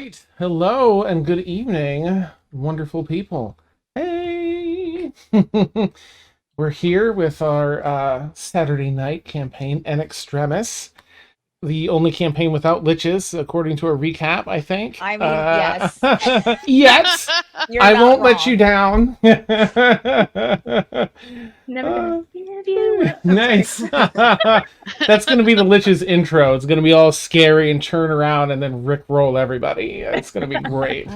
right. Hello and good evening, wonderful people. Hey! We're here with our Saturday night campaign, An Extremis. The only campaign without liches, according to a recap, I think. I mean, yes. Yet! You're I not won't wrong. let you down. Never gonna give you up. Nice. That's going to be the Lich's intro. It's going to be all scary and turn around and then Rick roll everybody. It's going to be great.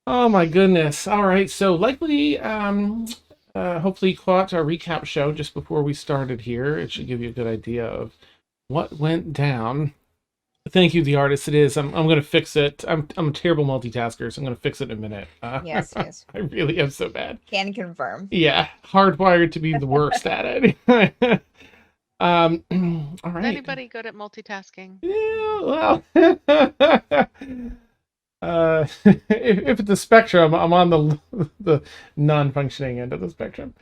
Oh my goodness. All right. So likely, hopefully you caught our recap show just before we started here. It should give you a good idea of what went down. Thank you, the artist. It is. I'm going to fix it. I'm a terrible multitasker, so I'm going to fix it in a minute. Yes. I really am so bad. Can confirm. Yeah, hardwired to be the worst at it. All right. Is anybody good at multitasking? Yeah, well, if it's a spectrum, I'm on the non-functioning end of the spectrum.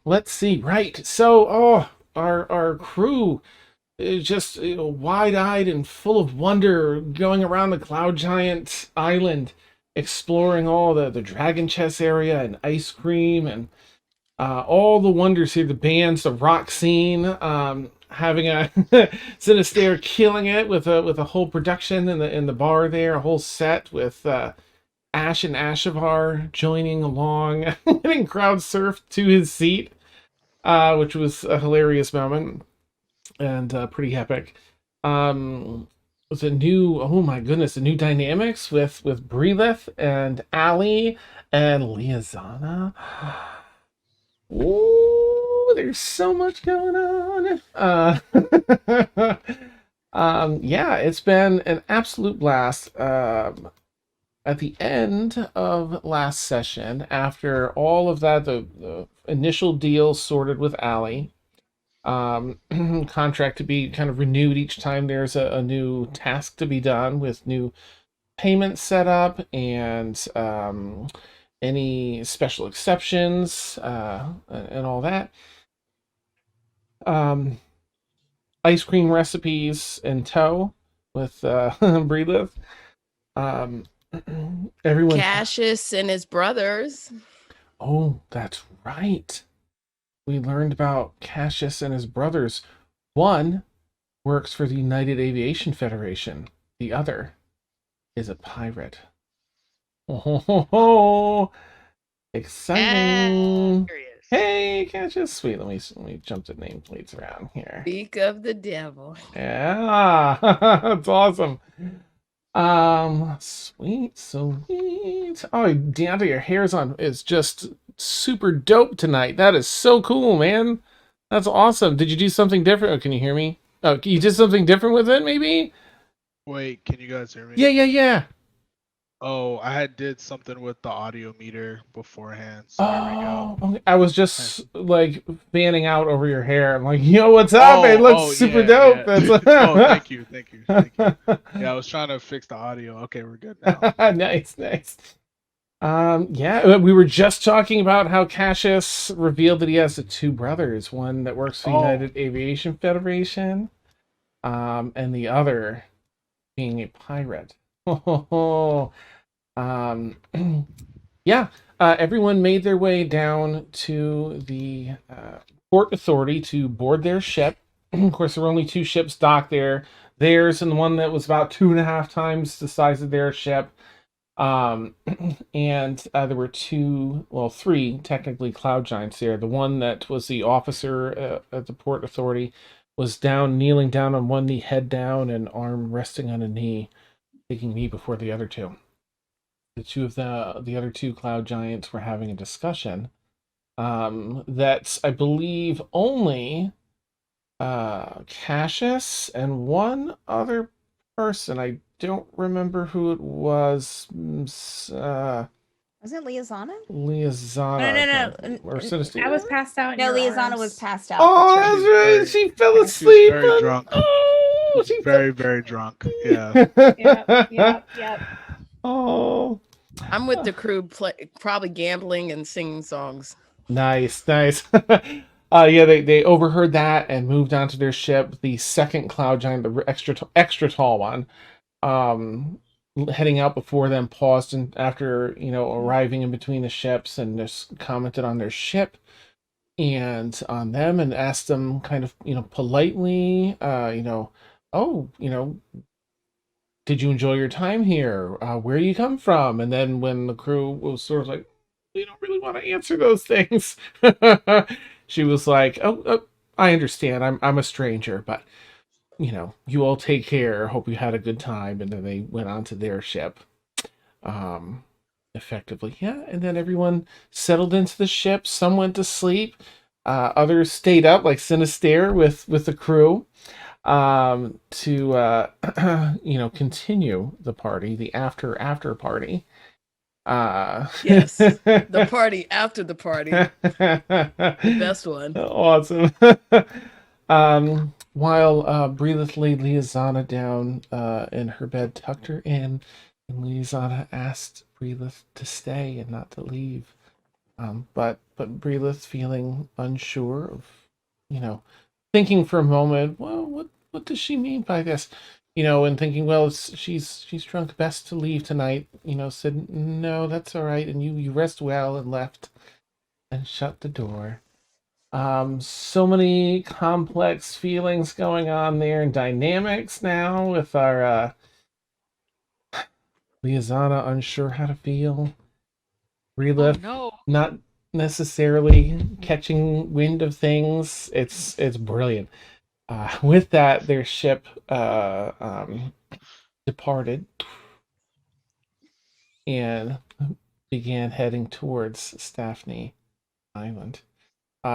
Let's see. Right. So, our crew is just wide-eyed and full of wonder, going around the Cloud Giant Island, exploring all the dragon chess area and ice cream and all the wonders here. The bands, the rock scene, having a Synestaire killing it with a whole production in the bar there, a whole set with Ash and Ashavar joining along, getting crowd surfed to his seat, which was a hilarious moment and pretty epic. Was a new, oh my goodness, a new dynamics with Bryleth and Ali and Liazana. Ooh, there's so much going on. Yeah, it's been an absolute blast. At the end of last session, after all of that, the initial deal sorted with Ali, contract to be kind of renewed each time there's a new task to be done with new payments set up and any special exceptions and all that. Ice cream recipes in tow with Bryleth. Everyone. Cassius and his brothers. Oh, that's right. We learned about Cassius and his brothers. One works for the United Aviation Federation. The other is a pirate. Oh, exciting! Curious. Hey, Cassius. Sweet. Let me jump the nameplates around here. Speak of the devil. Yeah, that's awesome. Sweet. Oh, Deontay, your hair's is just super dope tonight. That is so cool, man. That's awesome. Did you do something different? Oh, can you hear me? Oh, you did something different with it, maybe? Wait, can you guys hear me? Yeah. Oh, I did something with the audio meter beforehand. So there we go. Okay. I was just like fanning out over your hair. I'm like, yo, what's up? It looks super dope. Yeah. That's... Oh, thank you. Yeah, I was trying to fix the audio. Okay, we're good now. Nice. Yeah, we were just talking about how Cassius revealed that he has two brothers, one that works for United Aviation Federation, and the other being a pirate. Yeah, everyone made their way down to the port authority to board their ship. Of course, there were only two ships docked there. Theirs and the one that was about 2.5 times the size of their ship. And there were three technically cloud giants there. The one that was the officer at the port authority was kneeling down on one knee, head down, and arm resting on a knee, taking knee before the other two. The two of the other two cloud giants were having a discussion that I believe only Cassius and one other person, I don't remember who it was. Was it Liazana? Liazana. No. Or Synestaire. I was passed out. In No, your Liazana arms. was passed out. Oh, that's right. She fell asleep. She was very drunk. Oh, Very, very drunk. Yeah. Yep. Oh. I'm with the crew, probably gambling and singing songs. Nice. Yeah, they overheard that and moved onto their ship. The second cloud giant, the extra tall one, um, heading out before them, paused and after arriving in between the ships and just commented on their ship and on them and asked them kind of politely, oh, did you enjoy your time here? Where do you come from? And then when the crew was sort of like, we don't really want to answer those things, she was like, oh, I understand. I'm a stranger, but you all take care. Hope you had a good time. And then they went on to their ship. Um, Effectively, yeah. And then everyone settled into the ship. Some went to sleep. Others stayed up, like Synestaire with the crew, to continue the party, the after party. Yes, the party after the party, the best one. Awesome. While Bryleth laid Liazana down in her bed, tucked her in, and Liazana asked Bryleth to stay and not to leave. But Bryleth, feeling unsure of, thinking for a moment, well, what does she mean by this? And thinking, well, she's drunk, best to leave tonight. Said, no, that's all right, and you rest well, and left and shut the door. So many complex feelings going on there and dynamics now with our Liazana unsure how to feel. Bryleth no. not necessarily catching wind of things. It's brilliant. With that, their ship departed and began heading towards Staffney Island.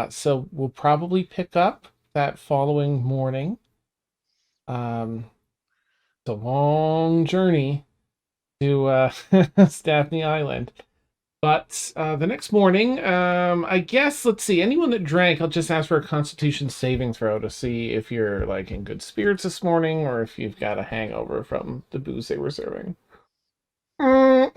So we'll probably pick up that following morning. It's a long journey to Staffney Island. But the next morning, I guess, let's see, anyone that drank, I'll just ask for a Constitution saving throw to see if you're like in good spirits this morning or if you've got a hangover from the booze they were serving. I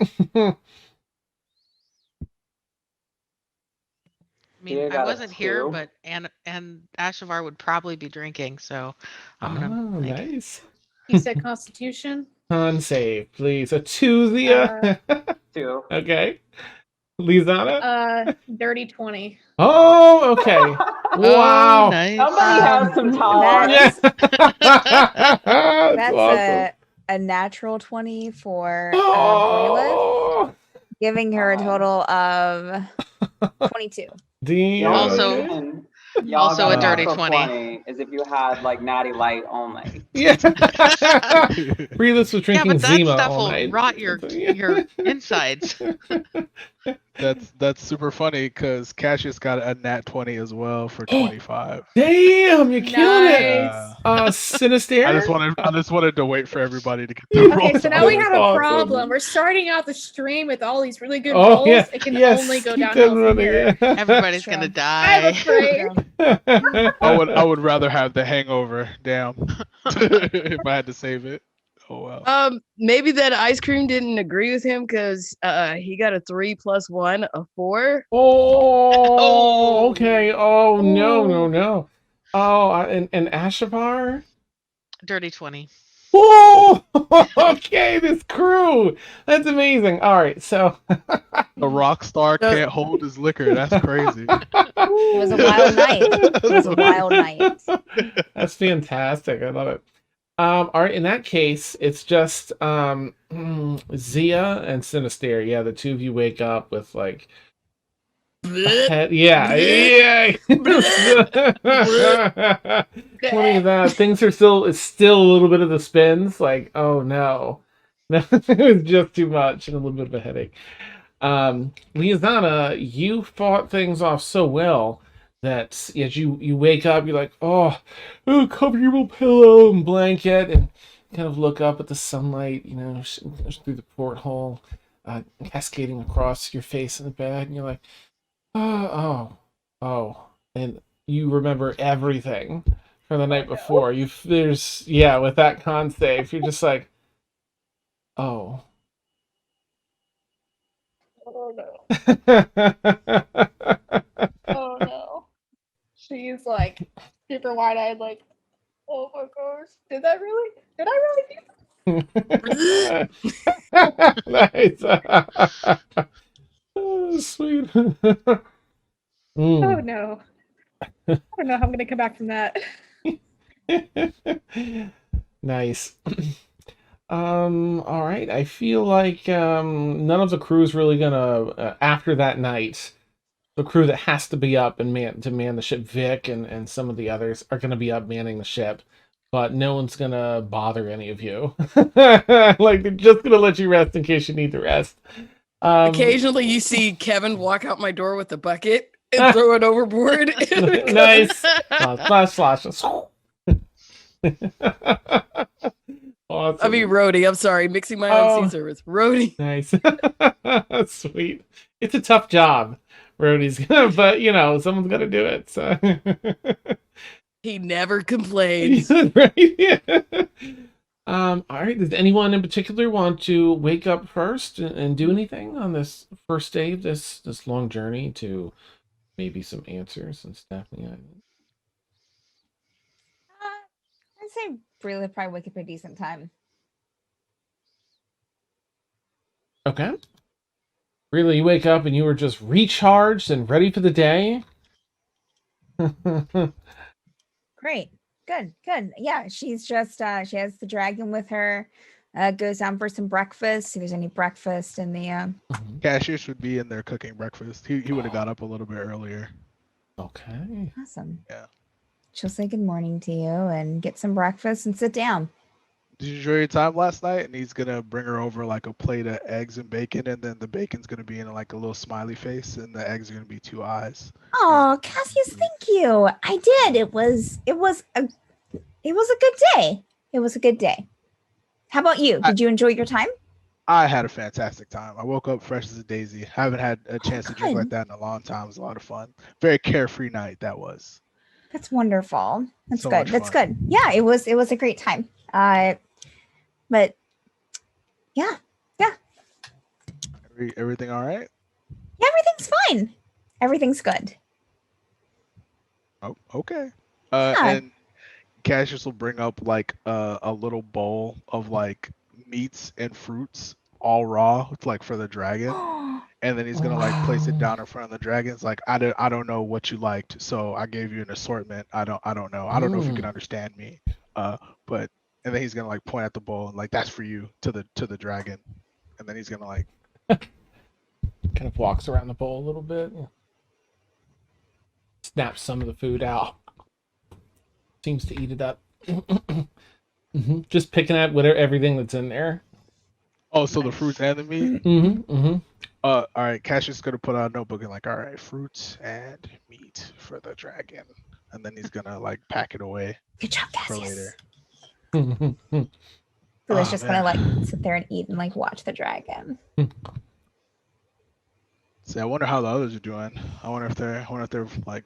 mean, I wasn't here, but and Ashavar would probably be drinking, so I'm gonna nice. You said Constitution? Con save, please. A 2, Zia. 2. Okay. Liazana? Dirty 20. Oh, okay. Wow. Oh, nice. Somebody has some tolerance. That's awesome. a natural 20 for Bryleth, giving her a total of 22. Damn. Also a dirty 20. Is if you had like Natty Light only. Yeah. Bryleth was drinking but that Zima stuff all will night. rot your insides. That's super funny because Cassius got a nat 20 as well for 25. Damn, you're killing it. Nice. Synestaire? I just wanted to wait for everybody to get the roll. Okay, so now we have a Awesome. problem. We're starting out the stream with all these really good Oh, rolls. yeah. It can Yes, only go keep downhill them from running, here. yeah. Everybody's True. gonna I'm die. afraid. I would rather have the hangover. Damn. If I had to save it. Oh wow. Maybe that ice cream didn't agree with him because he got a 3 + 1, a 4. Oh, okay. Oh, no. Oh, and Ashavar? Dirty 20. Oh, okay, this crew. That's amazing. All right, so A rock star can't hold his liquor. That's crazy. It was a wild night. It was a wild night. that's fantastic. I love it. All right, in that case, it's just Zia and Synestaire. Yeah, the two of you wake up with like yeah. 20 of that. Things are it's still a little bit of the spins. Like, oh no. It was just too much and a little bit of a headache. Liazana, you fought things off so well that as you wake up, you're like, oh, comfortable pillow and blanket, and kind of look up at the sunlight, through the porthole, cascading across your face in the bed, and you're like, oh, and you remember everything from the night before. With that con save, you're just like, oh. Oh no. Oh no. She like super wide-eyed, like, oh my gosh, did I really do Nice. Oh, sweet. Oh Mm. no. I don't know how I'm gonna come back from that. Nice. All right. I feel like none of the crew is really gonna after that night. The crew that has to be up and man the ship, Vic and some of the others are gonna be up manning the ship, but no one's gonna bother any of you. Like they're just gonna let you rest in case you need to rest. Occasionally, you see Kevin walk out my door with a bucket and throw it overboard. Nice. Slash. Awesome. I mean, roadie. I'm sorry, mixing my own sea service. Roadie. Nice. Sweet. It's a tough job, Roadie's, but you know, someone's got to do it. So. He never complains. Right? Yeah. All right. Does anyone in particular want to wake up first and do anything on this first day of this long journey to maybe some answers in Staffney Island? I'd say Bryleth probably wake up a decent time. Okay. Really, you wake up and you were just recharged and ready for the day? Great. Good. Yeah, she's just she has the dragon with her. Goes down for some breakfast. See if there's any breakfast in the Cassius would be in there cooking breakfast. He would have got up a little bit earlier. Okay. Awesome. Yeah. She'll say good morning to you and get some breakfast and sit down. Did you enjoy your time last night? And he's gonna bring her over like a plate of eggs and bacon, and then the bacon's gonna be in like a little smiley face, and the eggs are gonna be 2 eyes. Oh, Cassius, thank you. I did. It was a good day. It was a good day. How about you? Did you enjoy your time? I had a fantastic time. I woke up fresh as a daisy. Haven't had a chance to drink good. like that in a long time. It was a lot of fun. Very carefree night that was. That's wonderful. That's So good. much That's fun. good. Yeah, it was a great time. But yeah, Everything all right? everything's fine. Everything's good. Oh, okay. Yeah. And Cassius will bring up like a little bowl of like meats and fruits, all raw, like for the dragon. And then he's gonna like place it down in front of the dragons. Like I don't know what you liked, so I gave you an assortment. I don't know. I don't know if you can understand me. But and then he's gonna like point at the bowl and like that's for you to the dragon. And then he's gonna like Kind of walks around the bowl a little bit. Snaps some of the food out. Seems to eat it up. Just picking at everything that's in there. oh, so the fruits and the meat. All right. Cassius is gonna put out a notebook and like, all right, fruits and meat for the dragon, and then he's gonna like pack it away Good job, for Cassius. later. Phyllis Oh, just man. gonna like sit there and eat and like watch the dragon. See, I wonder how the others are doing. I wonder if they're like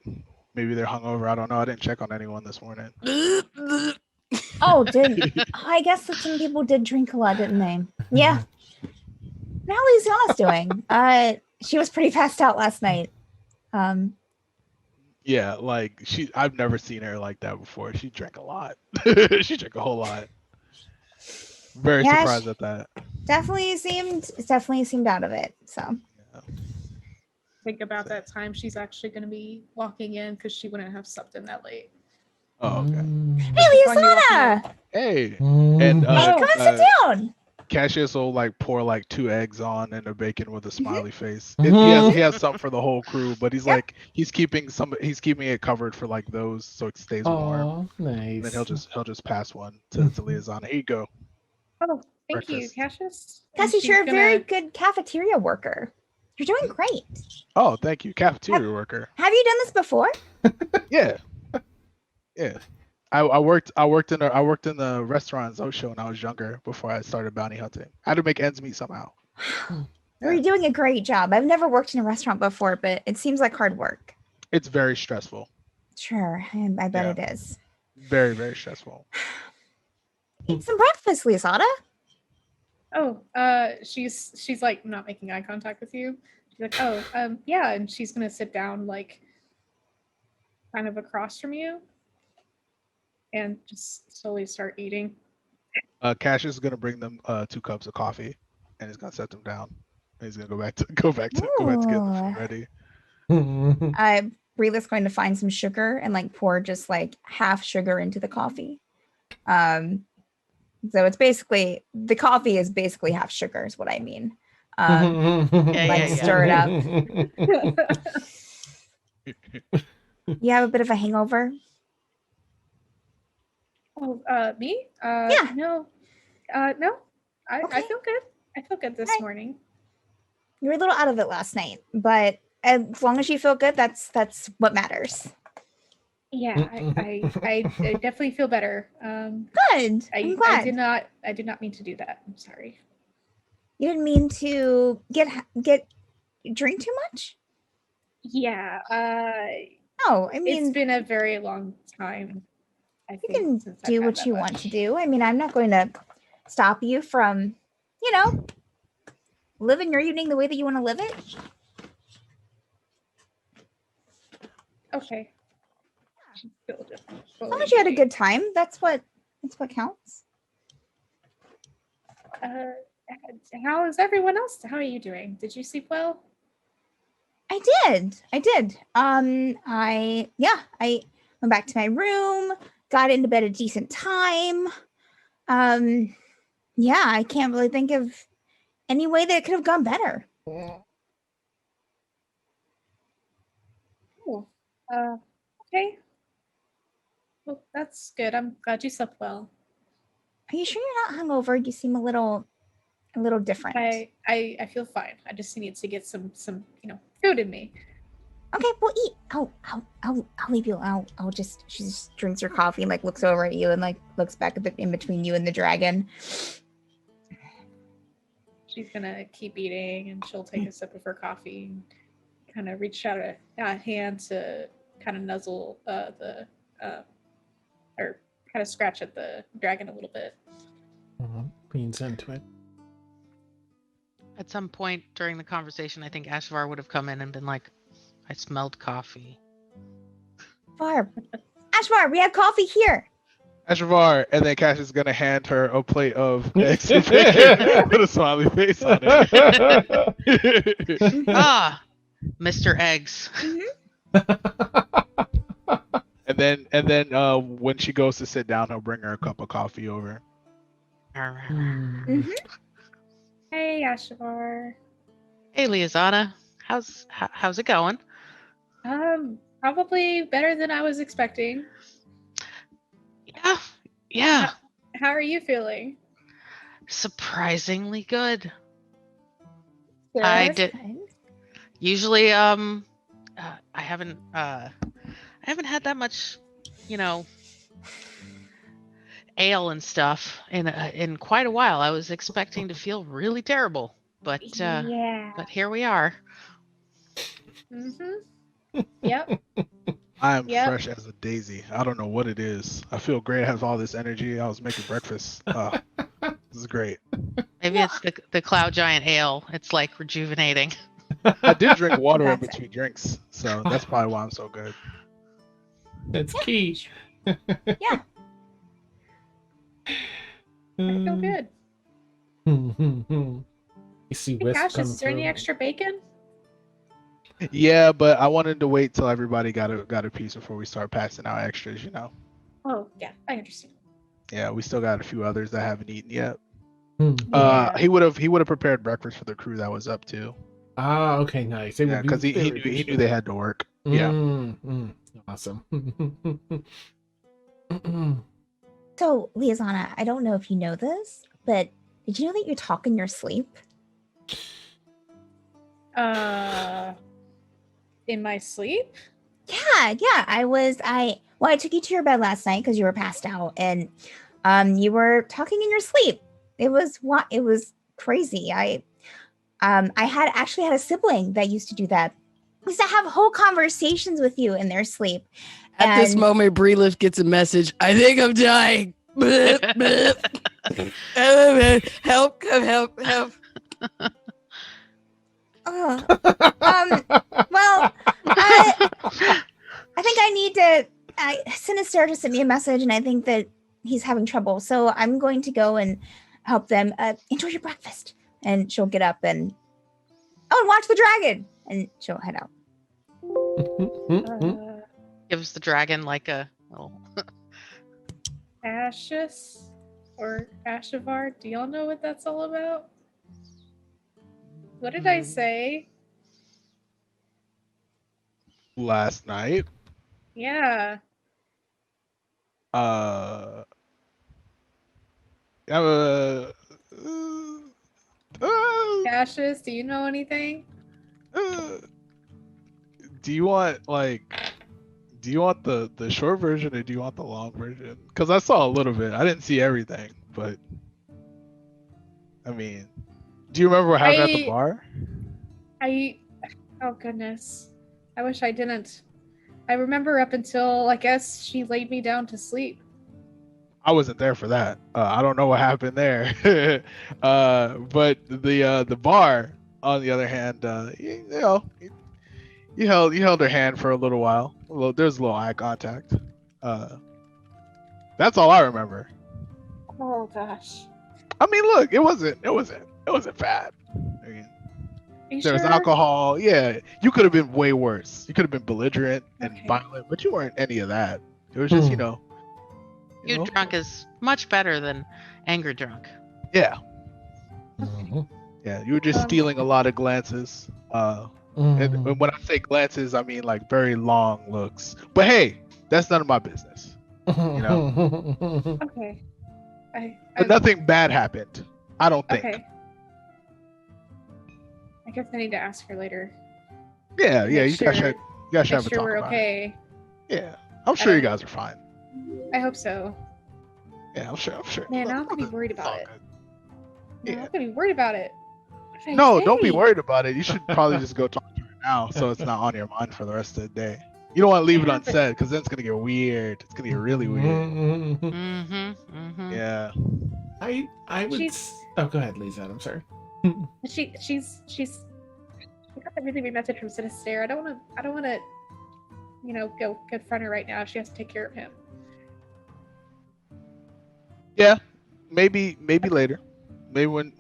maybe they're hungover. I don't know. I didn't check on anyone this morning. Oh, I guess that some people did drink a lot, didn't they? Yeah. How Liazana's doing? She was pretty passed out last night. Yeah, like I've never seen her like that before. She drank a lot. She drank a whole lot. Very Yeah, surprised at that. definitely seemed out of it. So Think about that time she's actually going to be walking in because she wouldn't have slept in that late. Oh, okay. hey, Liazana! Hey, and Come and sit down. Cassius will like pour like 2 eggs on and a bacon with a smiley face. Mhm. He has something for the whole crew, but he's like he's keeping it covered for like those so it stays warm. Oh, nice. And then he'll just pass one to Liazana. Here you go. Oh, thank you, Breakfast. Cassius. And Cassius, she's you're a very gonna- good cafeteria worker. You're doing great. Oh, thank you, cafeteria worker. Have you done this before? Yeah, yeah. I worked in the restaurants I was showing when I was younger before I started bounty hunting. I had to make ends meet somehow. You're doing a great job. I've never worked in a restaurant before, but it seems like hard work. It's very stressful. Sure, I bet Yeah. it is. Very, very stressful. Eat some breakfast, Liazana. Oh, she's like not making eye contact with you. She's like, oh, yeah, and she's gonna sit down like kind of across from you and just slowly start eating. Cassius is gonna bring them 2 cups of coffee, and he's gonna set them down. And he's gonna go back to get the food ready. Bryleth's going to find some sugar and like pour just like half sugar into the coffee. So it's basically the coffee is basically half sugar is what I mean. Stir it up. You have a bit of a hangover? Oh, me? Yeah. No. No. I feel good. I feel good this morning. You were a little out of it last night, but as long as you feel good, that's what matters. Yeah, I definitely feel better. Good. I'm glad. I did not mean to do that. I'm sorry. You didn't mean to drink too much? Yeah. No, I mean, it's been a very long time. I think you can since I've do had what that you much. want to do. I mean, I'm not going to stop you from, living your evening the way that you want to live it. Okay. As long as you had a good time, that's what counts. How is everyone else? How are you doing? Did you sleep well? I did. I went back to my room, got into bed a decent time. I can't really think of any way that it could have gone better. Cool. Okay. Well, that's good. I'm glad you slept well. Are you sure you're not hungover? You seem a little different. I feel fine. I just need to get some food in me. Okay, well eat. I'll leave you. She just drinks her coffee and like looks over at you and like looks back at in between you and the dragon. She's gonna keep eating and she'll take a sip of her coffee and kind of reach out a hand to kind of nuzzle or kind of scratch at the dragon a little bit. Leans into it. At some point during the conversation, I think Ashavar would have come in and been like, I smelled coffee. Ashvar, we have coffee here. Ashavar, and then Cassius is gonna hand her a plate of eggs and bacon with a smiley face on it. Ah, Mr. Eggs. And then when she goes to sit down, he'll bring her a cup of coffee over. Hey, Ashavar. Hey, Liazana. How's it going? Probably better than I was expecting. Yeah. How are you feeling? Surprisingly good. Good. I did. Usually, I haven't had that much, ale and stuff in quite a while. I was expecting to feel really terrible, but here we are. Yep. I am fresh as a daisy. I don't know what it is. I feel great. I have all this energy. I was making breakfast. This is great. Maybe it's the Cloud Giant Ale. It's like rejuvenating. I did drink water in between drinks, so that's probably why I'm so good. That's key. Yeah. I feel good. You see Hey, Wisp Cash, come is there any through. extra bacon? Yeah, but I wanted to wait till everybody got a piece before we start passing out extras. Oh, yeah, I understand. Yeah, we still got a few others that haven't eaten yet. Yeah. He would have prepared breakfast for the crew that was up too. Ah, okay, nice. It Yeah, would be because he very knew appreciated. they had to work. Yeah. Awesome. So, Liazana, I don't know if you know this, but did you know that you talk in your sleep? In my sleep? Yeah. I took you to your bed last night because you were passed out, and you were talking in your sleep. It was crazy. I actually had a sibling that used to do that. Used to have whole conversations with you in their sleep. At this moment, Bryleth gets a message. I think I'm dying. Help. Well, I think I need to. Synestaire just sent me a message, and I think that he's having trouble. So I'm going to go and help them. Enjoy your breakfast. And she'll get up and watch the dragon, and she'll head out. Gives the dragon like a little. Cassius or Ashavar, do y'all know what that's all about? What did I say? Last night. Yeah. Cassius, do you know anything? Do you want the short version or do you want the long version? Because I saw a little bit. I didn't see everything, but I mean, do you remember what happened at the bar? Oh goodness. I wish I didn't. I remember up until, I guess, she laid me down to sleep. I wasn't there for that. I don't know what happened there. But the bar, on the other hand, you held her hand for a little while. There's a little eye contact. That's all I remember. Oh gosh. I mean, look, it wasn't bad. I mean, there was alcohol. Yeah, you could have been way worse. You could have been belligerent and violent, but you weren't any of that. It was just, You drunk is much better than anger drunk. Yeah. Yeah, you were just stealing a lot of glances. And when I say glances, I mean like very long looks. But hey, that's none of my business. Okay. But nothing bad happened. I don't think. Okay. I guess I need to ask her later. Yeah, you guys should have a talk we're about okay. it. Yeah, I'm sure you guys are fine. I hope so. Yeah, I'm sure. Man, I'm gonna be worried about it. Yeah. I'm gonna be worried about it. No, don't be worried about it. You should probably just go talk to her now, so it's not on your mind for the rest of the day. You don't want to leave it unsaid, because then it's gonna get weird. It's gonna get really weird. Yeah. I would. Oh, go ahead, Lisa. I'm sorry. She's got the really big message from Synestaire. I don't wanna go confront her right now. She has to take care of him. Yeah, maybe later. Maybe when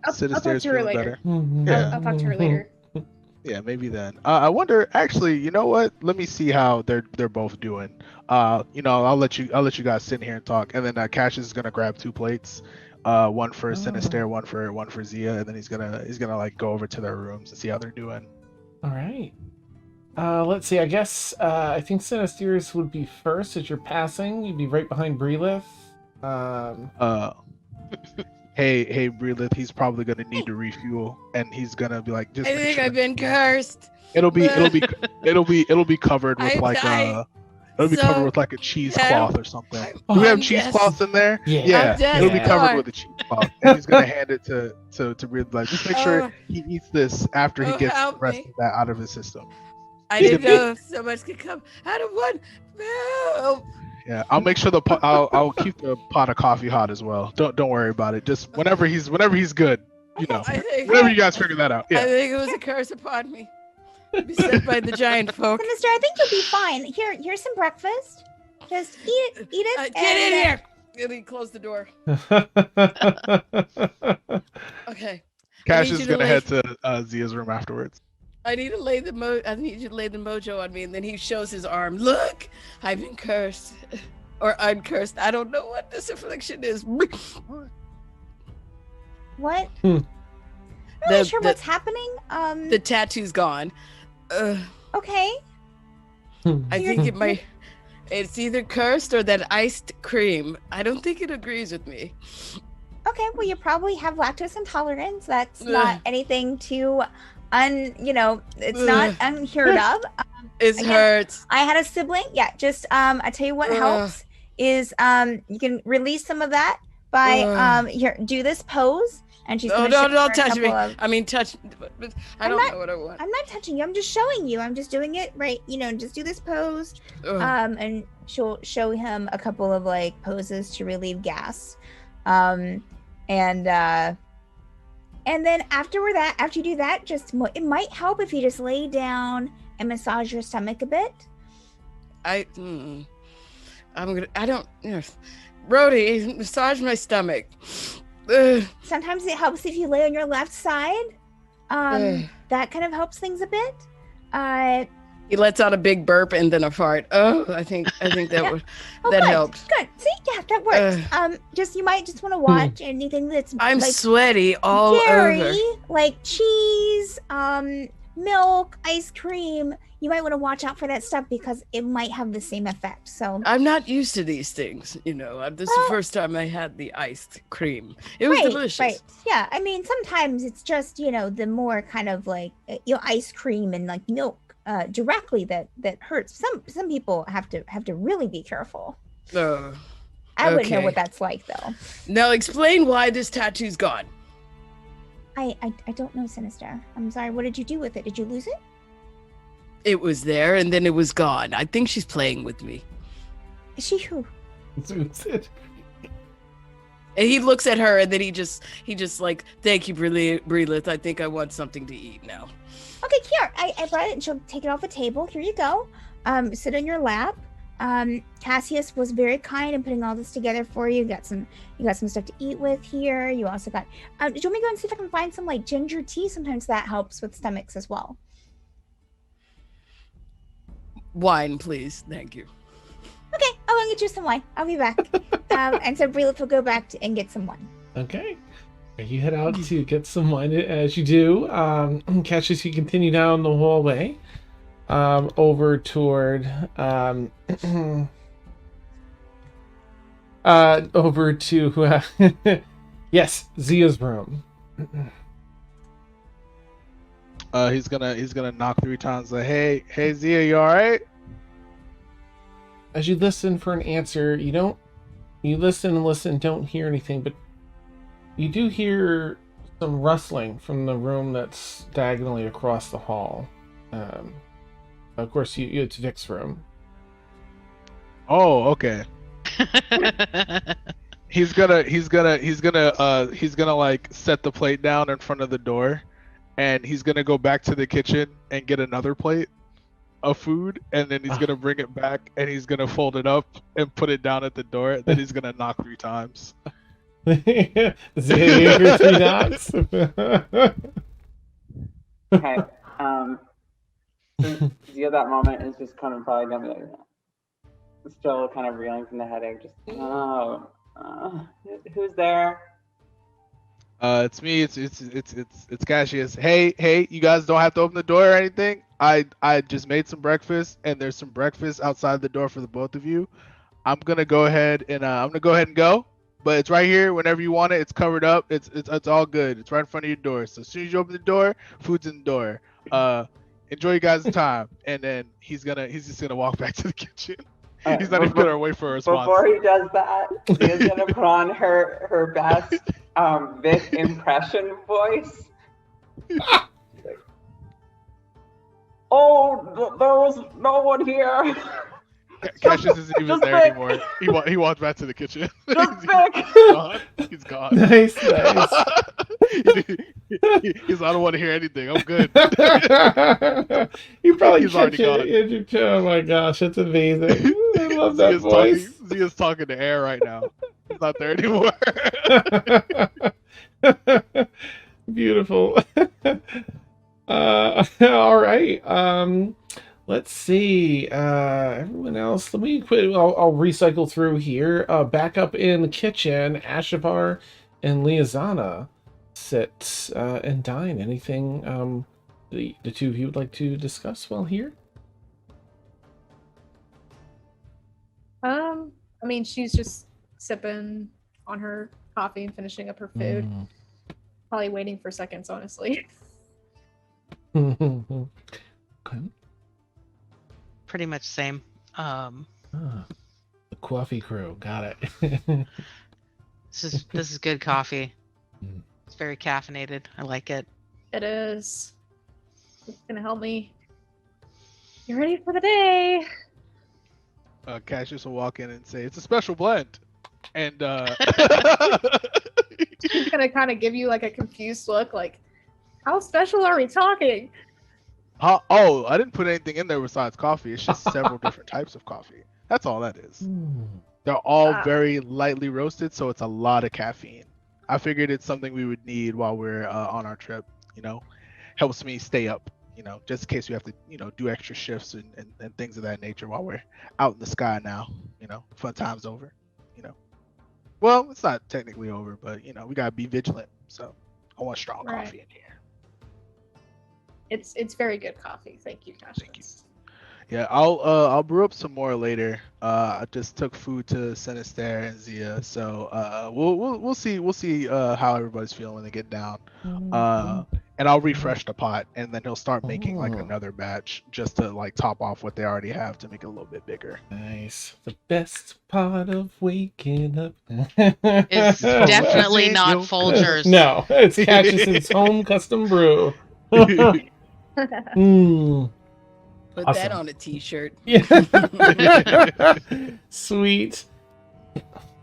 Synastaire's her feeling later. better. Yeah. I'll talk to her later. Yeah, maybe then. I wonder. Actually, you know what? Let me see how they're both doing. I'll let you guys sit here and talk, and then Cassius is gonna grab 2 plates, one for Synestaire, one for Zia, and then he's gonna like go over to their rooms and see how they're doing. All right. Let's see. I guess I think Synastaire's would be first as you're passing. You'd be right behind Bryleth. Hey, Bryleth, he's probably gonna need to refuel, and he's gonna be like, just. I think I've been cursed. It'll be covered with covered with like a cheesecloth or something. Do we have cheesecloths in there? Yeah. It'll be covered with a cheesecloth, and he's gonna hand it to Bryleth. Like, just make sure he eats this after he gets the rest of that out of his system. I didn't know so much could come out of one. Help. Yeah, I'll make sure I'll keep the pot of coffee hot as well. Don't worry about it. Just whenever he's good, whenever you guys figure that out. Yeah. I think it was a curse upon me. Beset by the giant folk. Mister, I think you'll be fine. Here's some breakfast. Just eat it. Get in here. And he closed the door. Okay. Cassius is gonna head to Zia's room afterwards. I need you to lay the mojo on me, and then he shows his arm. Look, I've been cursed, or uncursed. I don't know what this affliction is. What? I'm not sure what's happening. The tattoo's gone. Okay. I think it's either cursed or that iced cream. I don't think it agrees with me. Okay, well, you probably have lactose intolerance. That's not anything too it's not unheard of. It hurts. I had a sibling. Yeah, just I tell you what helps is you can release some of that by here, do this pose, and she's don't touch me. I mean touch, but I don't know what I want. I'm not touching you. I'm just showing you. I'm just doing it right. Just do this pose. And she'll show him a couple of like poses to relieve gas. And then after you do that, it might help if you just lay down and massage your stomach a bit. Rhodey, massage my stomach. Ugh. Sometimes it helps if you lay on your left side. That kind of helps things a bit. He lets out a big burp and then a fart. Oh, I think that would that good, helped. Good. See, yeah, that works. Just you might just want to watch anything that's I'm like sweaty all dairy, over. like cheese, milk, ice cream. You might want to watch out for that stuff because it might have the same effect. So I'm not used to these things, This is the first time I had the iced cream. It was delicious. Right. Yeah. I mean, sometimes it's just, the more kind of like, ice cream and like milk directly that hurts. Some people have to really be careful. I wouldn't know what that's like though. Now explain why this tattoo's gone. I don't know, Synestaire. I'm sorry. What did you do with it? Did you lose it? It was there and then it was gone. I think she's playing with me. Is she who? And he looks at her and then he just like, thank you, Bryleth. I think I want something to eat now. Okay, here. I brought it and she'll take it off the table. Here you go. Sit on your lap. Cassius was very kind in putting all this together for you. You got some stuff to eat with here. You also got do you want me to go and see if I can find some like ginger tea? Sometimes that helps with stomachs as well. Wine, please. Thank you. Okay, I'll go get you some wine. I'll be back. And so Bryleth will go back and get some wine. Okay. You head out to get some wine. As you do, Cassius, you continue down the hallway over toward over to yes, Zia's room. He's gonna knock 3 times. Like, hey Zia, you all right? As you listen for an answer, you listen and listen, don't hear anything, but you do hear some rustling from the room that's diagonally across the hall. Of course, it's Vic's room. Oh, okay. He's gonna like set the plate down in front of the door. And he's gonna go back to the kitchen and get another plate of food, and then he's gonna bring it back and he's gonna fold it up and put it down at the door. Then he's gonna knock 3 times. Zia, you hear 3 knocks. Okay. Zia, that moment is just kind of probably gonna be like, still kind of reeling from the headache. Just who's there? It's me. It's Cassius. Hey, you guys don't have to open the door or anything. I just made some breakfast, and there's some breakfast outside the door for the both of you. I'm gonna go ahead and go, but it's right here whenever you want it. It's covered up. It's all good. It's right in front of your door. So as soon as you open the door, food's in the door. Enjoy you guys' time, and then he's just gonna walk back to the kitchen. He's not even gonna wait for a response. Before he does that, Zia's gonna put on her best Vic impression voice. Oh, there was no one here. Cassius isn't even there anymore. He walked back to the kitchen. He's gone. Nice. He's I don't want to hear anything. I'm good. You probably He's already gone. Oh my gosh, that's amazing. I love that voice. Zia's talking to air right now. He's not there anymore. Beautiful. All right. Let's see. Everyone else. Let me quit. I'll recycle through here. Back up in the kitchen, Ashavar and Liazana sit and dine. Anything the two of you would like to discuss while here? I mean, she's just sipping on her coffee and finishing up her food. Probably waiting for seconds, honestly. Okay. Pretty much same. The coffee crew, got it. This is good coffee. It's very caffeinated. I like it. It is. It's gonna help me. You ready for the day? Cassius will walk in and say, "It's a special blend," and She's gonna kind of give you like a confused look, like, "How special are we talking?" Oh, I didn't put anything in there besides coffee. It's just several different types of coffee. That's all that is. They're all very lightly roasted, so it's a lot of caffeine. I figured it's something we would need while we're on our trip. Helps me stay up. Just in case we have to, do extra shifts and things of that nature while we're out in the sky now. Fun time's over. Well, it's not technically over, but we gotta be vigilant. So I want strong coffee in here. It's very good coffee. Thank you, Cassius. Thank you. Yeah, I'll brew up some more later. I just took food to Synestaire and Zia, so we'll see how everybody's feeling when they get down. And I'll refresh the pot, and then he'll start making like another batch just to like top off what they already have to make it a little bit bigger. Nice. The best part of waking up. It's definitely not Folgers. No, it's Cassius's home custom brew. Put Awesome. that on a t-shirt. Yeah. Sweet.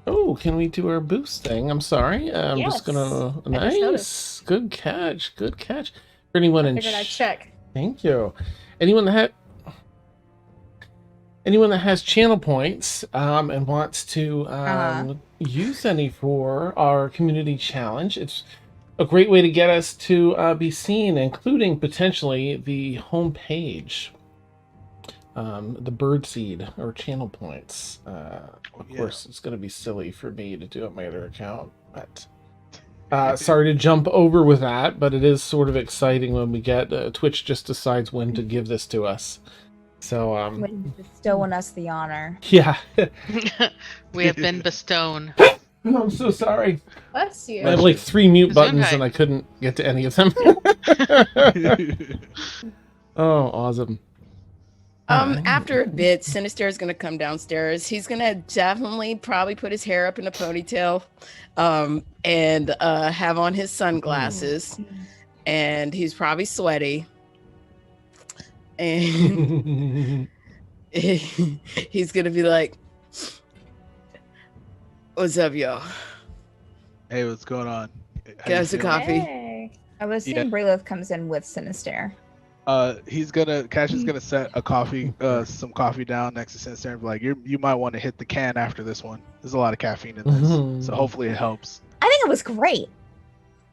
Oh, can we do our boost thing? I'm sorry. I'm just gonna. I just Nice. noticed. Good catch. Good catch. For anyone in. Figured I'd check. Thank you. Anyone that has channel points and wants to use any for our community challenge, it's a great way to get us to be seen, including potentially the homepage. The birdseed or channel points. Of course, it's going to be silly for me to do it my other account, but sorry to jump over with that, but it is sort of exciting when we get Twitch just decides when to give this to us. So When bestowing us the honor. yeah. We have been bestowed. Oh, I'm so sorry. Bless you. I have like 3 mute buttons Gesundheit. and I couldn't get to any of them. Oh, awesome. After a bit, Synestaire is gonna come downstairs. He's gonna definitely probably put his hair up in a ponytail, and have on his sunglasses, and he's probably sweaty, and he's gonna be like, "What's up, y'all? Hey, what's going on? Get us a coffee." Hey. I would assume Bryleth comes in with Synestaire. Cash is gonna set a coffee, some coffee down next to Synestaire and be like, you might want to hit the can after this one. There's a lot of caffeine in this, so hopefully it helps. I think it was great.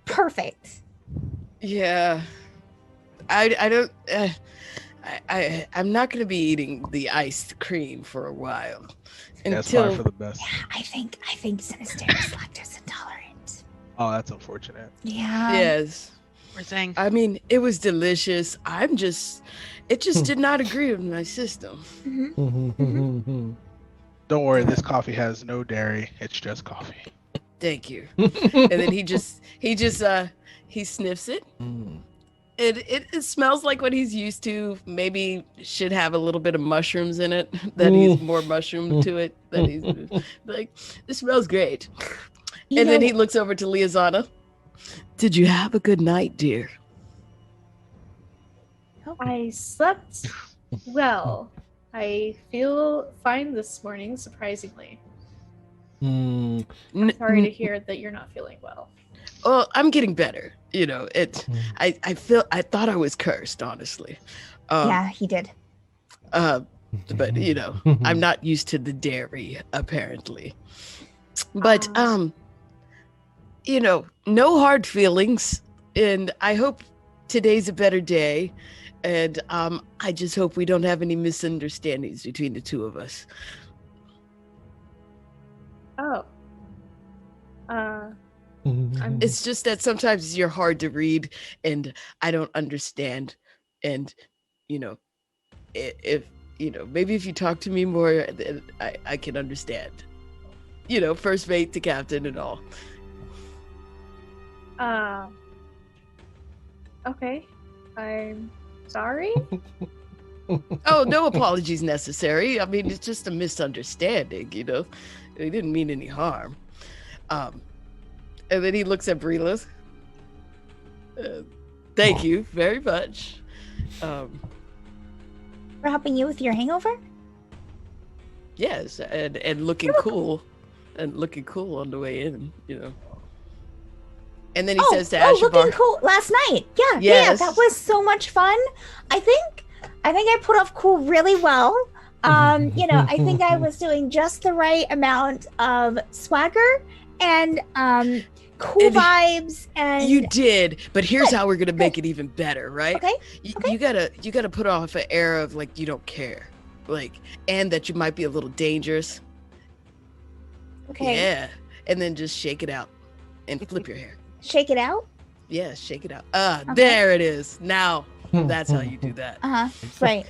Perfect. Yeah, I don't. I'm not gonna be eating the iced cream for a while That's until probably for the best. I think Synestaire is lactose intolerant. Oh, that's unfortunate. Yeah. yes. We're saying I mean, it was delicious. It just did not agree with my system. Don't worry, this coffee has no dairy. It's just coffee. Thank you. And then he sniffs it. It smells like what he's used to. Maybe should have a little bit of mushrooms in it. That he's more mushroom to it. That he's like, this smells great. And then he looks over to Liazana. Did you have a good night, dear? I slept well. I feel fine this morning, surprisingly. I'm sorry to hear that you're not feeling well. Oh, I'm getting better. I thought I was cursed, honestly. Yeah, he did. But I'm not used to the dairy, apparently. But no hard feelings, and I hope today's a better day, and I just hope we don't have any misunderstandings between the two of us. Oh. It's just that sometimes you're hard to read, and I don't understand, and if maybe if you talk to me more, then I can understand. First mate to captain and all. Okay. I'm sorry. Oh, no apologies necessary. I mean, it's just a misunderstanding, It didn't mean any harm. And then he looks at Bryleth. Thank you very much. For helping you with your hangover? Yes, and looking cool. And looking cool on the way in, And then he says to looking Ashavar, cool last night. Yeah, Yes. that was so much fun. I think I put off cool really well. I think I was doing just the right amount of swagger and cool And vibes. And you did, but here's Good, how we're gonna make it even better, right? okay, You gotta put off an air of like you don't care, like, and that you might be a little dangerous. okay, Yeah, and then just shake it out and flip your hair. shake it out. Yeah, shake it out. Okay. There it is. Now that's how you do that.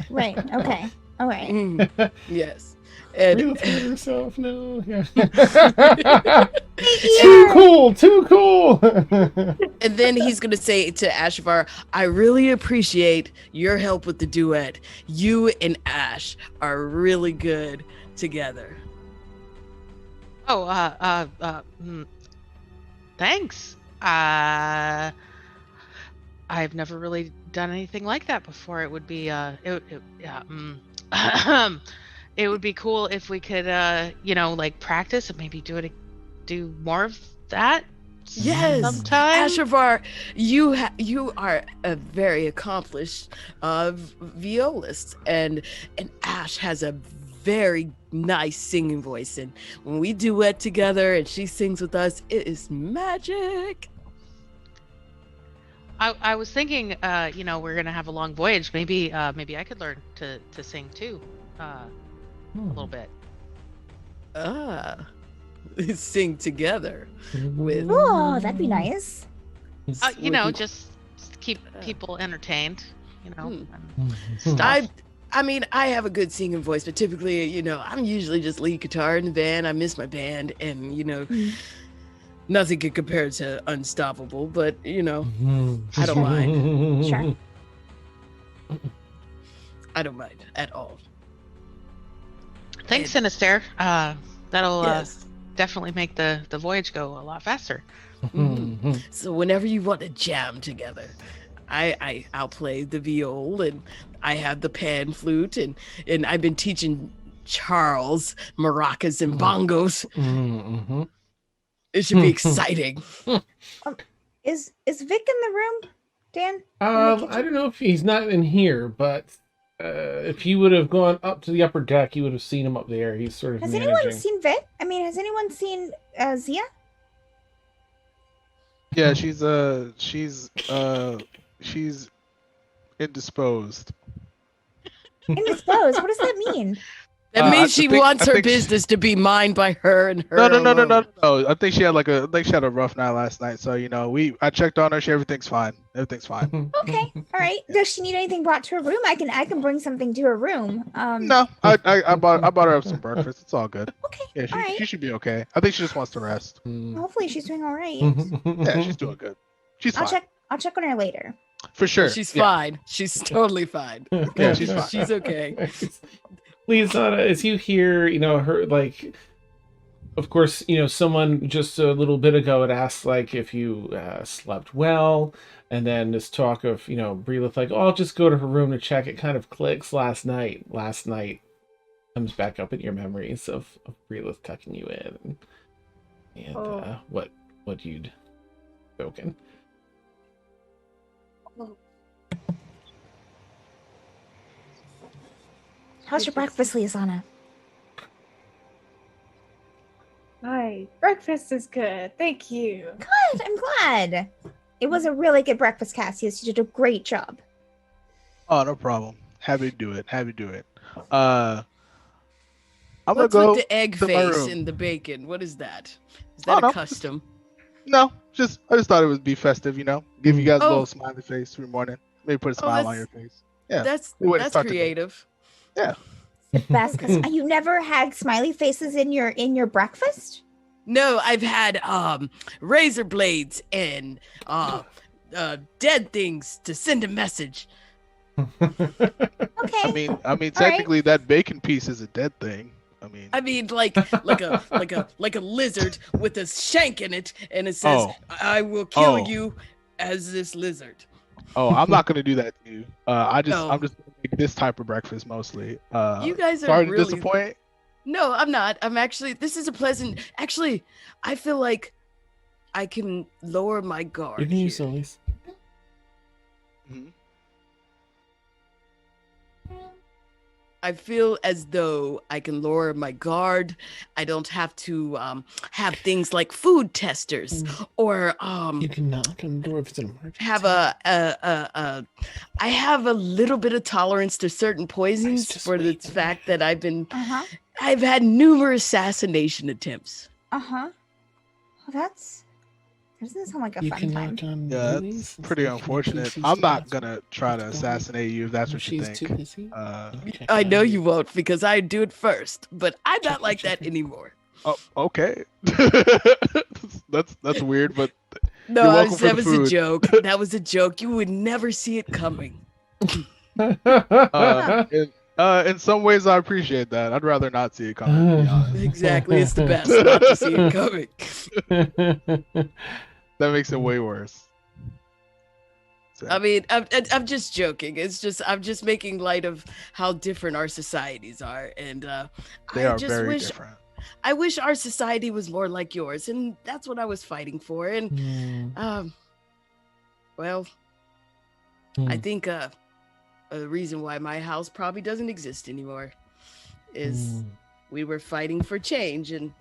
Right. Okay. All right. Yes. And Real to yourself, no. Yeah. Here. Too cool. and then he's gonna say to Ashavar, I really appreciate your help with the duet. You and Ash are really good together. Oh, thanks. I've never really done anything like that before. It would be it would be cool if we could like practice and maybe do more of that. Yes, Sometime. Ashavar, you are a very accomplished violist, and Ash has a very nice singing voice, and when we duet together and she sings with us, it is magic. I was thinking, we're gonna have a long voyage. Maybe I could learn to sing too, a little bit. Sing together with Oh, that'd be nice. Just keep people entertained. And I mean, I have a good singing voice, but typically, I'm usually just lead guitar in the band. I miss my band, and nothing can compare to Unstoppable. But I don't mind. Sure. I don't mind at all. Thanks, Synestaire. That'll Yes. definitely make the voyage go a lot faster. So whenever you want to jam together, I'll play the viol, and I have the pan flute, and I've been teaching Charles maracas and bongos. It should be exciting. Is Vic in the room, Dan? I don't know if he's not in here, but if he would have gone up to the upper deck, he would have seen him up there. He's sort of Has managing. anyone seen Vic? I mean, has anyone seen Zia? Yeah, she's indisposed. Indisposed. What does that mean? That means she wants I her think she- business to be mined by her and her. No. alone. I think she had a rough night last night. So I checked on her. Everything's fine. Everything's fine. Okay. All right. Does she need anything brought to her room? I can bring something to her room. No, I bought her up some breakfast. It's all good. Okay. Yeah, all right. she should be okay. I think she just wants to rest. Hopefully she's doing all right. Yeah, she's doing good. She's fine. I'll check on her later. For sure. She's Yeah. fine. She's totally fine. Yeah, she's fine. She's okay. Liazana, as you hear, her of course, someone just a little bit ago had asked if you slept well, and then this talk of Bryleth I'll just go to her room to check. It kind of clicks last night comes back up in your memories of Bryleth tucking you in and what you'd spoken. How's your breakfast, Liazana? Hi, breakfast is good. Thank you. Good. I'm glad. It was a really good breakfast, Cassius. You did a great job. Oh, no problem. Happy to do it. I'm gonna What's go with the egg to my face room. and the bacon? What is that? Is that a custom? No, I just thought it would be festive. Give you guys a Oh. little smiley face every morning. Maybe put a smile on your face. Yeah, That's good way to start the day. creative. Yeah. The best. You never had smiley faces in your breakfast? No, I've had razor blades and dead things to send a message. Okay. I mean, technically that bacon piece is a dead thing. I mean, like a lizard with a shank in it, and it says, "I will kill you as this lizard." Oh, I'm not gonna do that to you. I'm just No. gonna make this type of breakfast mostly. You guys are sorry really... to disappoint. No, I'm not. I'm actually. This is a pleasant. Actually, I feel like I can lower my guard. You can here. use those. Mhm. I feel as though I can lower my guard. I don't have to have things like food testers or You can knock on the door if it's an emergency. have I have a little bit of tolerance to certain poisons just for the wait. fact that I've Uh-huh. had numerous assassination attempts. Uh-huh. Well, that doesn't sound like a You fun can time. knock on Yeah, Lily's that's pretty and see if she unfortunate. chooses I'm to not answer. gonna try to Don't assassinate you if that's If what you she's too think. busy, check I know out. you won't because I do it first, but I'm Check not like that it. anymore. Oh, okay. that's weird, but No, You're welcome for that the was a food. joke. That was a joke. You would never see it coming. in some ways I appreciate that. I'd rather not see it coming, to be honest. Exactly. It's the best not to see it coming. That makes it way worse. So, I mean, I'm just joking. I'm just making light of how different our societies are, and they I are just very wish different. I wish our society was more like yours, and that's what I was fighting for. And well, I think a reason why my house probably doesn't exist anymore is we were fighting for change, and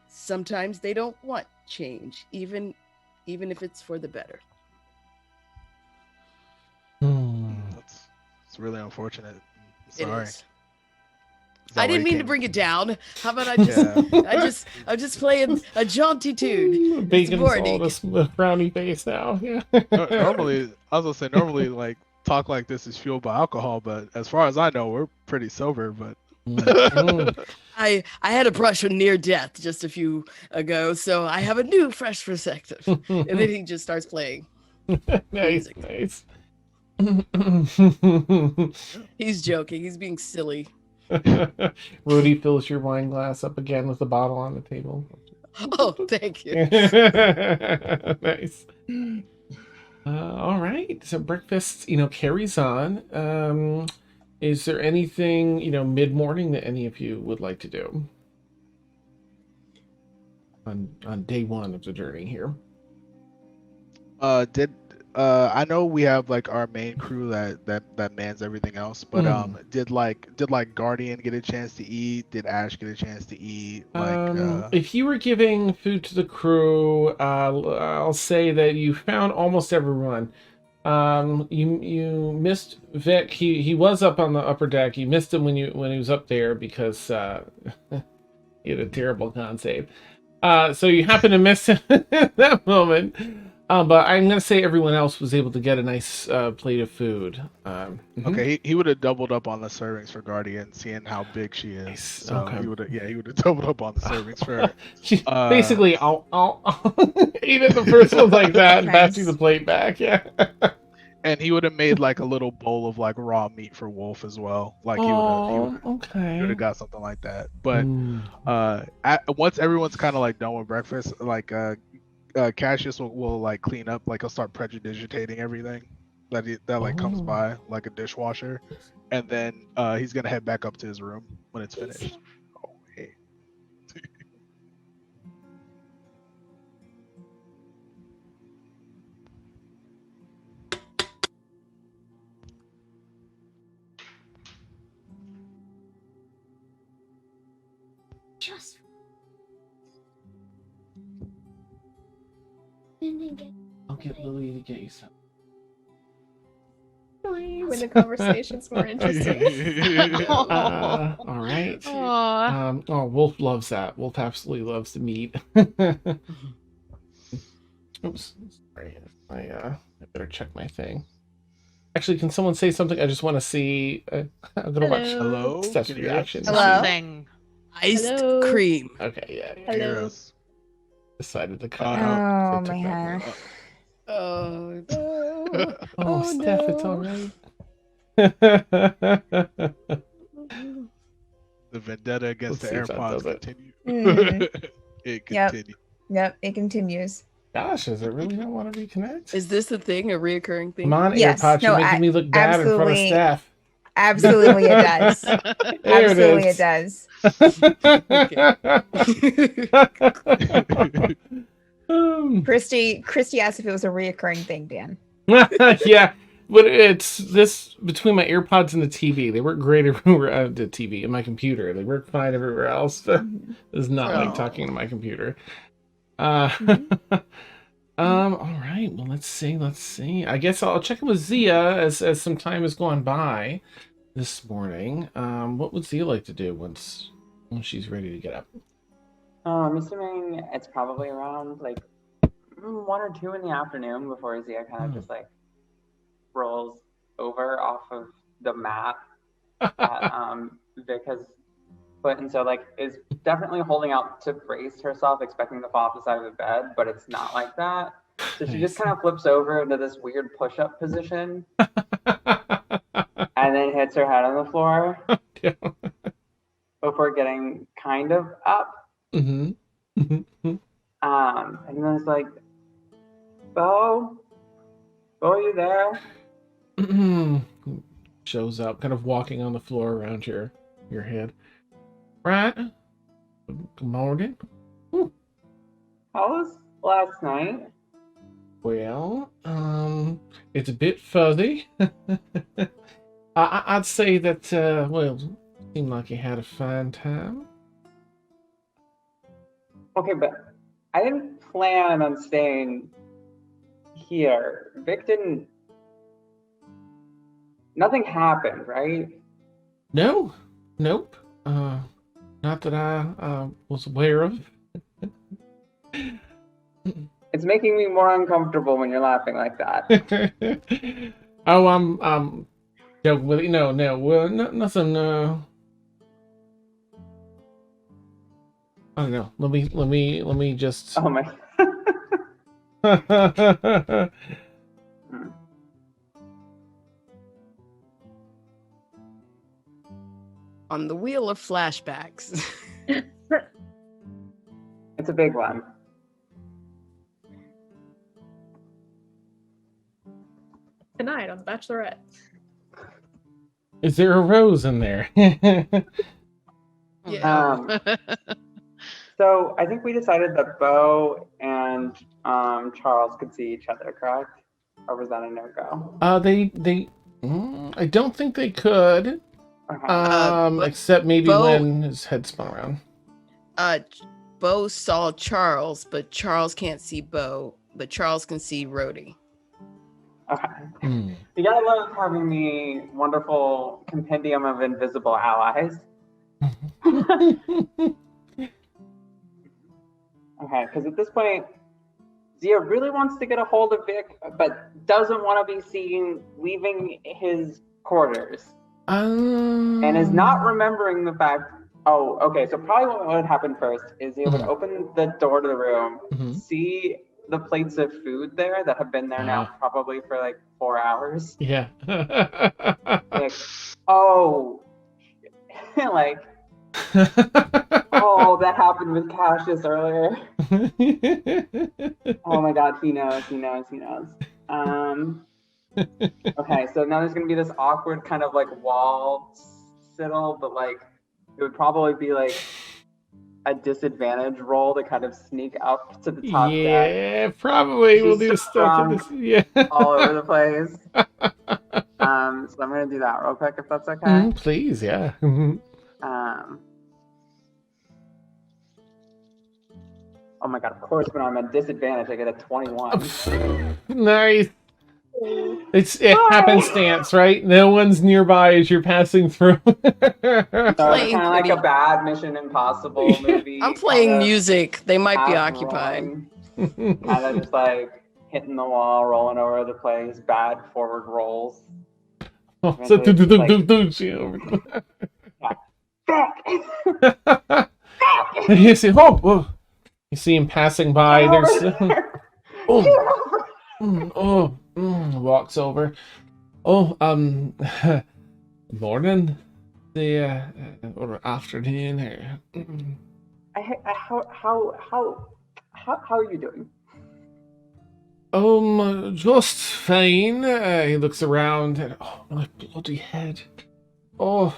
sometimes they don't want change, even if it's for the better. It's really unfortunate. It Sorry. is. Is that I why didn't you mean to came? bring it down. How about I just, Yeah. I'm just playing a jaunty tune. Bacon's morning. all this frowny face now. Yeah. Normally, I was gonna say normally like talk like this is fueled by alcohol, but as far as I know, we're pretty sober. But I had a brush with near death just a few ago, so I have a new fresh perspective. And then he just starts playing. Nice, music. nice. He's joking. He's being silly. Rudy fills your wine glass up again with the bottle on the table. Oh, thank you. Nice. All right. So breakfast, carries on. Is there anything, mid-morning that any of you would like to do on day one of the journey here? I know we have like our main crew that mans everything else, but did Guardian get a chance to eat? Did Ash get a chance to eat? If you were giving food to the crew, I'll say that you found almost everyone. You missed Vic. He was up on the upper deck. You missed him when he was up there because he had a terrible con save. So you happened to miss him at that moment. But I'm gonna say everyone else was able to get a nice plate of food. Okay, he would have doubled up on the servings for Guardian, seeing how big she is. Nice. So Okay. he would have doubled up on the servings for her. Basically, I'll eat it the first one like that and pass you Nice. the plate back. Yeah. And he would have made like a little bowl of like raw meat for Wolf as well. Like he would Okay. have got something like that. But Mm. once everyone's kind of like done with breakfast, like Cassius will like clean up, like he'll start prejudigitating everything that like comes by like a dishwasher, and then he's gonna head back up to his room when it's finished. Oh, hey. Just I'll get Lily to get you some. When the conversation's more interesting. All right. Aw. Wolf loves that. Wolf absolutely loves the meat. Oops. Sorry. I better check my thing. Actually, can someone say something? I just want to see. I'm gonna watch Hello? Steph's Can you hear reaction. Hello? Something. Iced Hello? cream. Okay, yeah. Hello. Yes. Decided to cut Oh, out. Oh They took my that god. Oh no. Oh, Steph, it's all no. right. The vendetta against Let's see if the that AirPods does it. continue. Mhm. It Yep. continues. Yep, it continues. Gosh, does it really not want to reconnect? Is this a thing, a reoccurring thing? Come on, Yes, AirPods, you're no, making me look bad in front of absolutely. Steph. Absolutely it does. There Absolutely it it is. does. Christy asked if it was a reoccurring thing, Dan. Yeah, but it's this between my AirPods and the TV. They work great everywhere. The TV and my computer. They work fine everywhere else. It's not like talking to my computer. All right. Well, let's see. I guess I'll check in with Zia as some time has gone by this morning. What would Zia like to do once she's ready to get up? I'm assuming it's probably around like 1 or 2 in the afternoon before Zia kind of just like rolls over off of the mat that Vic has put, and so like is definitely holding out to brace herself, expecting to fall off the side of the bed, but it's not like that. So she just kind of flips over into this weird push-up position and then hits her head on the floor before getting kind of up. Mm-hmm. And then it's like, Bo, are you there? Shows up, kind of walking on the floor around your head. Right. Good morning. How was last night? Well, it's a bit fuzzy. I'd say that, well, seemed like you had a fine time. Okay, but I didn't plan on staying here. Vic didn't... Nothing happened, right? No. Nope. Not that I was aware of. It's making me more uncomfortable when you're laughing like that. Oh, I'm joking with you. No, well, nothing. I don't know. Let me just. Oh my. On the wheel of flashbacks. It's a big one. Tonight on The Bachelorette. Is there a rose in there? Yeah. So I think we decided that Bo and Charles could see each other, correct? Or was that a no-go? I don't think they could. Okay. Except maybe Bo- when his head spun around. Bo saw Charles, but Charles can't see Bo, but Charles can see Rhodey. Okay. You gotta love having the wonderful compendium of invisible allies. Okay, because at this point, Zia really wants to get a hold of Vic, but doesn't want to be seen leaving his quarters. And is not remembering the fact. Oh, okay. So probably what would happen first is Zia would open the door to the room, see the plates of food there that have been there now probably for like 4 hours. Yeah. Like, oh, like, oh, that happened with Cassius earlier. Oh my God, he knows. Okay, so now there's gonna be this awkward kind of like wall siddle, but like it would probably be like a disadvantage roll to kind of sneak up to the top deck. Yeah, probably. We'll do stuff in this. Yeah. All over the place. So I'm gonna do that real quick if that's okay. Please, yeah. Oh my God, of course when I'm at disadvantage I get a 21. Nice. It's happenstance, right? No one's nearby as you're passing through. So it's kind of like a bad Mission Impossible movie. I'm playing music. They might be occupied. Kind of just like hitting the wall, rolling over the place, bad forward rolls. Oh, so you see, you see him passing by. Walks over. Morning, or afternoon, or. How are you doing? Just fine. He looks around and my bloody head. Oh,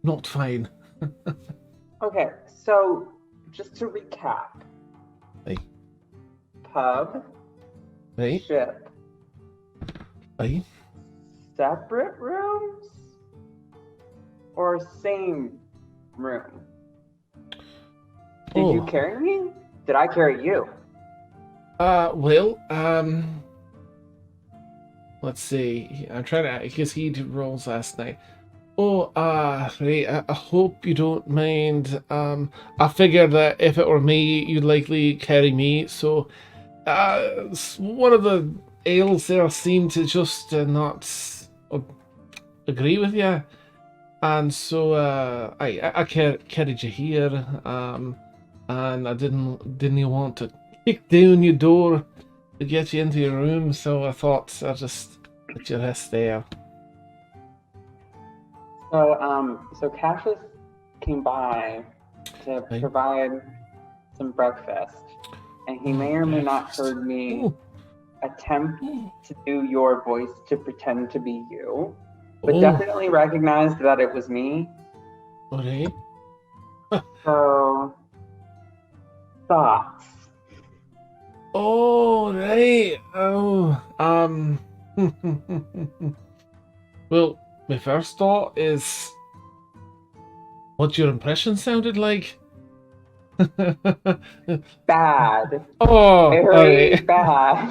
not fine. Okay, so just to recap. Hey. pub, Right? ship, Aye. separate rooms, or same room? Did you Oh. carry me? Did I carry you? Well, let's see. I'm trying to, because he did rolls last night. Oh, right. I hope you don't mind. I figured that if it were me, you'd likely carry me. So, one of the ales there seemed to just not agree with you, and so I carried you here. And I didn't want to kick down your door to get you into your room, so I thought I'd just let you rest there. So Cassius came by to Right. provide some breakfast, and he may or may not heard me Oh, attempt to do your voice to pretend to be you, but oh, definitely recognized that it was me. alright. So, thoughts? Oh, right. Oh, well, my first thought is, what your impression sounded like? Bad. Oh, Very alright. bad.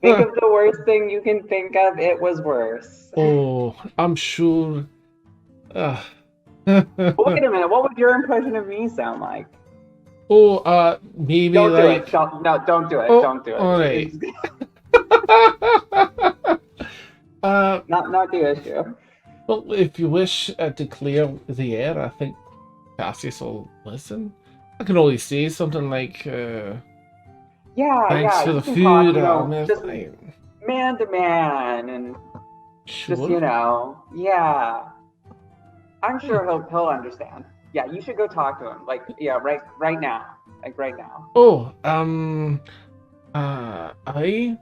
Think of the worst thing you can think of. It was worse. Oh, I'm sure. Wait a minute. What would your impression of me sound like? Oh, maybe Don't do like. it. Don't do it. Oh, Don't do it. alright. Not the issue. Well, if you wish to clear the air, I think Cassius will listen. I can only say something like, thanks for you the can food, talk, miss. just man to man, and Sure. just I'm sure he'll understand. Yeah, you should go talk to him. Like, right now. Like right now. Oh, alright.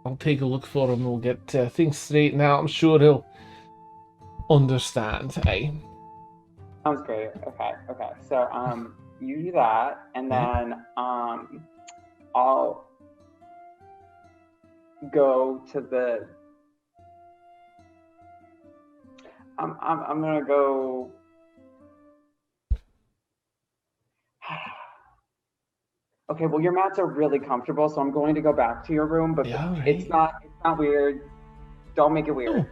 I'll take a look for him. We'll get things straightened out. I'm sure he'll understand. Aye. Sounds great. Okay. So you do that, and then I'll go to the. I'm gonna go. Okay, well your mats are really comfortable, so I'm going to go back to your room, but Yeah, right. it's not weird. Don't make it weird.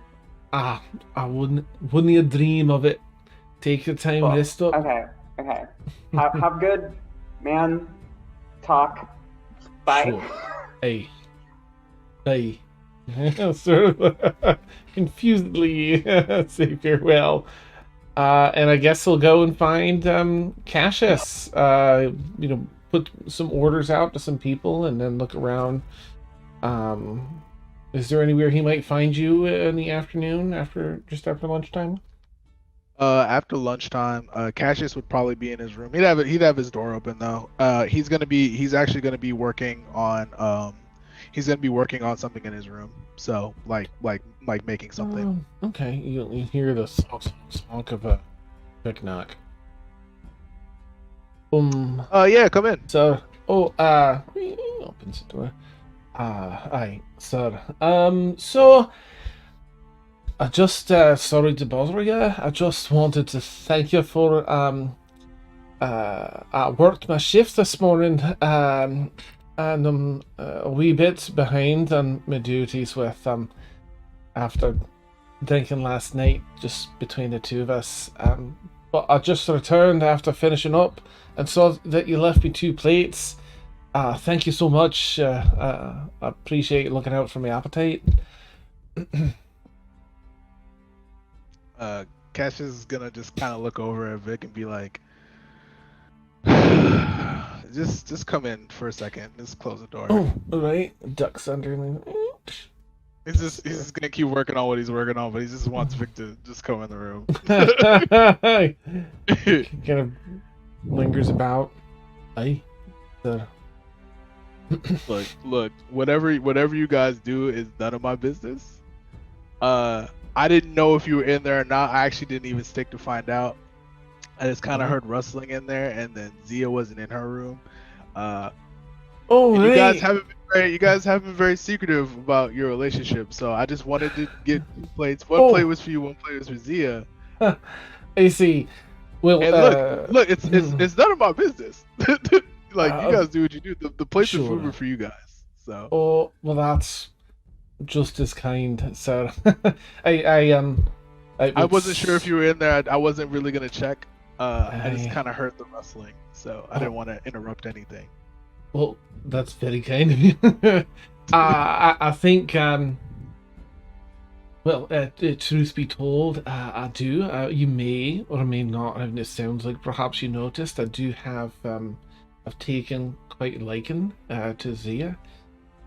I wouldn't you dream of it. Take your time, Cool. rest up. Okay. Have good man talk. Bye. Sure. Hey. Sort of confusedly say farewell. And I guess we'll go and find Cassius. Put some orders out to some people and then look around. Is there anywhere he might find you in the afternoon just after lunchtime? After lunchtime, Cassius would probably be in his room. He'd have his door open though. He's actually gonna be working on something in his room. So like making something. Okay, you hear the honk of a big knock. Yeah, come in. Sir. He opens the door. Aye, sir. So I just sorry to bother you. I just wanted to thank you for I worked my shift this morning, and I'm a wee bit behind on my duties with after drinking last night, just between the two of us. But I just returned after finishing up and saw that you left me 2 plates. Thank you so much. I appreciate you looking out for my appetite. Cassius is gonna just kind of look over at Vic and be like, just come in for a second. Just close the door. Oh, alright. Ducks under me. He's just gonna keep working on what he's working on, but he just wants Vic to just come in the room. Kind of lingers about. Aye. Look. Whatever you guys do is none of my business. I didn't know if you were in there or not. I actually didn't even stick to find out. I just kind of heard rustling in there, and then Zia wasn't in her room. Oh, And you guys right. haven't been very secretive about your relationship. So I just wanted to get 2 plates. One Oh. plate was for you, one plate was for Zia. I see. Well, And look, it's none of my business. Like you guys do what you do. The plates of food sure. were for you guys. So Oh, well, that's just as kind, sir. I wasn't sure if you were in there. I wasn't really gonna check. I just kind of heard the rustling, so I didn't want to interrupt anything. Well, that's very kind of you. I think, well, truth be told, I do. You may or may not, and it sounds like perhaps you noticed, I do have, I've taken quite a liking to Zia.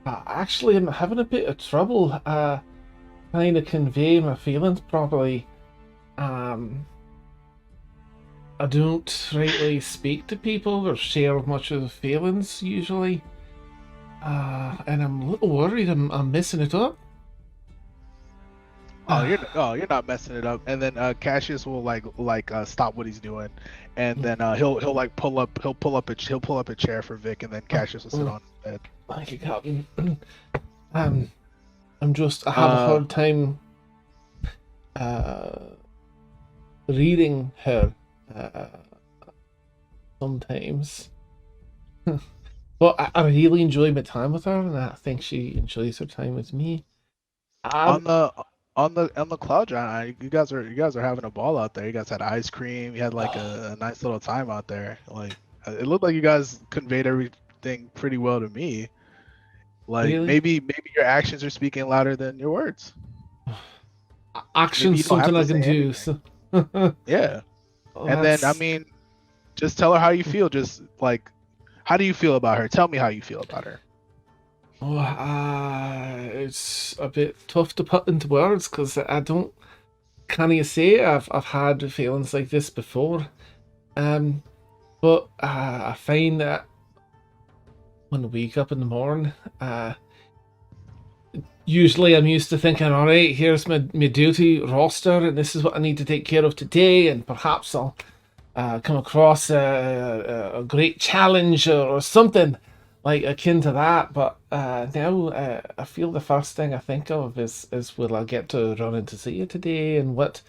Actually, I'm having a bit of trouble trying to convey my feelings properly. I don't rightly speak to people or share much of the feelings usually. And I'm a little worried I'm messing it up. You're not messing it up. And then Cassius will stop what he's doing, and then he'll pull up a chair for Vic, and then Cassius will sit on his bed. Thank you, Captain. I have a hard time reading her sometimes. But I really enjoy my time with her, and I think she enjoys her time with me. On the cloud giant, you guys are having a ball out there. You guys had ice cream. You had like a nice little time out there. Like it looked like you guys conveyed everything pretty well to me. Like Really? maybe your actions are speaking louder than your words. Action's something I can do. So. Yeah. And then I mean, just tell her how you feel. Just like, how do you feel about her? Tell me how you feel about her. Oh, it's a bit tough to put into words because I don't. Can you say I've had feelings like this before? But I find that when I wake up in the morning, usually I'm used to thinking, all right, here's my duty roster, and this is what I need to take care of today, and perhaps I'll come across a great challenge or something like akin to that. But now I feel the first thing I think of is will I get to run into Zia today, and what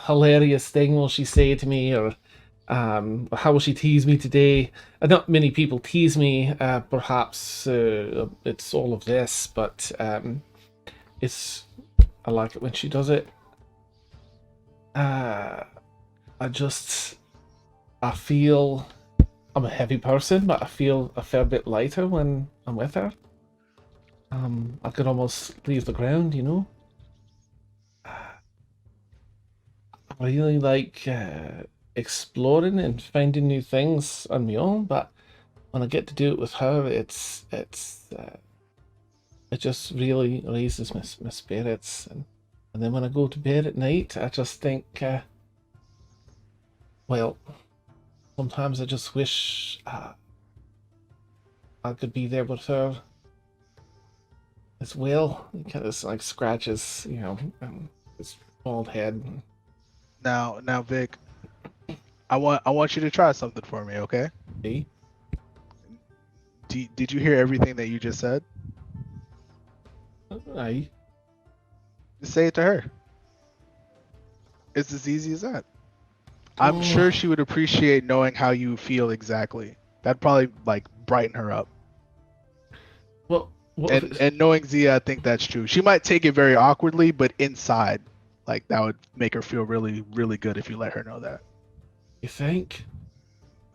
hilarious thing will she say to me, or how will she tease me today? Not many people tease me. Perhaps it's all of this, but it's I like it when she does it. I feel I'm a heavy person, but I feel a fair bit lighter when I'm with her. I could almost leave the ground, you know. I really like exploring and finding new things on my own, but when I get to do it with her, it just really raises my spirits, and then when I go to bed at night, I just think, well, sometimes I just wish I could be there with her as well. It kind of like scratches, you know, his bald head. Now, Vic, I want you to try something for me, okay? See? Did you hear everything that you just said? Aye. Just say it to her. It's as easy as that. I'm sure she would appreciate knowing how you feel exactly. That'd probably like brighten her up. Well, and knowing Zia, I think that's true. She might take it very awkwardly, but inside, like that would make her feel really, really good if you let her know that. You think?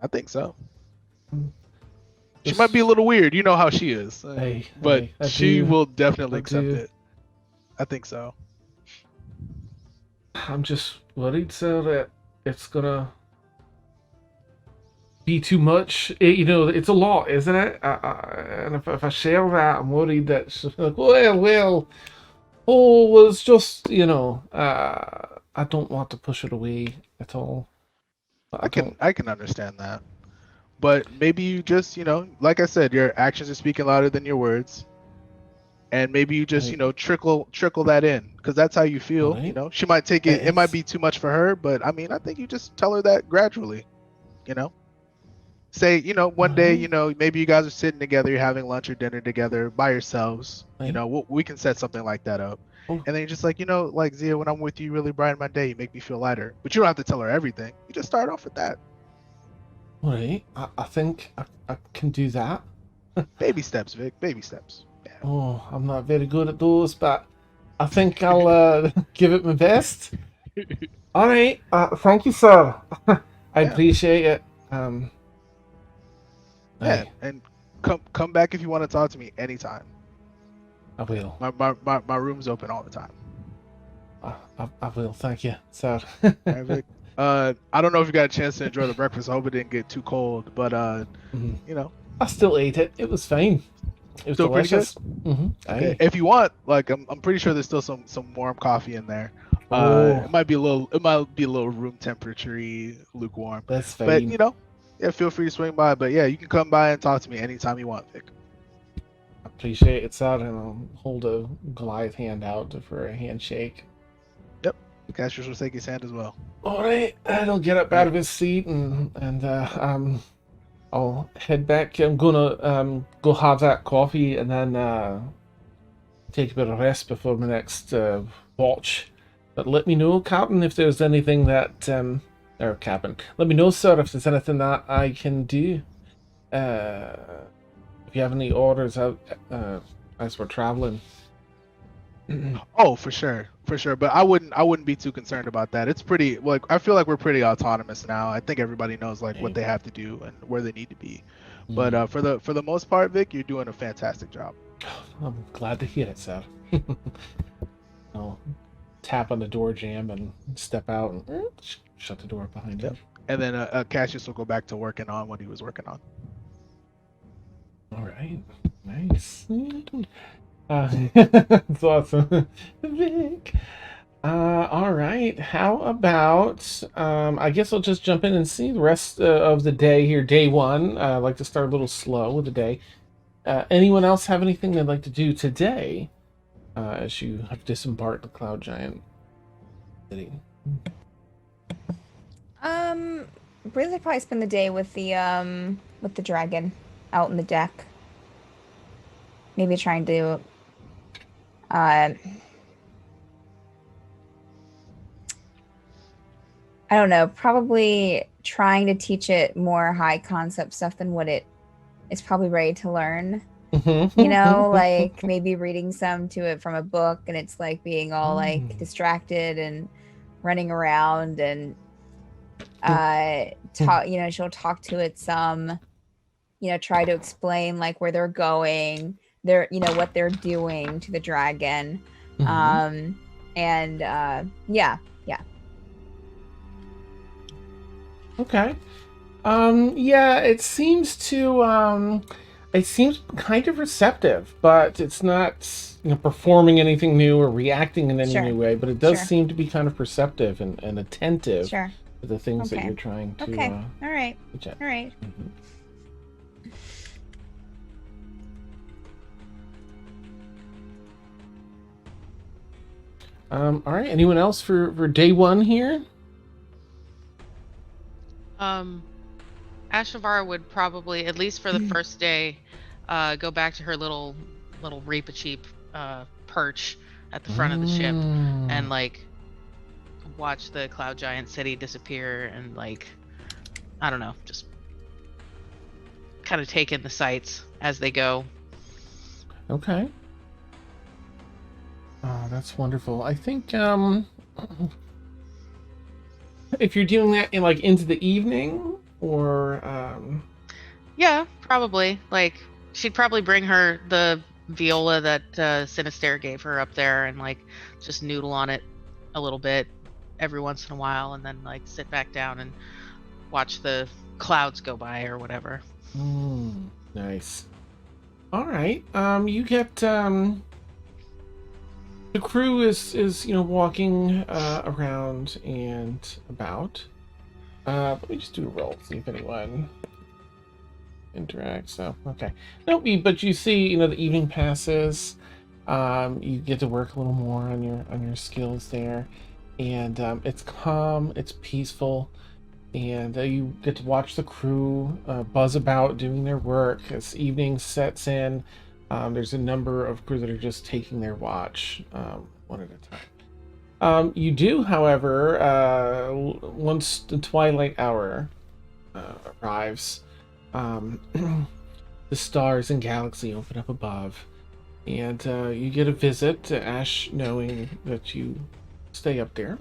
I think so. She might be a little weird. You know how she is. But she will definitely accept it. I think so. I'm just worried, sir, that it's gonna be too much. You know, it's a lot, isn't it? And if I share that, I'm worried that she's like, well, it's just, you know, I don't want to push it away at all. I can understand that. But maybe you just, you know, like I said, your actions are speaking louder than your words. and maybe you just Right. trickle that in, because that's how you feel. Right. She might take it. It might It's- be too much for her, but I mean, I think you just tell her that gradually. Say, one day, Right. maybe you guys are sitting together, you're having lunch or dinner together by yourselves. Right. We can set something like that up. Oh. And then you're just like, like, Zia, when I'm with you, you really brighten my day. You make me feel lighter. But you don't have to tell her everything. You just start off with that. All right. I think I can do that. Baby steps, Vic. Baby steps. Yeah. Oh, I'm not very good at those, but I think I'll give it my best. All right. Thank you, sir. I Yeah. appreciate it. Yeah. And come back if you want to talk to me anytime. I will. My room's open all the time. I will. Thank you, sir. All right, Vic. I don't know if you got a chance to enjoy the breakfast. I hope it didn't get too cold, but Mhm. I still ate it. It was fine. It was Still pretty good? delicious. Mm-hmm. Okay. If you want, like, I'm pretty sure there's still some warm coffee in there. Oh. It might be a little room temperature-y, lukewarm. That's But fine. yeah, feel free to swing by. But yeah, you can come by and talk to me anytime you want, Vic. I appreciate it, sir, and I'll hold a Goliath hand out for a handshake. Yep. Cassius will shake his hand as well. All right, and he'll get up out of his seat and I'll head back. I'm gonna go have that coffee and then take a bit of rest before my next watch. But let me know, Captain, if there's anything that or Captain. Let me know, sir, if there's anything that I can do. If you have any orders out as we're traveling. Oh, for sure. But I wouldn't be too concerned about that. It's pretty, like, I feel like we're pretty autonomous now. I think everybody knows like what they have to do and where they need to be. But for the most part, Vic, you're doing a fantastic job. I'm glad to hear it, sir. I'll tap on the door jamb and step out and shut the door behind him. And then Cassius will go back to working on what he was working on. All right, nice. That's awesome. Vic. All right, how about I guess I'll just jump in and see the rest of the day here. Day one. I like to start a little slow with the day. Anyone else have anything they'd like to do today as you have disembarked the Cloud Giant city? Bryleth probably spend the day with the dragon out in the deck. Maybe trying to I don't know, probably trying to teach it more high concept stuff than what it's probably ready to learn. Like maybe reading some to it from a book and it's like being all like distracted and running around and she'll talk to it some, try to explain like where they're going, what they're doing to the dragon. Yeah. Okay. Yeah, it seems kind of receptive, but it's not, performing anything new or reacting in any Sure. new way, but it does Sure. seem to be kind of perceptive and attentive Sure. to the things that Okay. you're trying to Okay. All right. teach it. All right. Mhm. All right. Anyone else for day one here? Ashavar would probably, at least for the first day, go back to her little Reaper-cheap perch at the front of the ship and like watch the Cloud Giant city disappear and like, I don't know, just kind of take in the sights as they go. Okay. Oh, that's wonderful. I think if you're doing that in like into the evening or Yeah, probably. Like, she'd probably bring her the viola that Synestaire gave her up there and like just noodle on it a little bit every once in a while and then like sit back down and watch the clouds go by or whatever. Nice. All right. You get the crew is walking around and about. Let me just do a roll, see if anyone interacts. So okay. Nope. But you see, the evening passes. You get to work a little more on your skills there, and it's calm, it's peaceful, and you get to watch the crew buzz about doing their work as evening sets in. There's a number of crew that are just taking their watch one at a time. You do, however, once the twilight hour arrives, the stars and galaxy open up above, and you get a visit to Ash, knowing that you stay up there,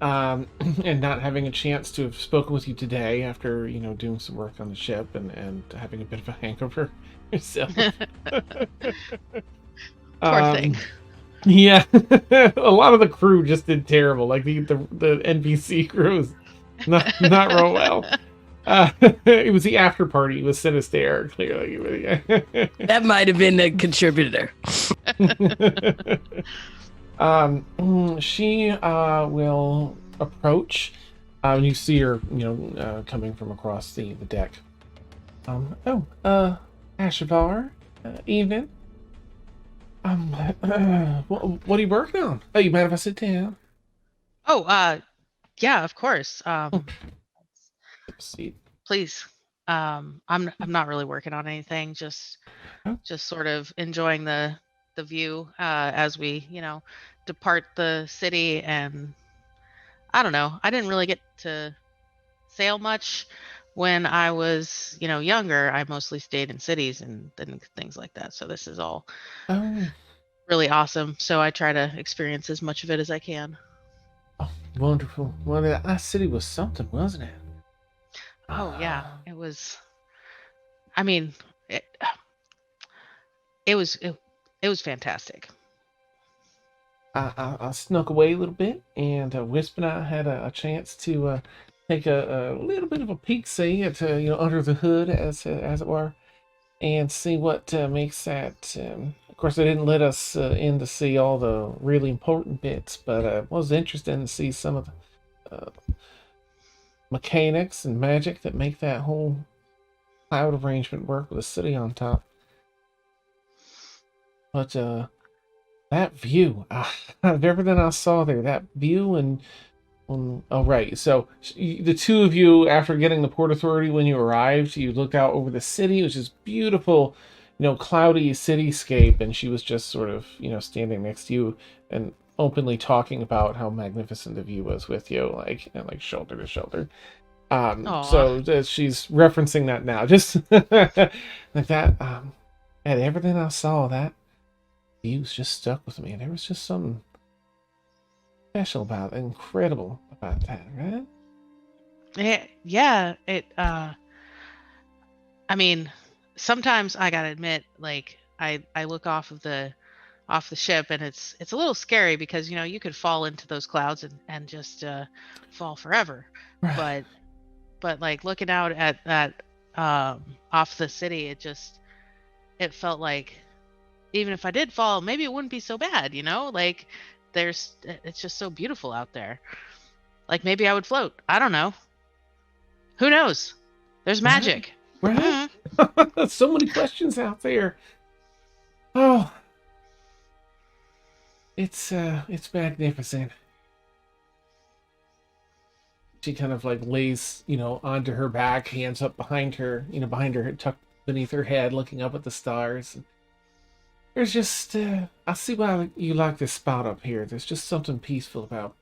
and not having a chance to have spoken with you today after doing some work on the ship and having a bit of a hangover yourself. Poor thing. Yeah, a lot of the crew just did terrible. Like the NPC crew was not real well. It was the after party with Synestaire, clearly. That might have been a contributor. She will approach. You see her, coming from across the deck. Ashavar, evening. What are you working on? Oh, you mind if I sit down? Oh, yeah, of course. Seat. Please. I'm not really working on anything. Just sort of enjoying the view as we, depart the city. And I don't know. I didn't really get to sail much when I was, younger. I mostly stayed in cities and things like that. So this is all really awesome. So I try to experience as much of it as I can. Oh, wonderful. Well, that city was something, wasn't it? Oh yeah, it was. I mean, it was fantastic. I snuck away a little bit, and Wisp and I had a chance to take a little bit of a peek-see at under the hood, as it were, and see what makes that. Of course, they didn't let us in to see all the really important bits, but it was interesting to see some of the mechanics and magic that make that whole cloud arrangement work with a city on top. But that view, of everything I saw there, that view, and oh right, so the two of you, after getting the Port Authority, when you arrived, you looked out over the city, which is beautiful, cloudy cityscape, and she was just sort of, standing next to you and openly talking about how magnificent the view was with you, like shoulder to shoulder. So she's referencing that now, just like that. And everything I saw, that view's just stuck with me. There was just something special about it, incredible about that, right? Yeah. I mean, sometimes I gotta admit, like I look off the ship, and it's a little scary because you could fall into those clouds and just fall forever. Right. But like looking out at that off the city, it felt like even if I did fall, maybe it wouldn't be so bad, like it's just so beautiful out there. Like maybe I would float. I don't know. Who knows? There's magic. Right? So many questions out there. Oh, it's magnificent. She kind of like lays, onto her back, hands up behind her, tucked beneath her head, looking up at the stars. There's just, I see why you like this spot up here. There's just something peaceful about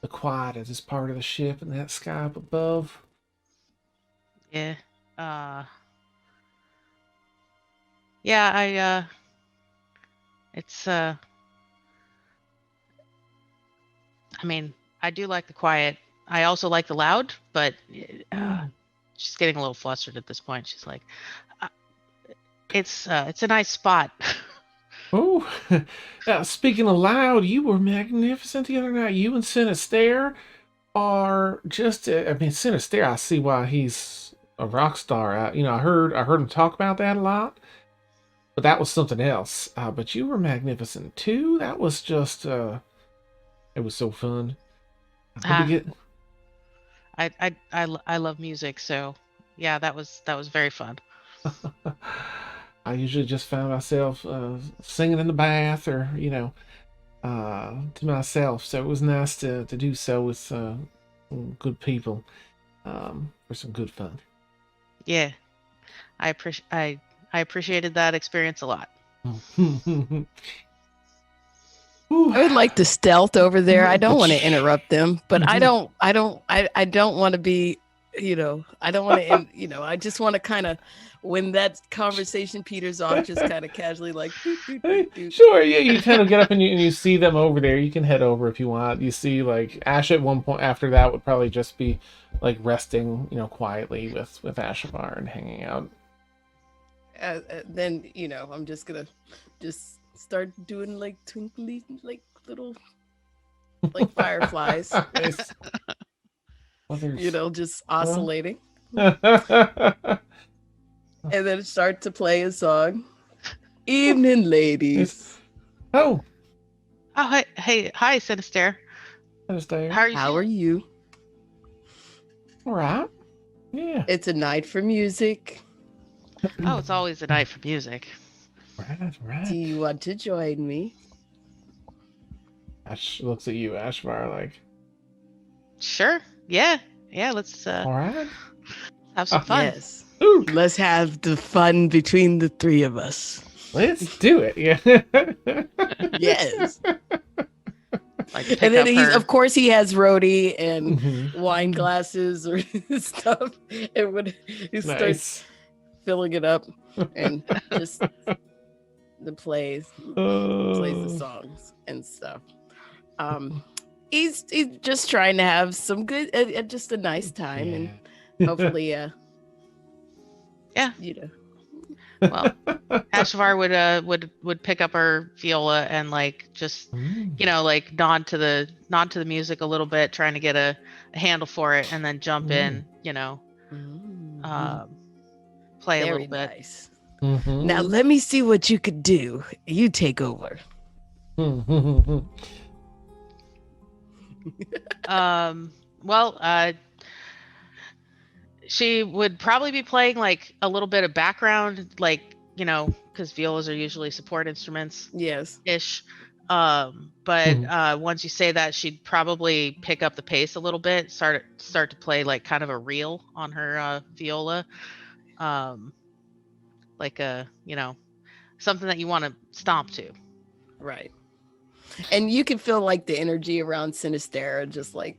the quiet of this part of the ship and that sky up above. Yeah. Yeah, it's, I mean, I do like the quiet. I also like the loud, but she's getting a little flustered at this point. She's like, it's a nice spot. Oh, speaking of loud, you were magnificent the other night. You and Synestaire are just, Synestaire, I see why he's a rock star. I heard him talk about that a lot, but that was something else. But you were magnificent too. That was just, it was so fun. I love music, so yeah, that was very fun. I usually just found myself singing in the bath or, to myself. So it was nice to do so with good people for some good fun. Yeah, I appreciated that experience a lot. I would like to stealth over there. I don't want to interrupt them, but I don't want to be, I don't want to, I just want to kind of, when that conversation peters off, just kind of casually like, doot, doot, doot, doot. Sure, yeah, you kind of get up and you see them over there. You can head over if you want. You see, like, Ash at one point after that would probably just be, like, resting, quietly with Ashavar and hanging out. Then, I'm just going to just start doing, like, twinkly, like, little, like, fireflies. Nice. Just oscillating. And then start to play a song. Evening, ladies. Oh, hi, Synestaire. Synestaire. How are you? All right. Yeah. It's a night for music. Oh, it's always a night for music. Right. Do you want to join me? Ash looks at you, Ashvar, like. Sure. Yeah. Let's all right. Have some fun. Yes. Ooh. Let's have the fun between the three of us. Let's do it. Yeah. Yes. And then of course he has roadie and wine glasses or stuff. And when he starts filling it up and just plays the songs and stuff. He's just trying to have some good, just a nice time, and hopefully, yeah. Well, Ashavar would pick up her viola and like just like nod to the music a little bit, trying to get a handle for it, and then jump in, play a little bit. Nice. Now let me see what you could do. You take over. She would probably be playing like a little bit of background, like, because violas are usually support instruments. Yes. Ish. But once you say that, she'd probably pick up the pace a little bit, start to play like kind of a reel on her viola. Like a, something that you want to stomp to. Right. And you can feel like the energy around Synestaire, just like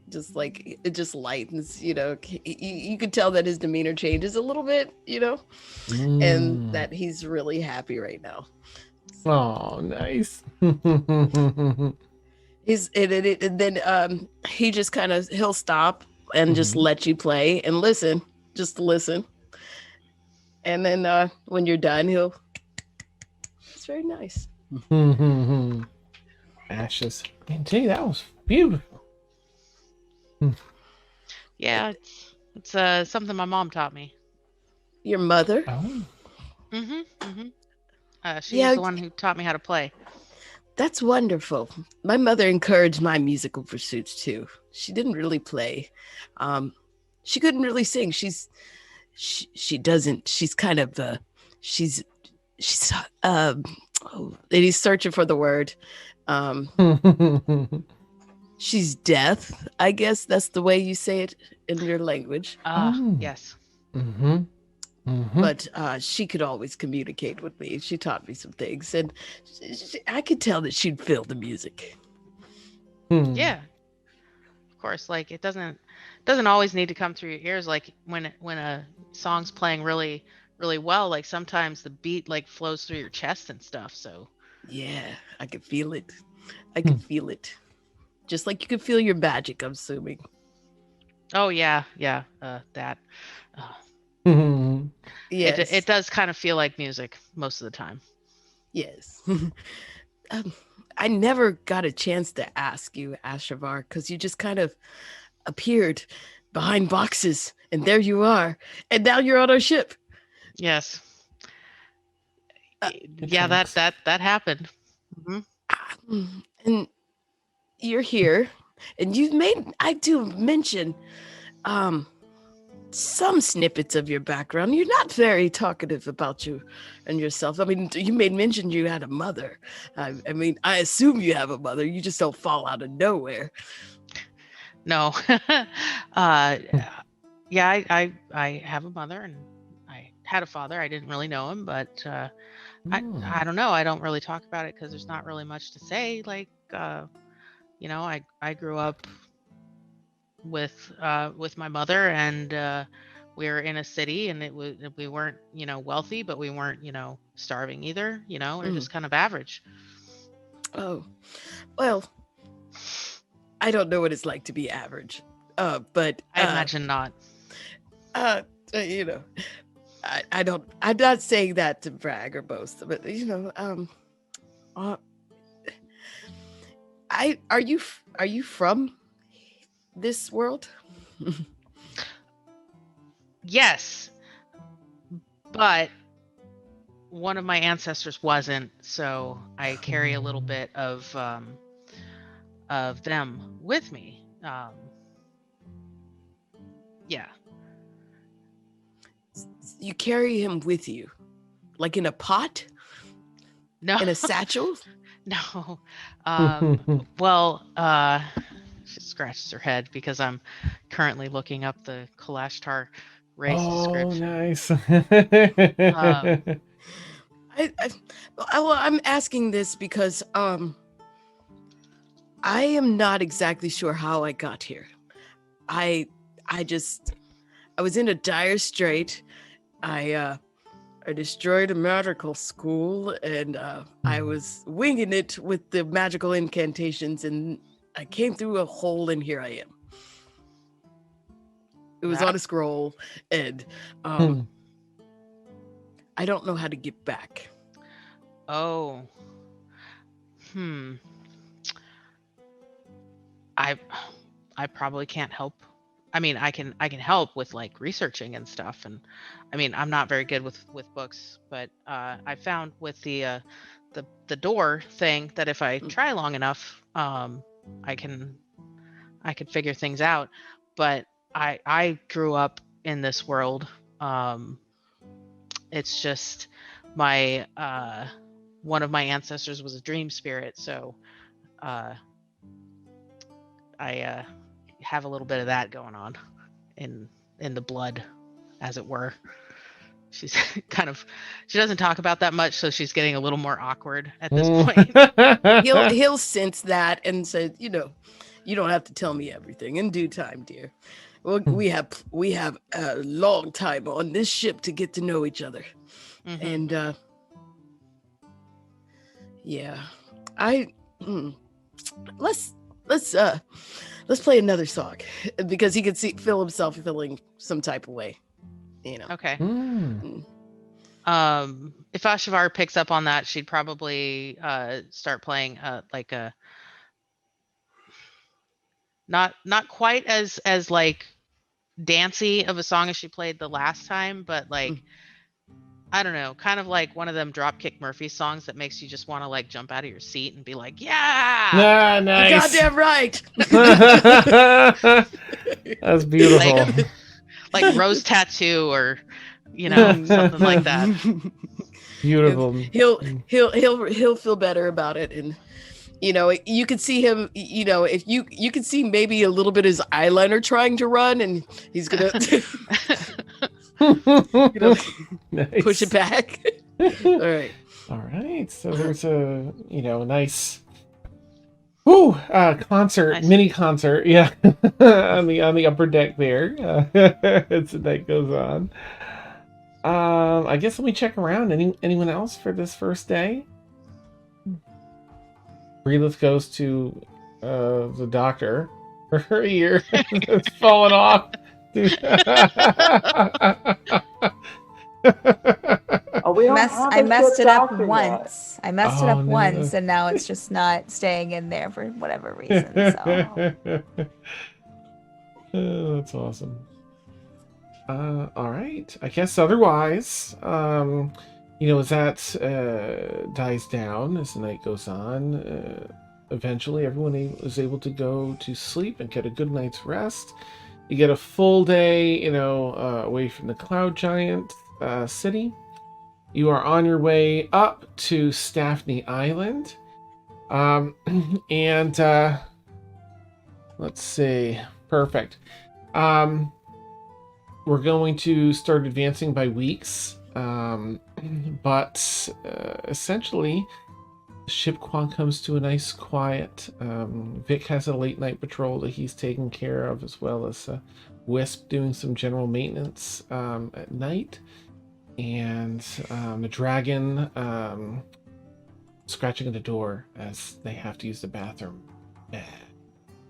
it just lightens, you can tell that his demeanor changes a little bit, and that he's really happy right now. Oh, nice. Then he just he'll stop and just let you play and listen, just listen. And then when you're done, it's very nice. Ashes. Gee, that was beautiful. Yeah, it's something my mom taught me. Your mother? Oh. She's the one who taught me how to play. That's wonderful. My mother encouraged my musical pursuits too. She didn't really play. She couldn't really sing. She doesn't. She's kind of she's and he's searching for the word. She's deaf. I guess that's the way you say it in your language. Yes. But she could always communicate with me. She taught me some things, and I could tell that she'd feel the music. Yeah, of course. Like it doesn't always need to come through your ears. Like when a song's playing really, really well, like sometimes the beat like flows through your chest and stuff. So yeah, I could feel it. I could feel it, just like you could feel your magic. I'm assuming. Oh yeah. That. Yes. It does kind of feel like music most of the time. Yes. I never got a chance to ask you, Ashavar, because you just kind of appeared behind boxes, and there you are, and now you're on our ship. Yes. Yeah, that happened. And you're here, and you've made. I do mention, some snippets of your background. You're not very talkative about you and yourself. I mean, you made mention you had a mother. I mean, I assume you have a mother. You just don't fall out of nowhere. No. Yeah, I have a mother and I had a father. I didn't really know him, but I don't know. I don't really talk about it because there's not really much to say. Like, you know, I grew up with my mother, and we were in a city, and we weren't, you know, wealthy, but we weren't, you know, starving either. You know, we're just kind of average. Oh, well, I don't know what it's like to be average, but I imagine not. You know, I don't. I'm not saying that to brag or boast, but you know, are you from this world? Yes, but one of my ancestors wasn't, so I carry a little bit of them with me. Yeah. You carry him with you, like in a pot, No. in a satchel. No. Well, she scratches her head because I'm currently looking up the Kalashtar race description. Nice. I'm asking this because I am not exactly sure how I got here. I was in a dire strait. I destroyed a magical school, and I was winging it with the magical incantations, and I came through a hole, and here I am. It was on a scroll, and I don't know how to get back. Oh. I probably can't help. I mean, I can help with like researching and stuff, and I mean, I'm not very good with books, but I found with the door thing that if I try long enough, I can figure things out. But I grew up in this world. It's just my one of my ancestors was a dream spirit, so I have a little bit of that going on in the blood, as it were. She's she doesn't talk about that much, so she's getting a little more awkward at this point. He'll sense that and say, you know, you don't have to tell me everything. In due time, dear. Well, we have a long time on this ship to get to know each other. And yeah, let's play another song, because he could feel himself feeling some type of way, you know. Okay. If Ashavar picks up on that, she'd probably start playing like a not quite as like dancey of a song as she played the last time, but like I don't know, kind of like one of them Dropkick Murphys songs that makes you just want to like jump out of your seat and be like, yeah, nice. Goddamn right. That's beautiful. Like Rose Tattoo, or you know, something like that. Beautiful. He'll feel better about it, and you know, you could see him. You know, if you could see maybe a little bit of his eyeliner trying to run, and he's gonna Nice. push it back. All right. So there's a nice concert, Nice. mini concert, yeah, on the upper deck there. As the night goes on. I guess let me check around. Anyone else for this first day? Bryleth goes to the doctor. Her ear is falling off. Oh, we don't have I a messed good it up doctor once. yet. I messed it Oh, up no. once, and now it's just not staying in there for whatever reason. So Oh, that's awesome. All right. I guess otherwise, as that dies down, as the night goes on, eventually everyone is able to go to sleep and get a good night's rest. You get a full day, away from the cloud giant city. You are on your way up to Staffney Island. And let's see. Perfect. We're going to start advancing by weeks. But essentially, the ship quad comes to a nice quiet. Vic has a late night patrol that he's taking care of, as well as Wisp doing some general maintenance at night. And the dragon scratching at the door as they have to use the bathroom. And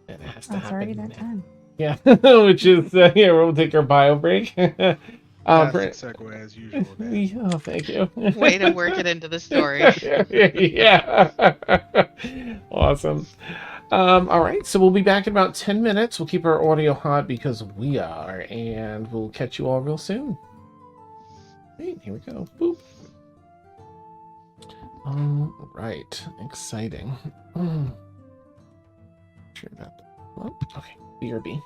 it has to happen. Already that time. Yeah, which is we'll take our bio break. Fantastic segue as usual, Dan. Oh, thank you. Way to work it into the story. Yeah. Awesome. All right, so we'll be back in about 10 minutes. We'll keep our audio hot because we are, and we'll catch you all real soon. Great, here we go. Boop. All right, exciting. Sure about that. Oh, okay, BRB.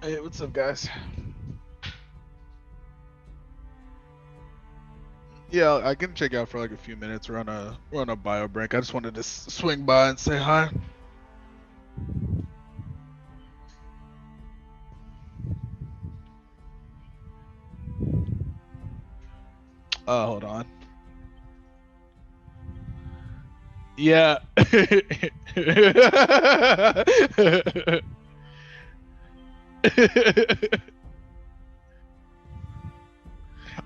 Hey, what's up, guys? Yeah, I can check out for like a few minutes. We're on a bio break. I just wanted to swing by and say hi. Hold on. Yeah.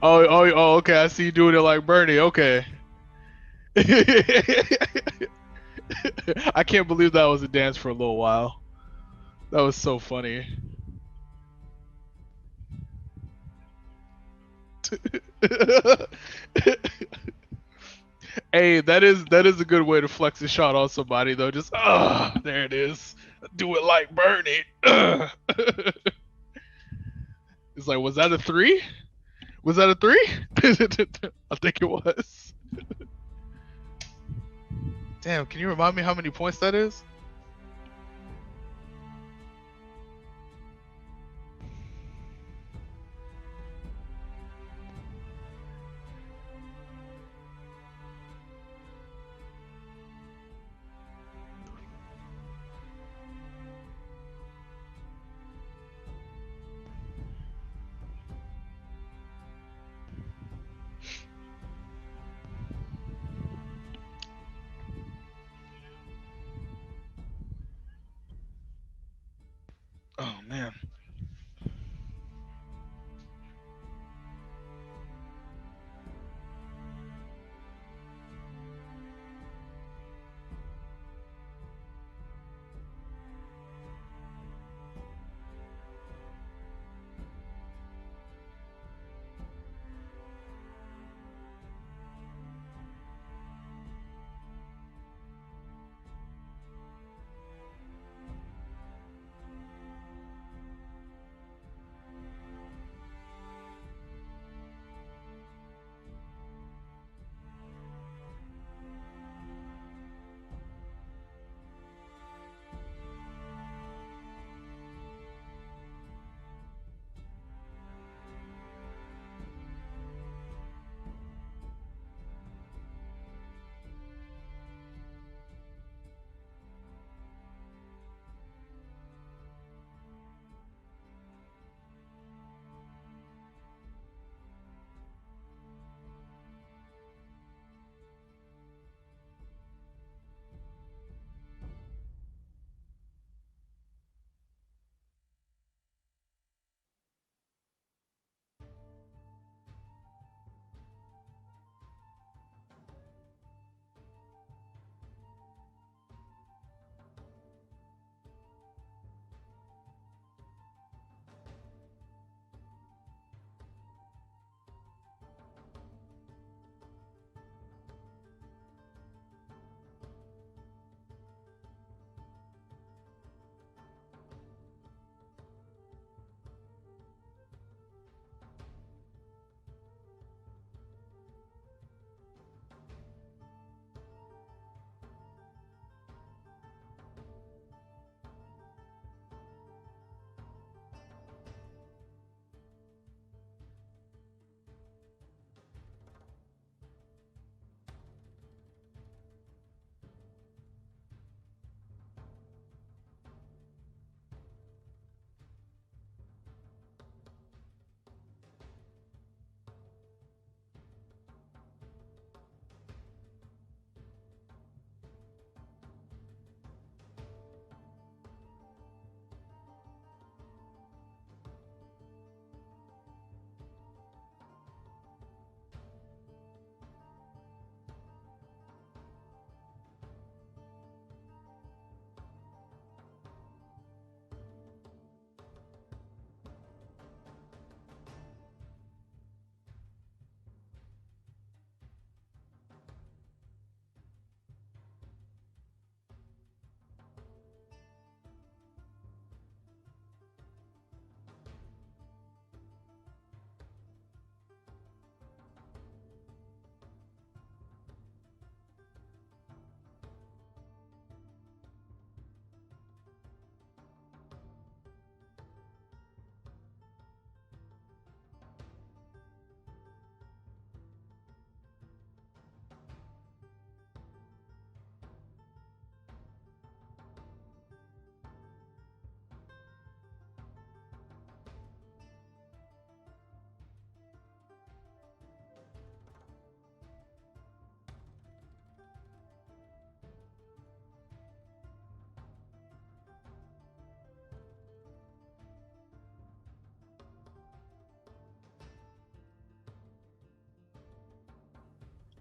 Oh, okay. I see you doing it like Bernie. Okay. I can't believe that was a dance for a little while. That was so funny. Hey, that is a good way to flex a shot on somebody though. Just there it is. Do it like Bernie. It's like, was that a 3? Was that a 3? I think it was. Damn, can you remind me how many points that is?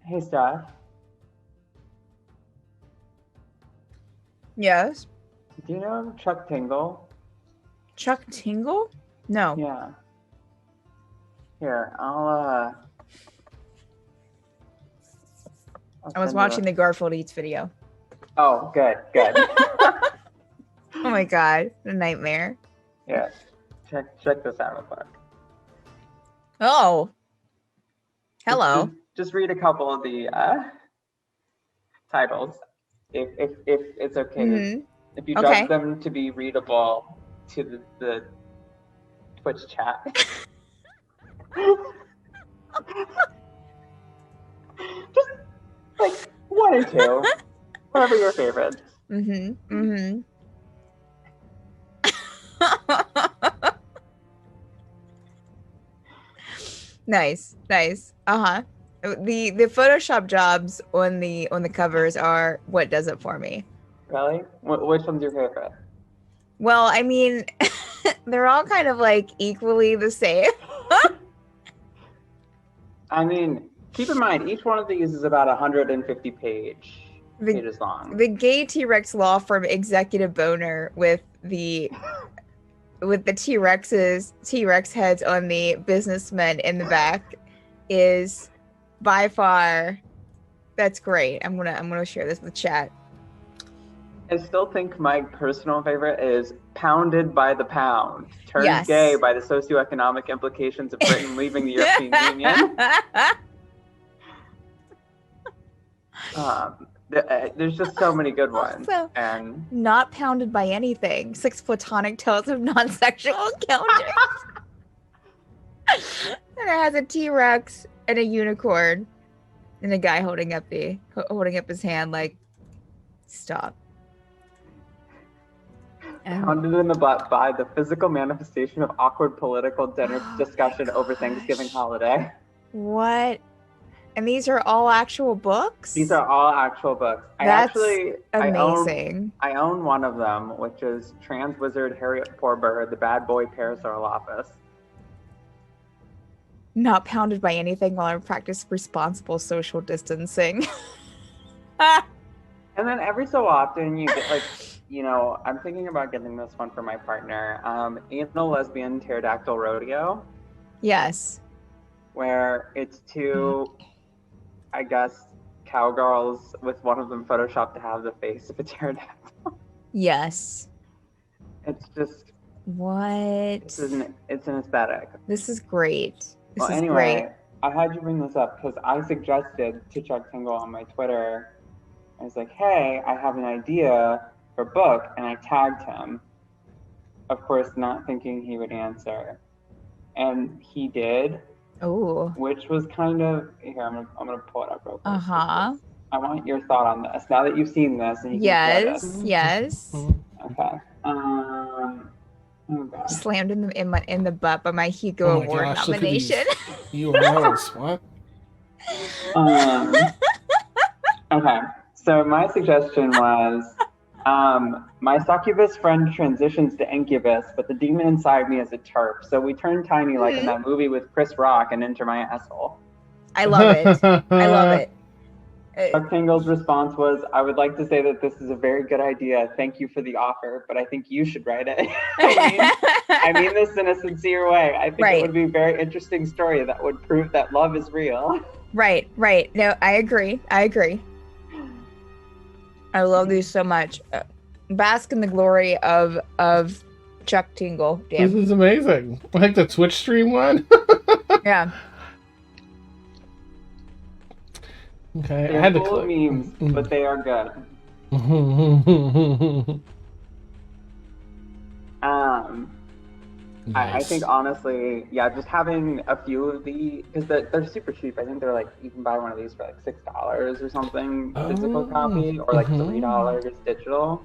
Hey, Steph. Yes. Do you know Chuck Tingle? Chuck Tingle? No. Yeah. Here, I'll I was watching the Garfield Eats video. Oh, good. Oh my god, a nightmare. Yeah. Check this out real quick. Oh. Hello. Just read a couple of the titles, if it's okay. Mhm. If you Okay. judge them to be readable to the Twitch chat. Just like 1 or 2, whatever your favorites. Nice. The Photoshop jobs on the covers are what does it for me. Really? Which one's your favorite? Well, I mean, they're all kind of like equally the same. I mean, keep in mind, each one of these is about 150 pages long. The gay T-Rex law firm executive boner with the T-Rex heads on the businessmen in the back is by far, that's great. I'm gonna share this with chat. I still think my personal favorite is Pounded by the Pound, turned Yes. gay by the socioeconomic implications of Britain leaving the European Union. There's just so many good ones. Also, And not pounded by anything. 6 platonic tales of non-sexual encounters. And it has a T-Rex and a unicorn and a guy holding up his hand like, stop. pounded in the butt by the physical manifestation of awkward political dinner discussion over Thanksgiving holiday. What? And these are all actual books? These are all actual books. That's I amazing. own one of them, which is Trans Wizard Harriet Porber, the Bad Boy Parasaurolophus. Not pounded by anything while I practice responsible social distancing. And then every so often you get like, I'm thinking about getting this one for my partner. Anal Lesbian Pterodactyl Rodeo, Yes. where it's two, I guess, cowgirls with one of them photoshopped to have the face of a pterodactyl. Yes. It's just, What? it's an aesthetic. This is great. This Well, is anyway, great. I had you bring this up because I suggested to Chuck Tingle on my Twitter. I was like, hey, I have an idea for a book, and I tagged him. Of course, not thinking he would answer. And he did, Oh. which was kind of, here, I'm gonna pull it up real quick. Uh-huh. I want your thought on this, now that you've seen this. And you can share Yes. this. Yes. Okay. Oh God. Slammed in the butt by my Hugo Oh my Award gosh, look at these nomination. URLs. What? Okay, so my suggestion was, my succubus friend transitions to incubus, but the demon inside me is a terp. So we turn tiny like in that movie with Chris Rock and enter my asshole. I love it. I love it. Chuck Tingle's response was, I would like to say that this is a very good idea. Thank you for the offer, but I think you should write it. I mean this in a sincere way. I think Right. it would be a very interesting story that would prove that love is real. Right. No, I agree. I love these so much. Bask in the glory of Chuck Tingle. This Damn. is amazing. Like the Twitch stream one. Yeah. Okay, I They're had to full of click. memes, but they are good. I think honestly, yeah, just having a few of the, because they're super cheap. I think they're like, you can buy one of these for like $6 or something, physical copy, or like $3 digital.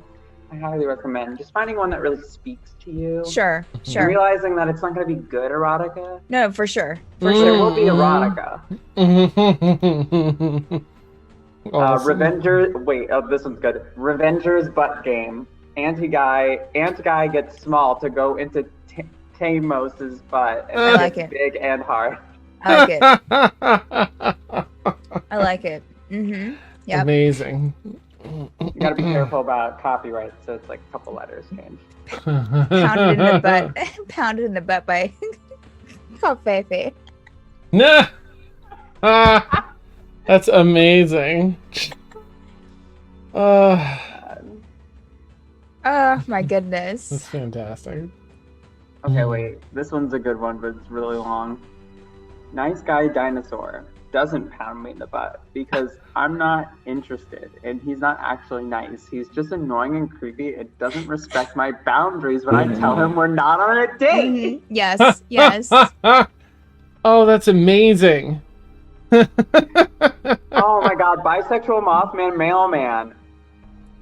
I highly recommend just finding one that really speaks to you. Sure. And realizing that it's not going to be good erotica. No, for sure. There will be erotica. Awesome. This one's good. Revenger's butt game. Anti-guy gets small to go into Tamos's butt, and I then like gets it. big and hard. I like it. I like it. Mm-hmm. Yep. Amazing. You gotta be careful about copyright, so it's like a couple letters change. Pounded in the butt. Pounded in the butt by Fefe. Nah. That's amazing. Oh my That's goodness. fantastic. Okay, wait. This one's a good one, but it's really long. Nice guy dinosaur doesn't pound me in the butt because I'm not interested and he's not actually nice. He's just annoying and creepy and doesn't respect my boundaries when I tell him we're not on a date. Mhm. Yes, yes. Oh, that's amazing. Oh my god, bisexual Mothman mailman.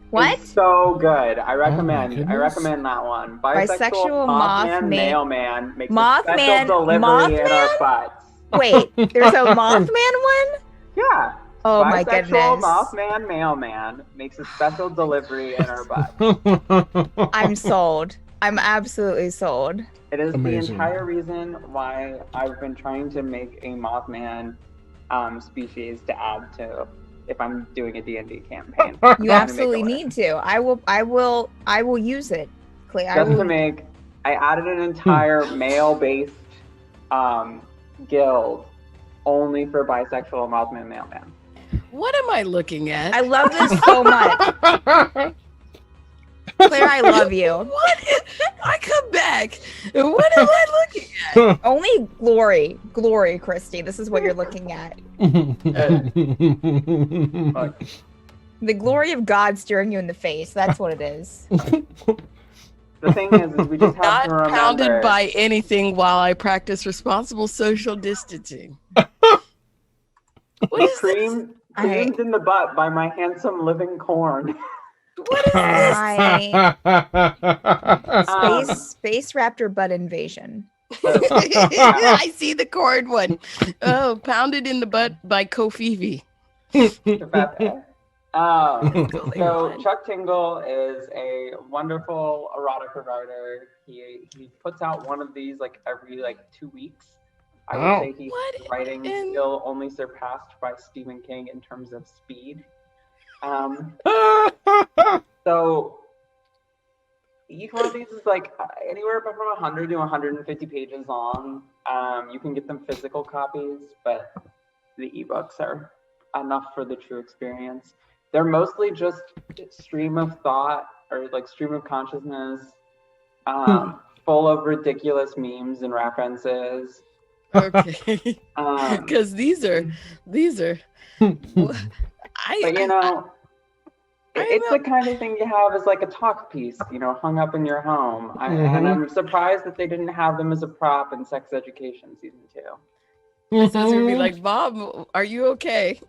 What? It's so good. I recommend. I goodness. recommend that one. Bisexual Mothman Mothman- mailman makes a Mothman- special delivery in our Mothman? butts. Wait, there's a Mothman one? Yeah. Oh my Bisexual goodness. Mothman mailman makes a special delivery in our butt. I'm sold. I'm absolutely sold. It is Amazing. the entire reason why I've been trying to make a Mothman species to add to if I'm doing a D&D campaign. You absolutely need to. I will use it. Clay, I Just to will. make, I added an entire male-based guild only for bisexual Mothman mailman. What am I looking at? I love this so much. Claire, I love you. What? I come back. What am I looking at? Only glory, Christy. This is what you're looking at. Look, The glory of God staring you in the face. That's what it is. the thing is we just have Not to remember. pounded by anything while I practice responsible social distancing. What is this? Creamed in the butt by my handsome living corn. What is this? Space raptor butt invasion. I see the cord one. Oh, pounded in the butt by Kofifi. So Chuck Tingle is a wonderful erotica writer. He puts out one of these like every 2 weeks. I would say he's What writing in- still only surpassed by Stephen King in terms of speed. So each one of these is like anywhere from 100 to 150 pages long. You can get them physical copies, but the ebooks are enough for the true experience. They're mostly just stream of thought or like stream of consciousness, full of ridiculous memes and references. Okay. Because these are. But you know, it's the kind of thing you have as like a talk piece, hung up in your home. And I'm surprised that they didn't have them as a prop in Sex Education season 2. My sons would be like, Bob, are you okay?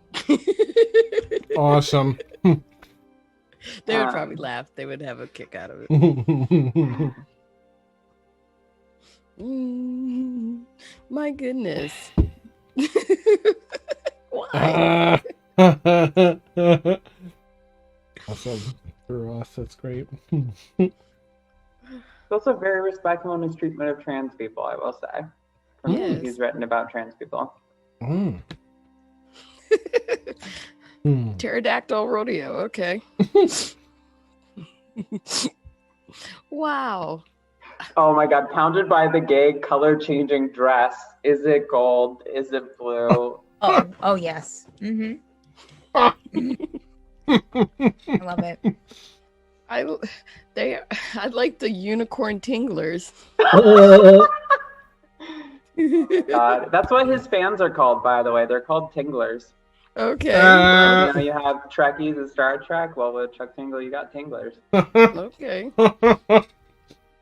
Awesome. They would probably laugh. They would have a kick out of it. My goodness. Why? Awesome. For us, that's great. It's also very respectful in his treatment of trans people, I will say. From Yes. he's written about trans people. Mm. Pterodactyl rodeo. Okay. Wow. Oh my god, pounded by the gay color changing dress. Is it gold? Is it blue? Oh yes. Mm-hmm. I love it. I like the unicorn tinglers. God, that's what his fans are called, by the way. They're called tinglers. Okay. You have Trekkies and Star Trek. Well, with Chuck Tingle, you got tinglers. Okay.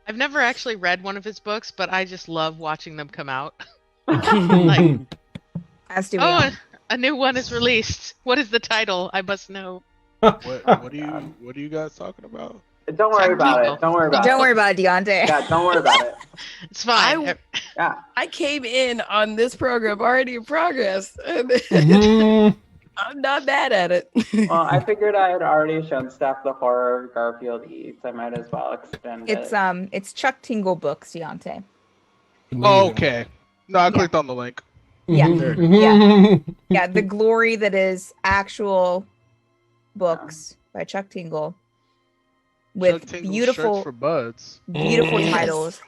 I've never actually read one of his books, but I just love watching them come out. Like, As do we all. oh, a new one is released. What is the title? I must know. What are you guys talking about? Don't worry about it. Don't worry about it. Don't worry about it, Deontay. Yeah, don't worry about it. It's fine. Yeah. I came in on this program already in progress. Mhm. I'm not mad at it. Well, I figured I had already shown Steph the horror Garfield eats. I might as well extend it. It's Chuck Tingle books, Deontay. Oh, okay. No, I clicked on the link. Yeah. Mhm. Yeah, the glory that is actual books by Chuck Tingle with Chuck Tingle's beautiful, shirts for buds. beautiful Yes. titles.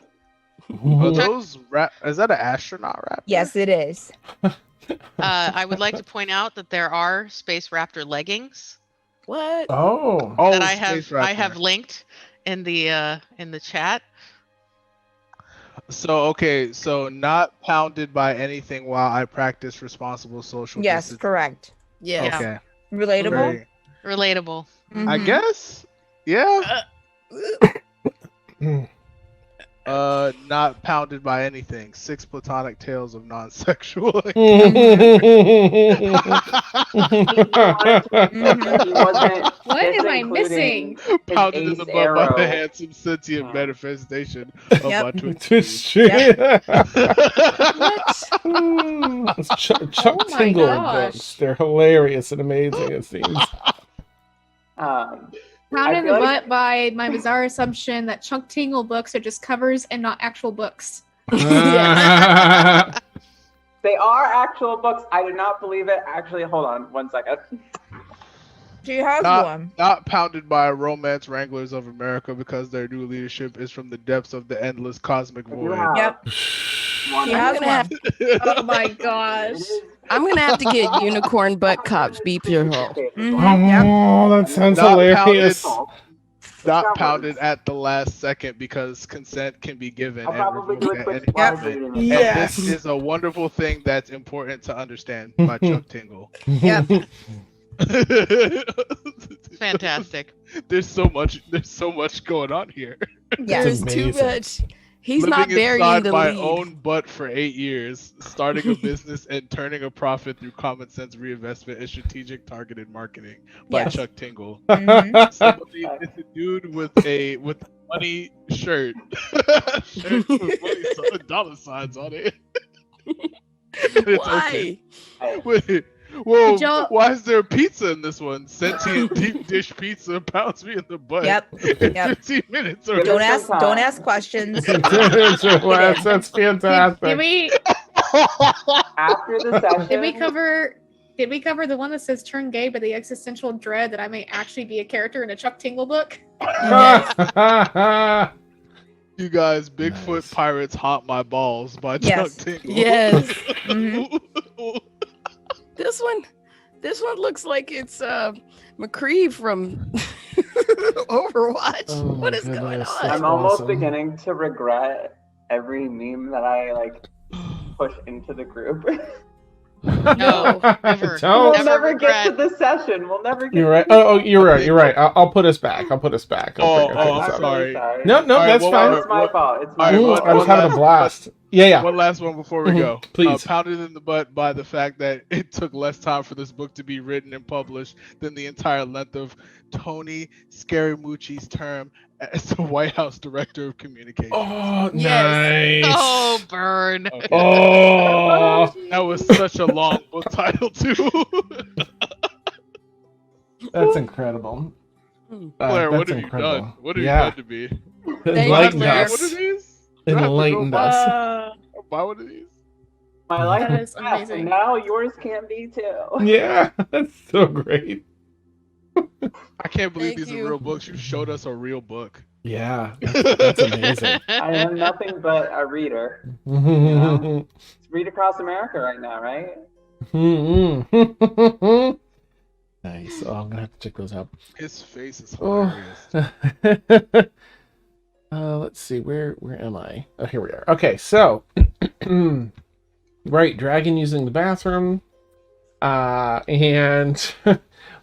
Are those is that an astronaut raptor? Yes, it is. I would like to point out that there are Space Raptor leggings What? Oh. Oh, that I Space have Raptor. linked in the chat. So okay, so not pounded by anything while I practice responsible social Yes, distancing. correct. Yes. Okay. Relatable. Very, Relatable. I Mhm. guess. Yeah. Not pounded by anything. 6 platonic tales of non-sexual. Mhm. He wasn't What am I disincluding missing? his Pounded in ace the butt by arrow. the handsome sentient Yeah. manifestation of Yep. my Twitch Twitch stream. stream. What? It's Chuck Oh my Tingle gosh. books. They're hilarious and amazing, it seems. Pounded in the feel like- butt by my bizarre assumption that Chunk Tingle books are just covers and not actual books. They are actual books. I do not believe it. Actually, hold on 1 second. She has Not- one. Not pounded by romance wranglers of America because their new leadership is from the depths of the endless cosmic I do void. have Yep. one. She has gonna have- one. Oh my It gosh. is- I'm gonna have to get unicorn butt cops beep your hole. Mhm. Oh, that sounds Not hilarious. Not pounded at the last second because consent can be given I'll and probably do revoked a at quick any live moment. reading. And Yes. this is a wonderful thing that's important to understand by Chuck Tingle. Yep. Fantastic. There's so much going on here. Yes. There's too amazing. much. He's Living not burying inside the my lead. own butt for 8 years, starting a business and turning a profit through common sense reinvestment and strategic targeted marketing by Yes. Chuck Tingle. Mhm. Somebody, it's a dude with a money shirt, shirt with money dollar signs on it. It's Why? Wait, whoa! Did y'all- Why is there pizza in this one? Sentient deep dish pizza pounds me in the butt. Yep. In Yep. 15 minutes. Or Don't ask questions. That's fantastic. Did we After the session, did we cover the one that says turn gay by the existential dread that I may actually be a character in a Chuck Tingle book? You guys, Bigfoot Nice. Pirates Haunt My Balls by Yes. Chuck Tingle. Yes. Mhm. This one looks like it's McCree from Overwatch. Oh my What is going goodness, on? that's I'm almost awesome. beginning to regret every meme that I push into the group. No, never. We'll Don't. never regret. get to the session. We'll never get. You're right. Oh, you're right. You're right. I'll put us back. I'll put us back. Oh, I'll I'm put us sorry. up. No, All right, that's well, fine. It's my fault. It's my All right, Ooh, fault. I was one having a last- blast. Yeah. One last one before we Mhm, go. please. Pounded in the butt by the fact that it took less time for this book to be written and published than the entire length of Tony Scaramucci's term as the White House Director of Communications. Oh, Yes. nice. Oh, burn. Okay. Oh. That was such a long book title too. That's incredible. Claire, what that's have incredible. you done? What have Yeah. you done to me? Enlightened Claire. What are us. these? Do I have to go Enlightened buy- us. Buy one of these? My life That is is fast, amazing. and now yours can be too. Yeah, that's so great. I can't believe Thank these you. are real books. You showed us a real book. Yeah, that's amazing. I am nothing but a reader. It's Read Across America right now, right? Nice. Oh, I'm gonna have to check those out. His face is Oh. hilarious. Let's see. Where am I? Oh, here we are. Okay, so right, dragon using the bathroom, and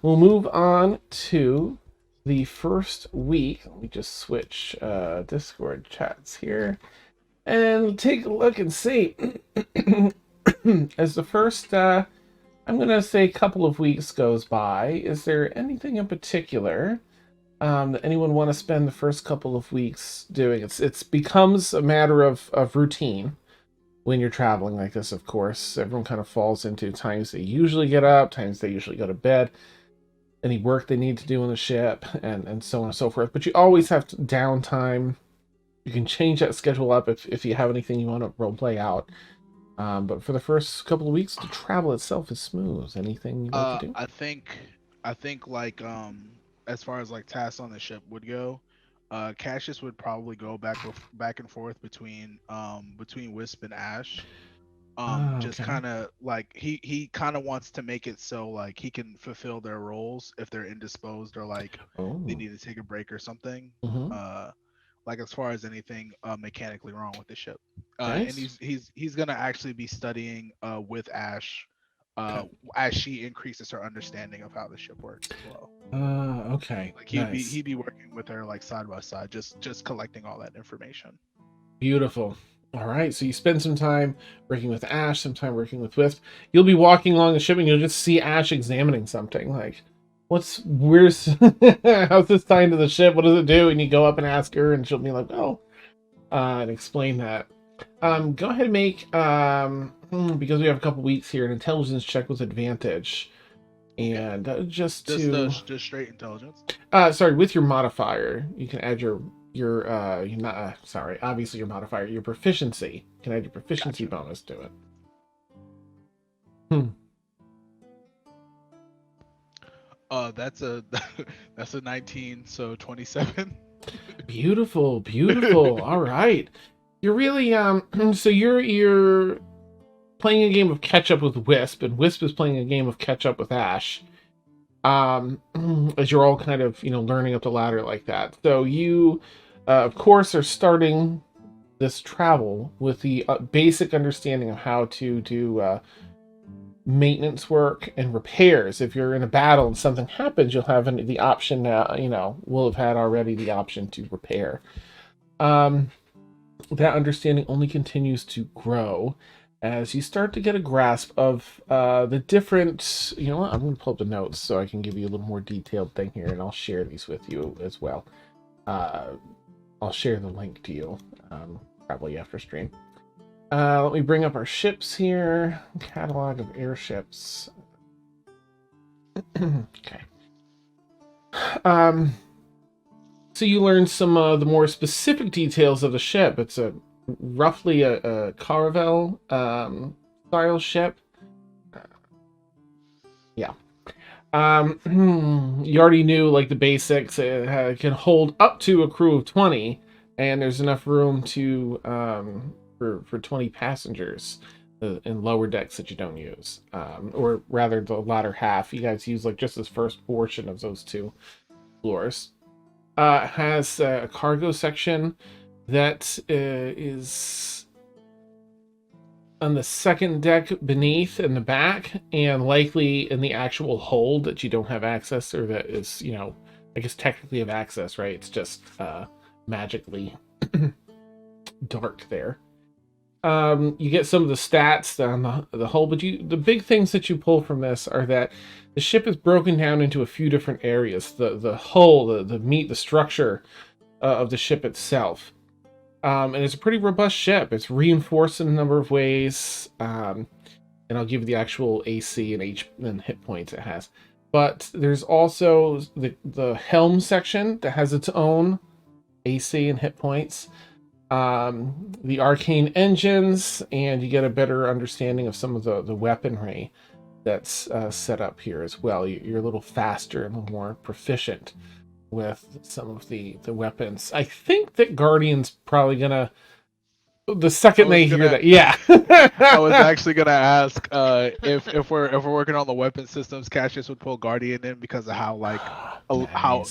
we'll move on to the first week. Let me just switch Discord chats here and take a look and see. As the first, I'm gonna say, couple of weeks goes by, is there anything in particular that anyone want to spend the first couple of weeks doing? It's becomes a matter of routine when you're traveling like this. Of course, everyone kind of falls into times they usually get up, times they usually go to bed, any work they need to do on the ship, and so on and so forth. But you always have downtime. You can change that schedule up if you have anything you want to role play out. But for the first couple of weeks, the travel itself is smooth. Anything you'd like to do? I think like as far as like tasks on the ship would go, Cassius would probably go back and forth between Wisp and Ash. Just Okay. kind of like he kind of wants to make it so like he can fulfill their roles if they're indisposed or like Oh. they need to take a break or something. Mhm. Like as far as anything mechanically wrong with the ship. Nice. And he's gonna actually be studying with Ash Okay. as she increases her understanding of how the ship works as well. Okay. Like Nice. he'd be working with her like side by side, just collecting all that information. Beautiful. All right, so you spend some time working with Ash, some time working with Wisp. You'll be walking along the ship and you'll just see Ash examining something. Like, where's, how's this tied to the ship? What does it do? And you go up and ask her, and she'll be like, oh, and explain that. Go ahead and make, because we have a couple weeks here, an intelligence check with advantage. And just straight intelligence. Sorry, with your modifier, you can add your obviously your modifier, your proficiency. You can add your proficiency bonus to it. That's a 19, so 27. Beautiful. All right. You're really so you're playing a game of catch up with Wisp, and Wisp is playing a game of catch up with Ash. As you're all kind of, learning up the ladder like that. So you, of course, are starting this travel with the basic understanding of how to do maintenance work and repairs. If you're in a battle and something happens, you'll have the option now, we'll have had already the option to repair. That understanding only continues to grow as you start to get a grasp of the different, I'm going to pull up the notes so I can give you a little more detailed thing here, and I'll share these with you as well. I'll share the link to you probably after stream. Let me bring up our ships here. Catalog of airships. Okay. So you learn some of the more specific details of the ship. It's roughly a Caravel style ship. Yeah. You already knew like the basics. It can hold up to a crew of 20, and there's enough room to for 20 passengers in lower decks that you don't use, or rather the latter half. You guys use like just this first portion of those two floors. It has a cargo section that is on the second deck beneath in the back, and likely in the actual hold that you don't have access, or that is, I guess technically have access, right? It's just magically dark there. You get some of the stats on the hull, but the big things that you pull from this are that the ship is broken down into a few different areas. The hull, the meat, the structure of the ship itself. And it's a pretty robust ship. It's reinforced in a number of ways. And I'll give you the actual AC and hit points it has. But there's also the helm section that has its own AC and hit points. The arcane engines, and you get a better understanding of some of the weaponry that's set up here as well. You're a little faster and a little more proficient with some of the weapons. I think that Guardian's probably gonna, the second they hear that, yeah. I was actually gonna ask if we're working on the weapon systems, Cassius would pull Guardian in because of how Nice.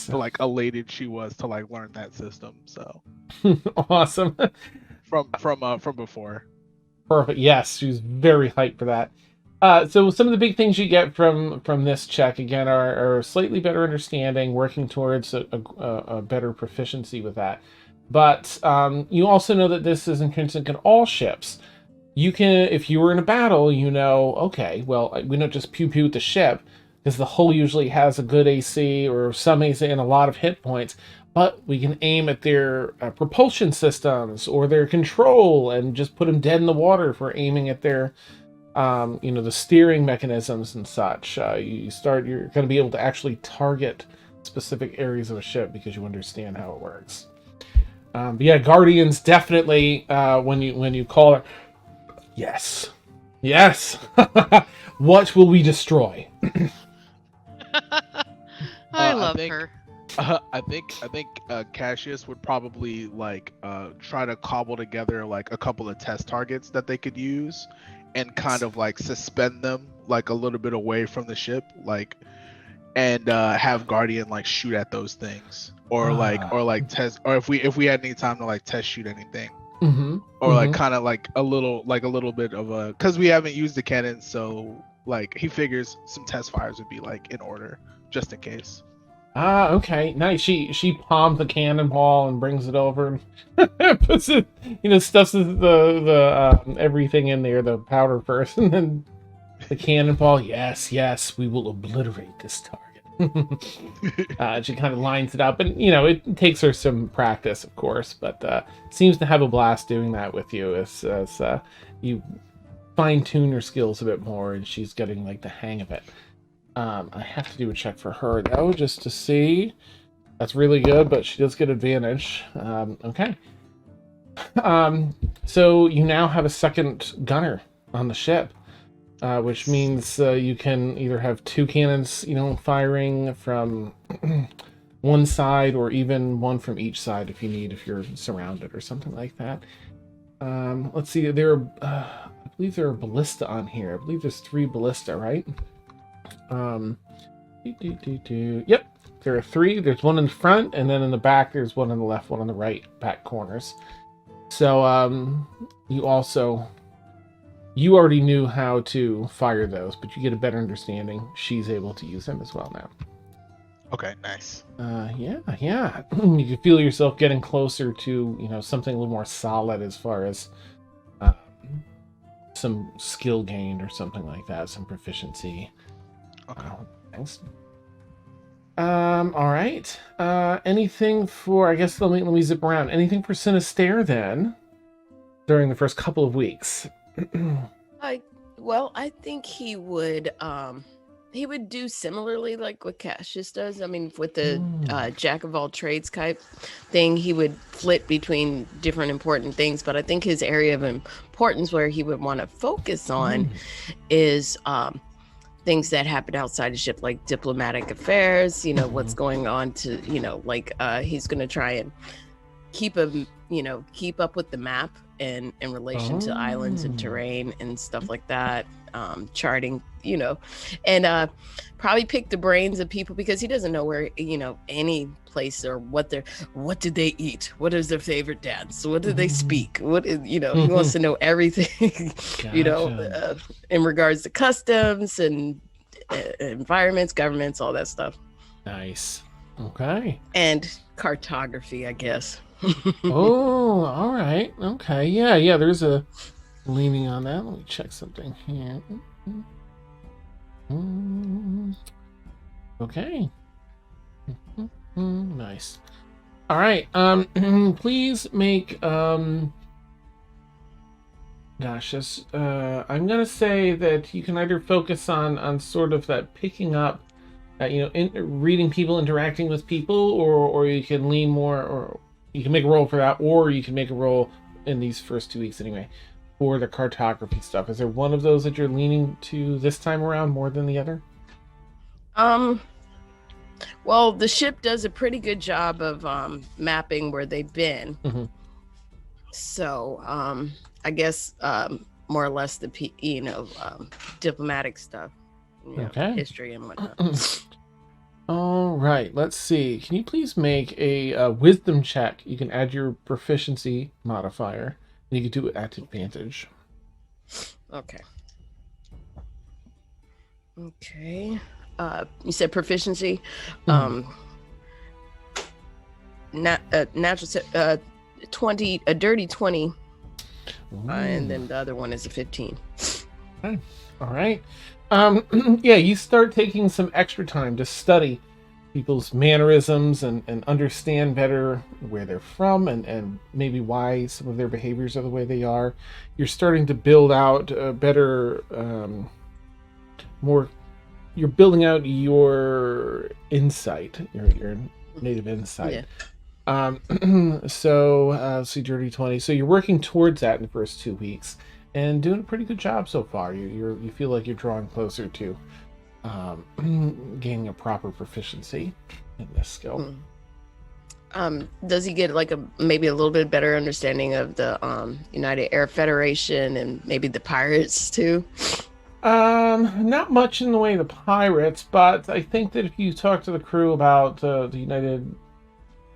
how elated she was to like learn that system. So awesome. From before. Perfect. Yes, she was very hyped for that. So some of the big things you get from this check again are slightly better understanding, working towards a better proficiency with that. But you also know that this is intrinsic in all ships. You can, if you were in a battle, okay, well, we don't just pew pew with the ship, because the hull usually has a good AC or some AC and a lot of hit points. But we can aim at their propulsion systems or their control and just put them dead in the water if we're aiming at their the steering mechanisms and such. You're going to be able to actually target specific areas of a ship because you understand how it works. But yeah, Guardians definitely when you call it, yes, Yes. What will we destroy? I I love think- her. I think Cassius would probably like try to cobble together like a couple of test targets that they could use, and kind of like suspend them like a little bit away from the ship, like, and have Guardian like shoot at those things, or like test, or if we had any time to like test shoot anything, Mm-hmm. or like kind of like a little bit of a, because we haven't used the cannon, so like he figures some test fires would be like in order just in case. Okay, nice. She palms the cannonball and brings it over and puts it, stuffs the everything in there, the powder first, and then the cannonball. Yes, we will obliterate this target. She kind of lines it up, and it takes her some practice, of course, but seems to have a blast doing that with you as you fine tune her skills a bit more, and she's getting like the hang of it. I have to do a check for her though, just to see. That's really good, but she does get advantage. Okay. So you now have a second gunner on the ship, which means you can either have two cannons, firing from one side, or even one from each side if you need, if you're surrounded or something like that. Let's see. I believe there are ballista on here. I believe there's 3 ballista, right? Yep, there are 3. There's one in the front, and then in the back there's one on the left, one on the right back corners. So you already knew how to fire those, but you get a better understanding. She's able to use them as well now. Okay, nice. Yeah. You can feel yourself getting closer to something a little more solid as far as some skill gained or something like that, some proficiency. Okay. Thanks. All right. Anything for? I guess let me zip around. Anything for Synestaire then? During the first couple of weeks. I think he would do similarly like what Cassius does. I mean, with the jack of all trades type thing, he would flit between different important things. But I think his area of importance where he would want to focus on is things that happen outside the ship, like diplomatic affairs, what's going on to, he's going to try and keep up with the map and in relation to islands and terrain and stuff like that, charting, and probably pick the brains of people, because he doesn't know where, any place or what did they eat? What is their favorite dance? What do they speak? What is, he wants to know everything, Gotcha. In regards to customs and environments, governments, all that stuff. Nice. Okay. And cartography, I guess. Oh, all right. Okay. Yeah. There's a leaning on that. Let me check something here. Okay. Nice. All right. Please make I'm gonna say that you can either focus on sort of that picking up, reading people, interacting with people, or you can lean more, or you can make a roll for that, or you can make a roll in these first 2 weeks anyway for the cartography stuff. Is there one of those that you're leaning to this time around more than the other? Well, the ship does a pretty good job of mapping where they've been. Mm-hmm. So I guess more or less the diplomatic stuff, Okay. history and whatnot. All right, let's see. Can you please make a wisdom check? You can add your proficiency modifier, and you can do it at advantage. Okay. You said proficiency. Natural 20, a dirty 20, and then the other one is a 15. Okay. All right. Yeah, you start taking some extra time to study people's mannerisms and understand better where they're from and maybe why some of their behaviors are the way they are. You're starting to build out better, you're building out your insight, your native insight. Yeah. So dirty 20. So you're working towards that in the first 2 weeks. and doing a pretty good job so far. You feel like you're drawing closer to gaining a proper proficiency in this skill. Does he get like maybe a little bit better understanding of the United Air Federation and maybe the pirates too? Not much in the way of the pirates, but I think that if you talk to the crew about the United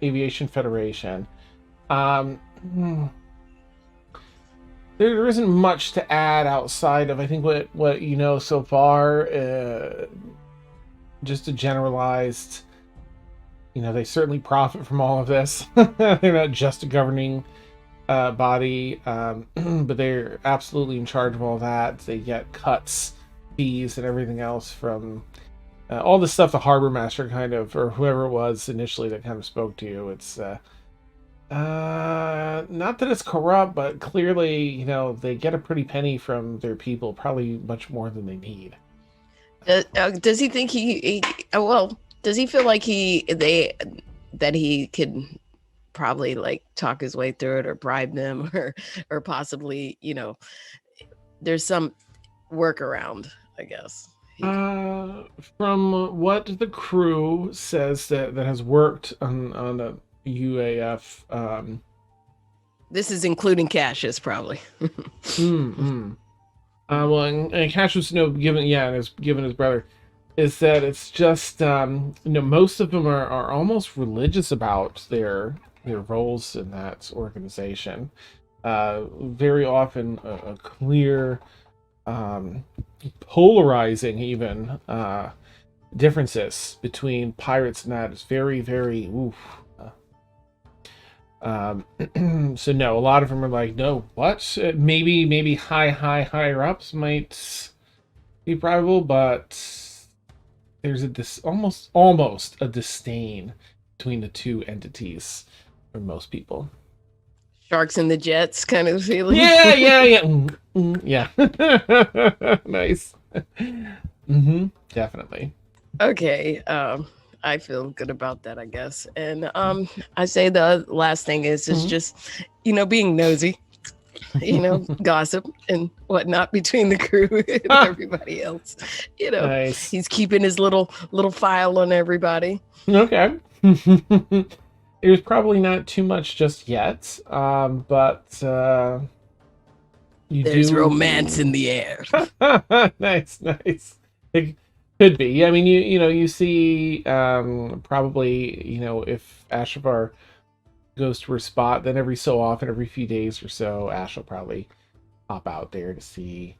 Aviation Federation, there isn't much to add outside of, I think, what you know so far. Just a generalized, they certainly profit from all of this. They're not just a governing body, but they're absolutely in charge of all that. They get cuts, fees, and everything else from all the stuff the harbor master or whoever it was initially that kind of spoke to you. It's not that it's corrupt, but clearly, they get a pretty penny from their people, probably much more than they need. Does he think does he feel like that he could probably like talk his way through it or bribe them or possibly, there's some workaround, I guess? From what the crew says that has worked on the UAF, this is including Cassius, probably. Well, and Cassius, given his brother, is that it's just most of them are almost religious about their roles in that organization. Very often a clear, polarizing even differences between pirates and that is very, very so no, a lot of them are like, no, what? Maybe higher ups might be probable, but there's almost a disdain between the two entities for most people. Sharks in the Jets kind of feeling. Yeah. Yeah. Nice. Definitely. Okay. I feel good about that, I guess. And I say the last thing is just being nosy, gossip and whatnot between the crew and everybody else. Nice. He's keeping his little file on everybody. Okay. There's probably not too much just yet, but there's romance in the air. Nice. It could be. I mean, you see, probably, if Ashavar goes to her spot, then every so often, every few days or so, Ash will probably pop out there to see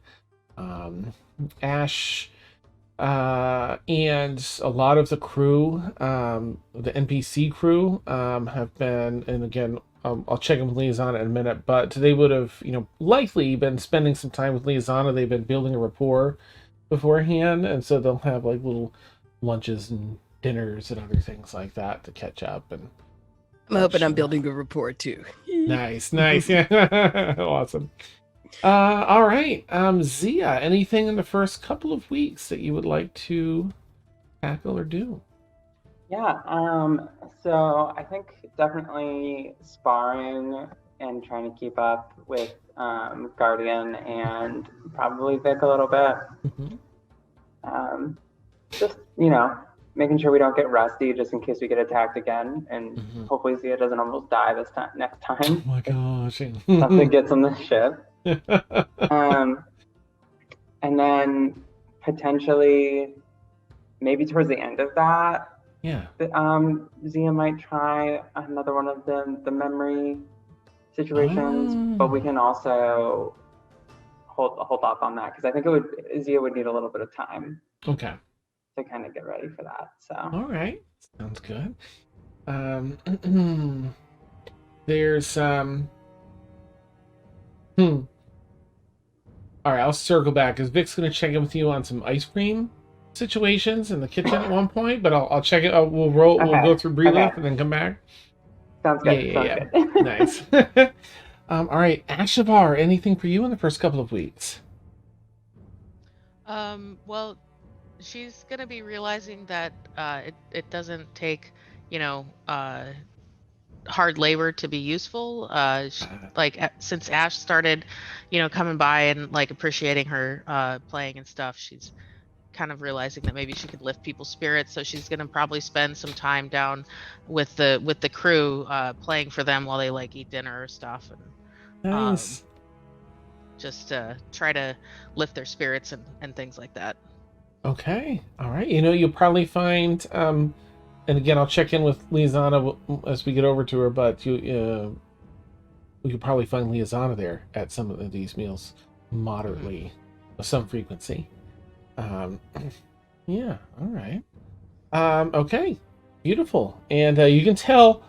Ash. And a lot of the crew, the NPC crew, have been, and again, I'll check in with Liazana in a minute, but they would have, likely been spending some time with Liazana. They've been building a rapport beforehand, and so they'll have like little lunches and dinners and other things like that to catch up. And I'm hoping I'm building a rapport too. Nice. Yeah. Awesome. All right. Zia, anything in the first couple of weeks that you would like to tackle or do? Yeah, so I think definitely sparring and trying to keep up with Guardian and probably Vic a little bit. Just, making sure we don't get rusty just in case we get attacked again. And hopefully Zia doesn't almost die next time. Oh my gosh. Something gets on the ship. And then potentially, maybe towards the end of that, Zia might try another one of the memory situations, but we can also hold off on that because I think Zia would need a little bit of time. Okay. To kind of get ready for that. So. All right, sounds good. There's All right, I'll circle back because Vic's going to check in with you on some ice cream situations in the kitchen at one point, but I'll check it. We'll go through Bryleth and then come back. Sounds good. Yeah. Nice. All right, Ashavar, anything for you in the first couple of weeks? Well, she's gonna be realizing that it doesn't take hard labor to be useful. Since Ash started, coming by and like appreciating her playing and stuff, she's kind of realizing that maybe she could lift people's spirits. So she's gonna probably spend some time down with the crew, playing for them while they like eat dinner or stuff, and Nice. just try to lift their spirits and things like that. Okay. All right. You'll probably find, and again, I'll check in with Liazana as we get over to her, but we could probably find Liazana there at some of these meals moderately, with some frequency. Yeah. All right. Okay. Beautiful. And you can tell,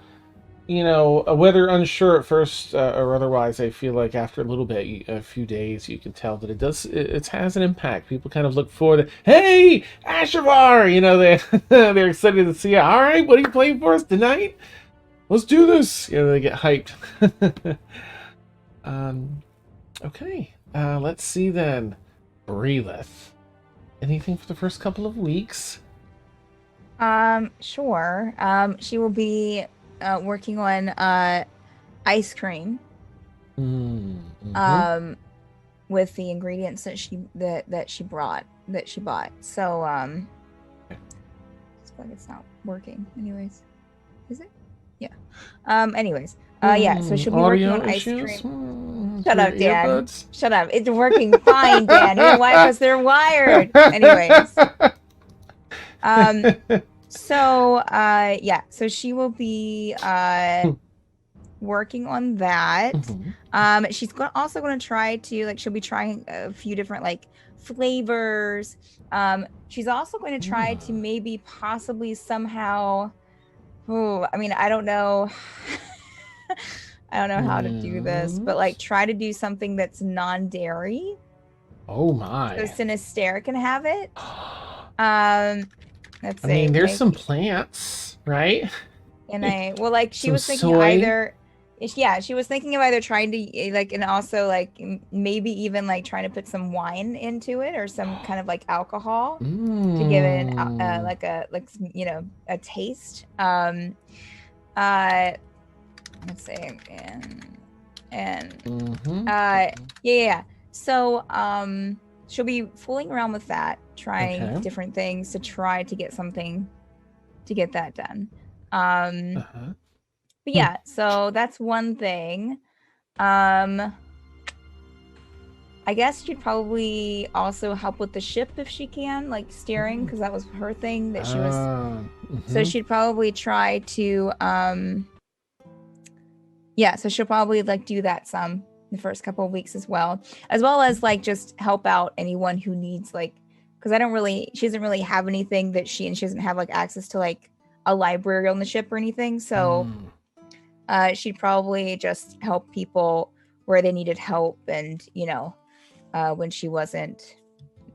whether unsure at first or otherwise, I feel like after a little bit, a few days, you can tell that it has an impact. People kind of look forward to, hey, Ashavar! They're excited to see you. All right, what are you playing for us tonight? Let's do this! They get hyped. Okay, let's see then. Bryleth. Anything for the first couple of weeks? Sure. She will be working on ice cream. Mm-hmm. With the ingredients that she bought. So it's like it's not working. Anyways, is it? Yeah. Anyways. Yeah. So she'll be working on ice cream. Shut up, Dan. Earbuds? Shut up. It's working fine, Dan. Why? Because they're wired. Anyways. So yeah. So she will be working on that. Mhm. She's also going to try to she'll be trying a few different flavors. She's also going to try to maybe possibly somehow. I don't know. I don't know how to do this, but try to do something that's non-dairy. Oh my. So Synestaire can have it. Let's see. I mean, there's some plants, right? And she Some was thinking soy. either. Yeah, she was thinking of either trying to and also maybe even trying to put some wine into it or some kind of alcohol to give it a taste. Let's see, yeah. So she'll be fooling around with that, trying different things to try to get something to get that done. But yeah, so that's one thing. I guess she'd probably also help with the ship if she can, steering, because that was her thing that she was. So she'd probably try to. Yeah, so she'll probably do that some the first couple of weeks as well as just help out anyone who needs because she doesn't really have anything that she doesn't have access to a library on the ship or anything. So she'd probably just help people where they needed help and when she wasn't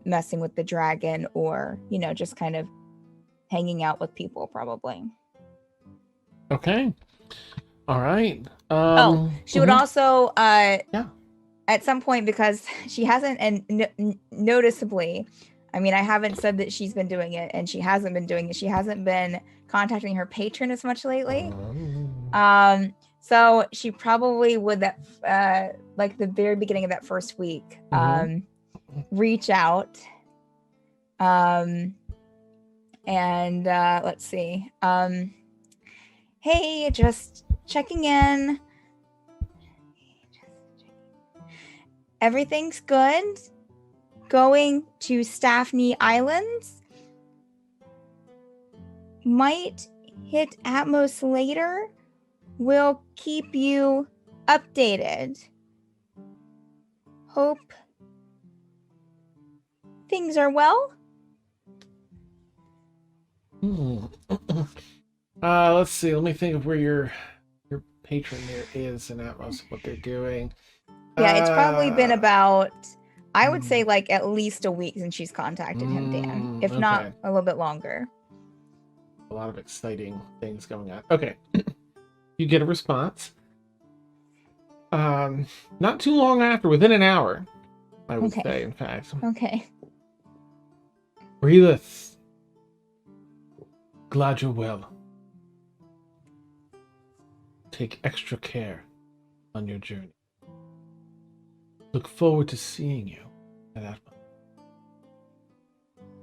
messing with the dragon or just kind of hanging out with people probably. Okay. All right. She would also at some point, because she hasn't, and noticeably, I haven't said that she's been doing it, and she hasn't been doing it. She hasn't been contacting her patron as much lately. So she probably would the very beginning of that first week, reach out, and let's see, hey, just checking in. Everything's good. Going to Staffney Island. Might hit Atmos later. We'll keep you updated. Hope things are well. Let's see. Let me think of where your patron there is and Atmos, what they're doing. Yeah, it's probably been about, I would say at least a week since she's contacted him, Dan. If not a little bit longer. A lot of exciting things going on. Okay. You get a response. Not too long after, within an hour, I would say, in fact. Okay. Bryleth. Glad you're well. take extra care on your journey. Look forward to seeing you at that point.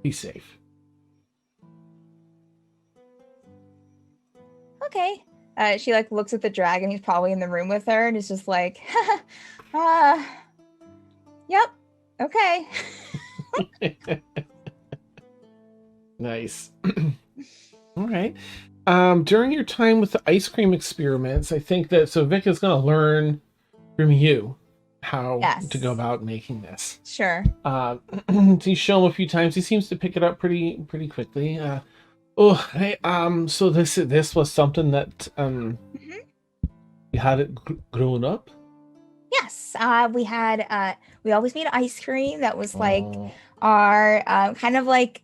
Be safe. Okay. She like looks at the dragon. He's probably in the room with her, and is just like, yep, okay. Nice. All right. During your time with the ice cream experiments, I think that Vic is going to learn from you how to go about making this. Sure. You show him a few times. He seems to pick it up pretty quickly. So this was something that you had it grown up. Yes. We always made ice cream. That was like our kind of like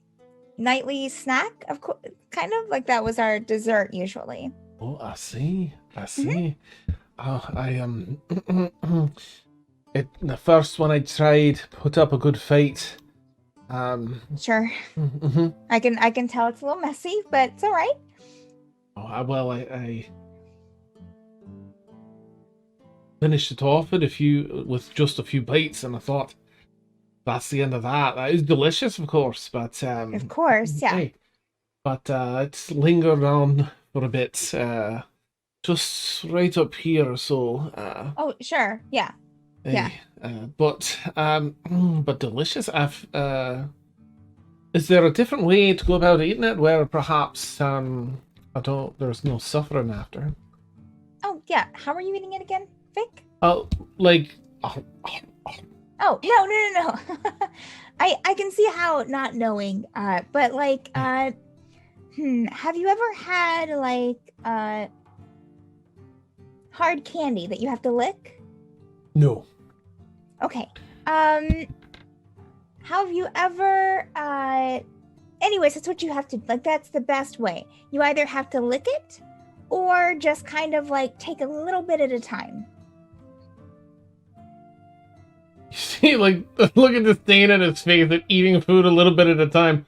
nightly snack, of course. Kind of like that was our dessert usually. Oh, I see. The first one I tried put up a good fight. Sure. Mm-hmm. I can tell it's a little messy, but it's all right. I finished it off with just a few bites, and I thought that's the end of that. That is delicious, of course, but of course, yeah. Hey, but it's lingered on for a bit, just right up here. So. Oh, sure, yeah. Yeah. But delicious. Is there a different way to go about eating it where perhaps there's no suffering after? Oh yeah. How are you eating it again, Vic? Oh, like. Oh no. I can see how not knowing. But like have you ever had like hard candy that you have to lick? No. Okay. Have you ever anyways, that's what you have to like, that's the best way. You either have to lick it or just kind of like take a little bit at a time. You see, like, look at the stain on his face at eating food a little bit at a time.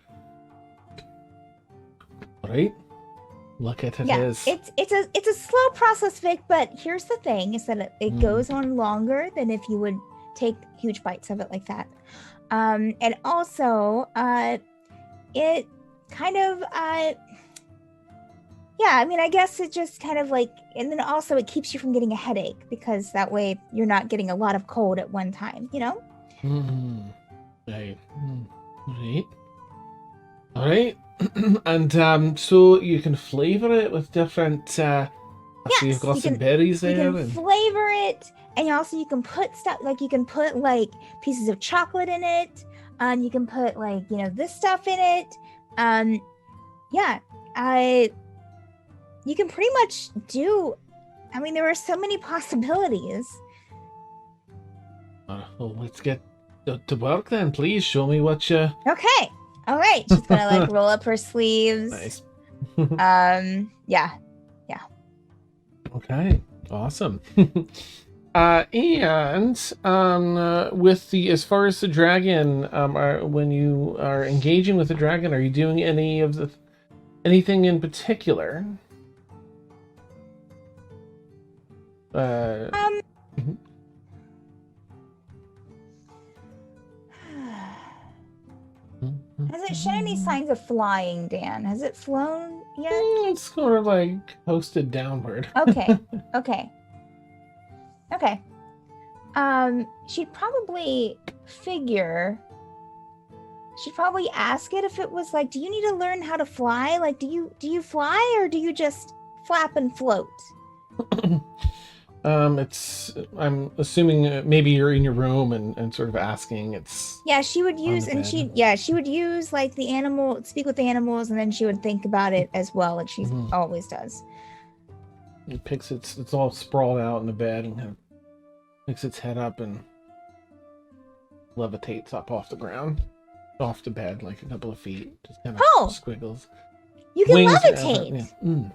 Right? Look at it. It's a slow process, Vic, but here's the thing is that it goes on longer than if you would take huge bites of it like that. And also, it kind of, I mean, I guess it just kind of like, and then also it keeps you from getting a headache because that way you're not getting a lot of cold at one time, you know? Right. All right. And so you can flavor it with different. So you've got some berries there. You can flavor it, and also you can put stuff like you can put like pieces of chocolate in it. You can put like this stuff in it. You can pretty much do. I mean, there are so many possibilities. Well, let's get to work then. Please show me what you. Okay. All right. She's gonna like roll up her sleeves. Nice. Yeah. Okay. Awesome. And with as far as the dragon, when you are engaging with the dragon, are you doing anything in particular? Has it shown any signs of flying, Dan? Has it flown yet? It's sort of like coasted downward. Okay. She'd probably ask it if it was like, do you need to learn how to fly? Like, do you fly or do you just flap and float? I'm assuming maybe you're in your room and sort of asking. She would use like the animal, speak with the animals, and then she would think about it as well, like she always does. It picks it's all sprawled out in the bed and kind of picks its head up and levitates up off the ground, off the bed like a couple of feet, just kind of squiggles. You can levitate.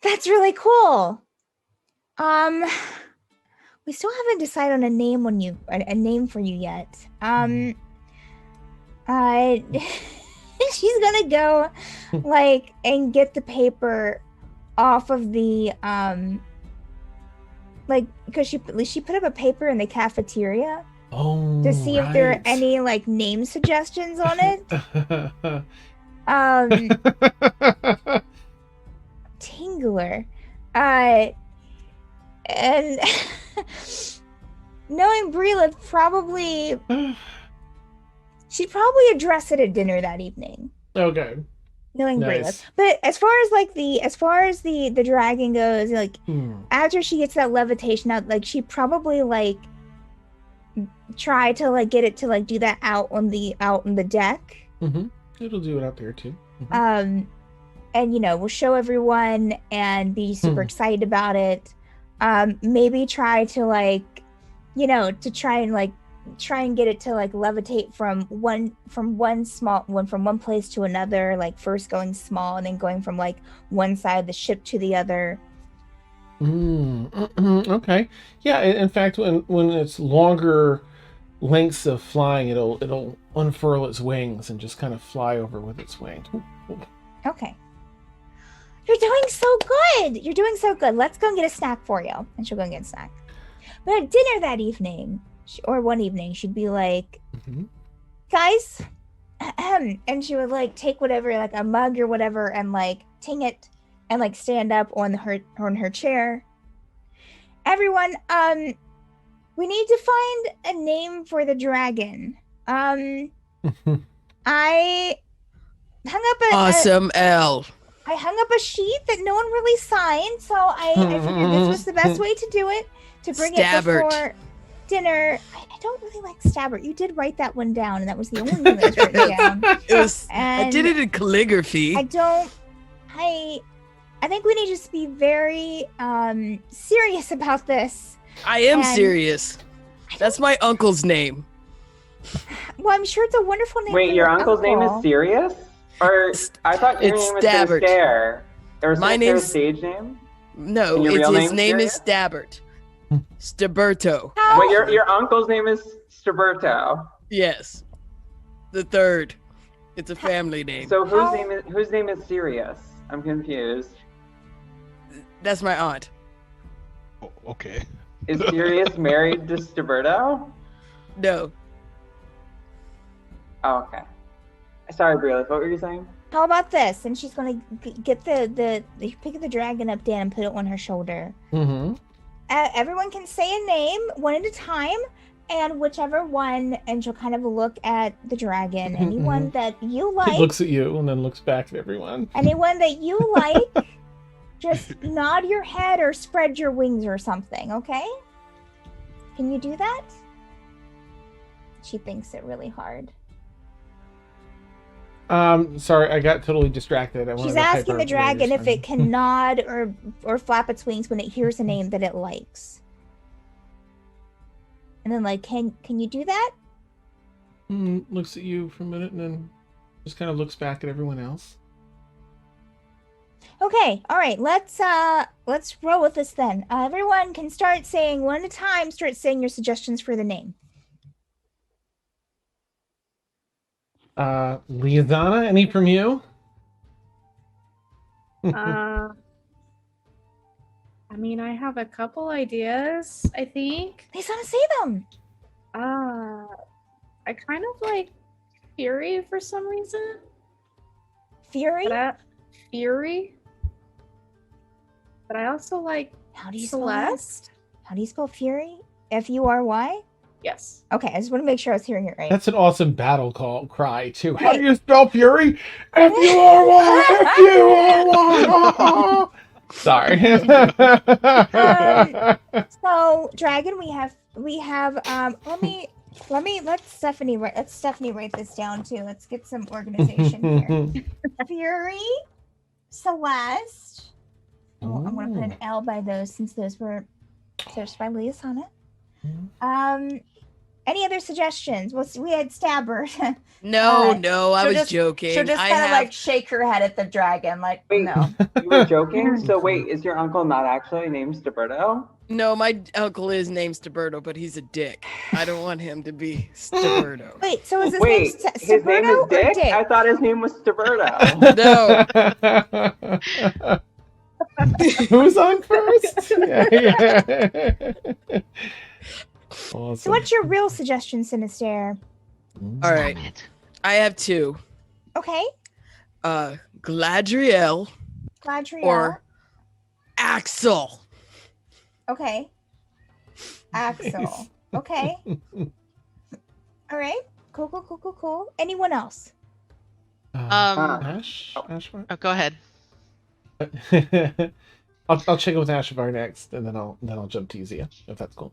That's really cool. We still haven't decided on a name for you yet. She's gonna go like and get the paper off of the like, because she put up a paper in the cafeteria to see if there are any like name suggestions on it. Tingler. And knowing Bryleth, she'd probably address it at dinner that evening. Okay. Knowing Nice. Bryleth. But as far as the dragon goes, like after she gets that levitation out, like she probably like try to like get it to like do that out on the deck. Mm-hmm. It'll do it out there too. Mm-hmm. And we'll show everyone and be super excited about it. Maybe try to like, to try and get it to like levitate from one place to another, like first going small and then going from like one side of the ship to the other. Okay. Yeah, in fact, when it's longer lengths of flying, it'll unfurl its wings and just kind of fly over with its wings. Okay. You're doing so good. You're doing so good. Let's go and get a snack for you. And she'll go and get a snack. But at dinner that evening, or one evening, she'd be like, guys, and she would like take whatever, like a mug or whatever, and like ting it and like stand up on her chair. Everyone, we need to find a name for the dragon. I hung up Awesome L. I hung up a sheet that no one really signed, so I figured this was the best way to do it, to bring Stabbert. it before dinner. I don't really like Stabbert. You did write that one down, and that was the only one that was written down. I did it in calligraphy. I think we need to just be very serious about this. I am serious. That's my uncle's name. Well, I'm sure it's a wonderful name. Wait, your uncle's name is Sirius? Or I thought your name was Synestaire. Or is Synestaire stage name? No, his name is Stabbert. Staberto. Wait, your uncle's name is Staberto. Yes. The third. It's a family name. So whose name is Sirius? I'm confused. That's my aunt. Oh, okay. Is Sirius married to Staberto? No. Oh, okay. Sorry, Bryleth, what were you saying? How about this? And she's gonna get pick the dragon up, Dan, and put it on her shoulder. Mm-hmm. Everyone can say a name one at a time, and whichever one, and she'll kind of look at the dragon. Anyone that you like. It looks at you and then looks back at everyone. Anyone that you like, just nod your head or spread your wings or something, okay? Can you do that? She thinks it really hard. Sorry, I got totally distracted. She's asking the dragon if it can nod or flap its wings when it hears a name that it likes. And then, like, can you do that? Looks at you for a minute and then just kind of looks back at everyone else. Okay, all right. Let's roll with this then. Everyone can start saying one at a time. Start saying your suggestions for the name. Liazana, any from you? I mean, I have a couple ideas, I think. Liazana, say them. I kind of like Fury for some reason. Fury? Fury. But I also like Celeste. How do you spell Fury? Fury? Yes. Okay, I just want to make sure I was hearing it right. That's an awesome battle cry too. How do you spell Fury? F-U-R-Y. F-U-R-Y. Sorry. So, dragon, we have. Let Stephanie write this down too. Let's get some organization here. Fury, Celeste. Oh, I'm gonna put an L by those since those were searched by Liazana. Any other suggestions? We had Stabber. No, I was joking. She'll just kind of like shake her head at the dragon, like, wait, no. You were joking? So wait, is your uncle not actually named Staberto? No, my uncle is named Staberto, but he's a dick. I don't want him to be Staberto. Wait, so is his name Staberto name is Dick? or Dick? I thought his name was Staberto. No. Who's on first? Yeah. Awesome. So what's your real suggestion, Synestaire? All right. Damn it. I have two. Okay. Gladriel Gladriel. or Axel. Okay. Axel. Okay. All right. Cool. Anyone else? Ash? Oh. Ashavar? Oh, go ahead. I'll check in with Ashavar next, and then I'll jump to Zia, if that's cool.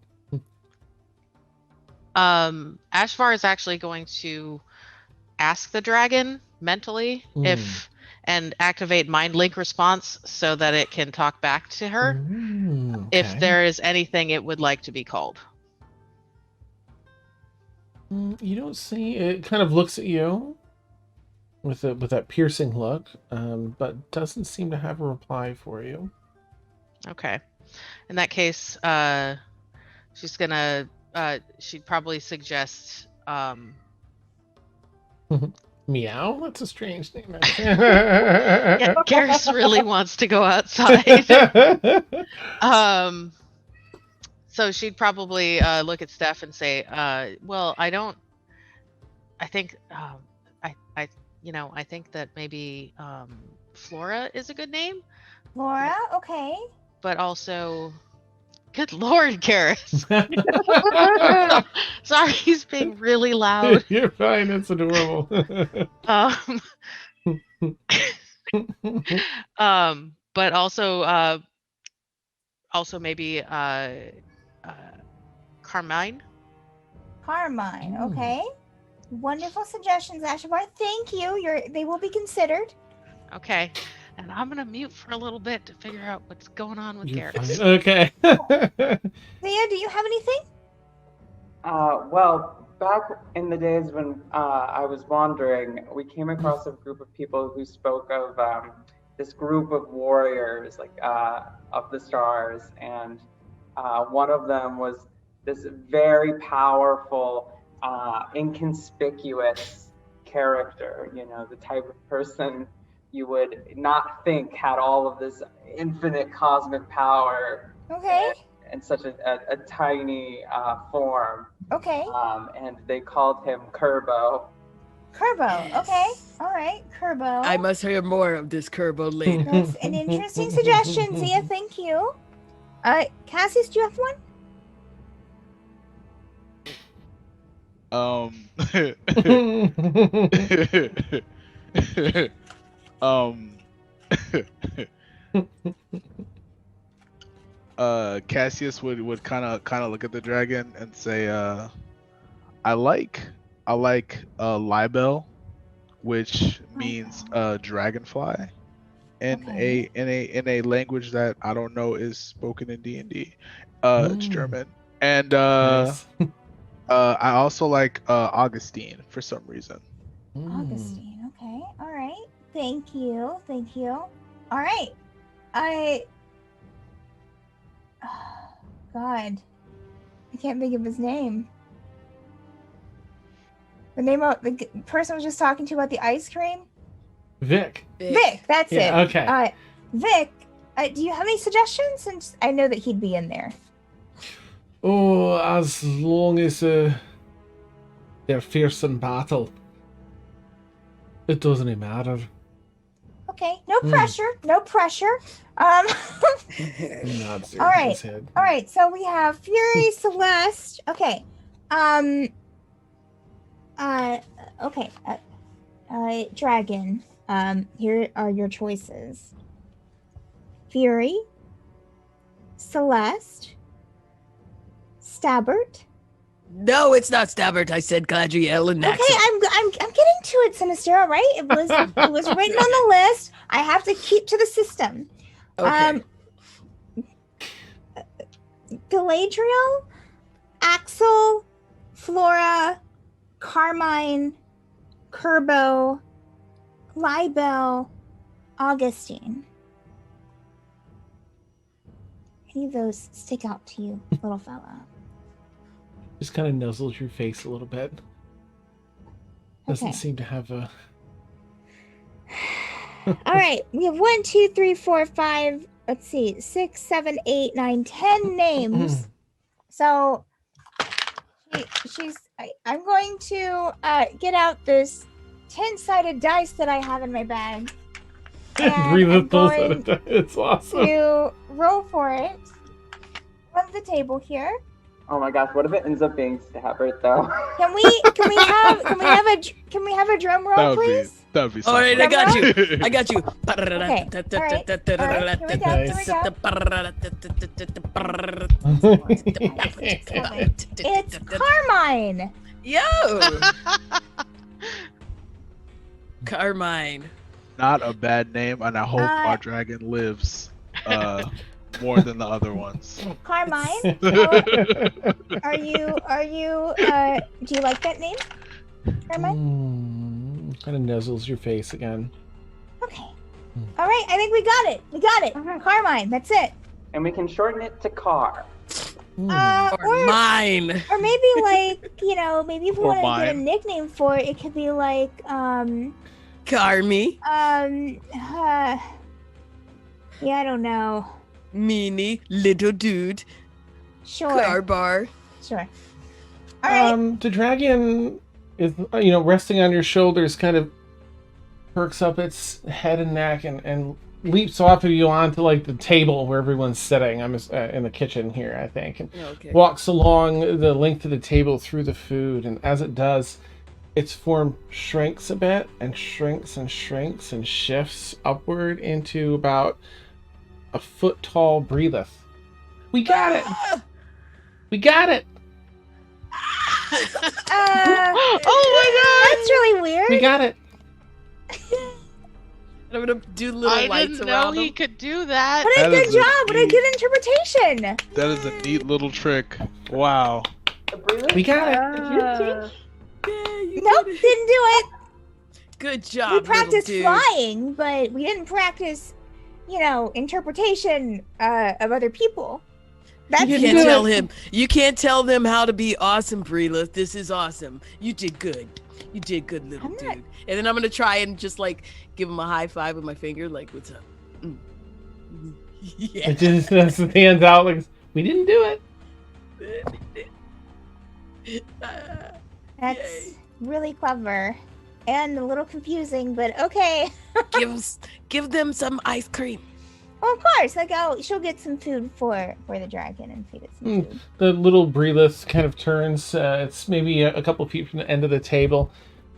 Ashvar is actually going to ask the dragon mentally if and activate mind link response so that it can talk back to her if Okay. there is anything it would like to be called. You don't see it. Kind of looks at you with that piercing look, but doesn't seem to have a reply for you. Okay. In that case, she's gonna she'd probably suggest Meow? That's a strange name. yeah, Garrus really wants to go outside. So she'd probably look at Steph and say, well, I think I think that maybe Flora is a good name, Laura. Okay. but also good Lord, Garrus. Sorry, he's being really loud. You're fine. It's adorable. But also maybe Carmine. Carmine. Okay. Wonderful suggestions, Ashavar. Thank you. They will be considered. Okay. And I'm gonna mute for a little bit to figure out what's going on with You're Garrus. fine. Okay. Zia, do you have anything? Well, back in the days when I was wandering, we came across a group of people who spoke of this group of warriors, like of the stars, and one of them was this very powerful, inconspicuous character. You know, the type of person you would not think had all of this infinite cosmic power. Okay. In such a tiny form. Okay. And they called him Kerbo. Kerbo. Yes. Okay. All right. Kerbo. I must hear more of this Kerbo later. That's an interesting suggestion, Zia. Thank you. Cassius, do you have one? Cassius would kind of look at the dragon and say, I like libel, which means dragonfly, in Okay. a language that I don't know is spoken in D&D. It's German. And Nice. I also like Augustine for some reason. Augustine. Okay. All right. Thank you. All right. God, I can't think of his name. The name of the person I was just talking to about the ice cream. Vic. Vic. That's Yeah, it. okay. Vic, do you have any suggestions? Since I know that he'd be in there. Oh, as long as they're fierce in battle, it doesn't matter. Okay. No pressure. No pressure. Nods All right. his head. All right, so we have Fury, Celeste. Okay. Dragon. Here are your choices. Fury, Celeste, Stabbert. No, it's not Stabbert. I said Gladriel and Okay, Axel. I'm getting to it, Synestaire. All right, it was written on the list. I have to keep to the system. Okay. Galadriel, Axel, Flora, Carmine, Kerbo, Libel, Augustine. Any of those stick out to you, little fella? Just kind of nuzzles your face a little bit. Doesn't Okay. seem to have All right, we have 1, 2, 3, 4, 5, let's see, 6, 7, 8, 9, 10 names. So I'm going to get out this 10-sided dice that I have in my bag. And I'm going It's awesome. to roll for it on the table here. Oh my gosh, what if it ends up being Stabbert though? Can we have a drum roll, please? That would be so All right, fun. I got you. I got you. Okay. All right. It's Carmine. Yo. Carmine. Not a bad name, and I hope our dragon lives more than the other ones. Carmine, are you do you like that name? Carmine? Kind of nuzzles your face again. Okay. All right, I think we got it. Carmine, that's it. And we can shorten it to Car. Or mine. Or maybe like, maybe if we Or want to get a mine. nickname for it, it could be like Carmy. yeah, I don't know. Meanie. Little dude. Sure. Carbar. Sure. All right. The dragon is, resting on your shoulders, kind of perks up its head and neck and leaps off of you onto like the table where everyone's sitting. I'm in the kitchen here, I think, and walks along the length of the table through the food. And as it does, its form shrinks a bit and shrinks and shrinks and shifts upward into about a foot tall Bryleth. We got it! We got it! Oh my That's really weird. We got it! I'm gonna do little I lights didn't know around he him. could do that. What a That good is a job. What a neat- good interpretation. That is a neat little trick. Wow. We got it! Uh, Yeah, you Nope, did it. didn't do it. Good We job, practiced little dude. flying, but we didn't practice, interpretation of other people. That's You didn't can't do tell it. him. You can't tell them how to be awesome, Bryleth. This is awesome. You did good. You did good, little I'm dude. not- And then I'm gonna try and just like give him a high five with my finger, like, "What's up?" Yeah. It just has the hands out like, we didn't do it. That's Yay. really clever and a little confusing, but okay. Give them some ice cream. Well, of course, she'll get some food for the dragon and feed it some food. The little Bryleth kind of turns, it's maybe a couple feet from the end of the table,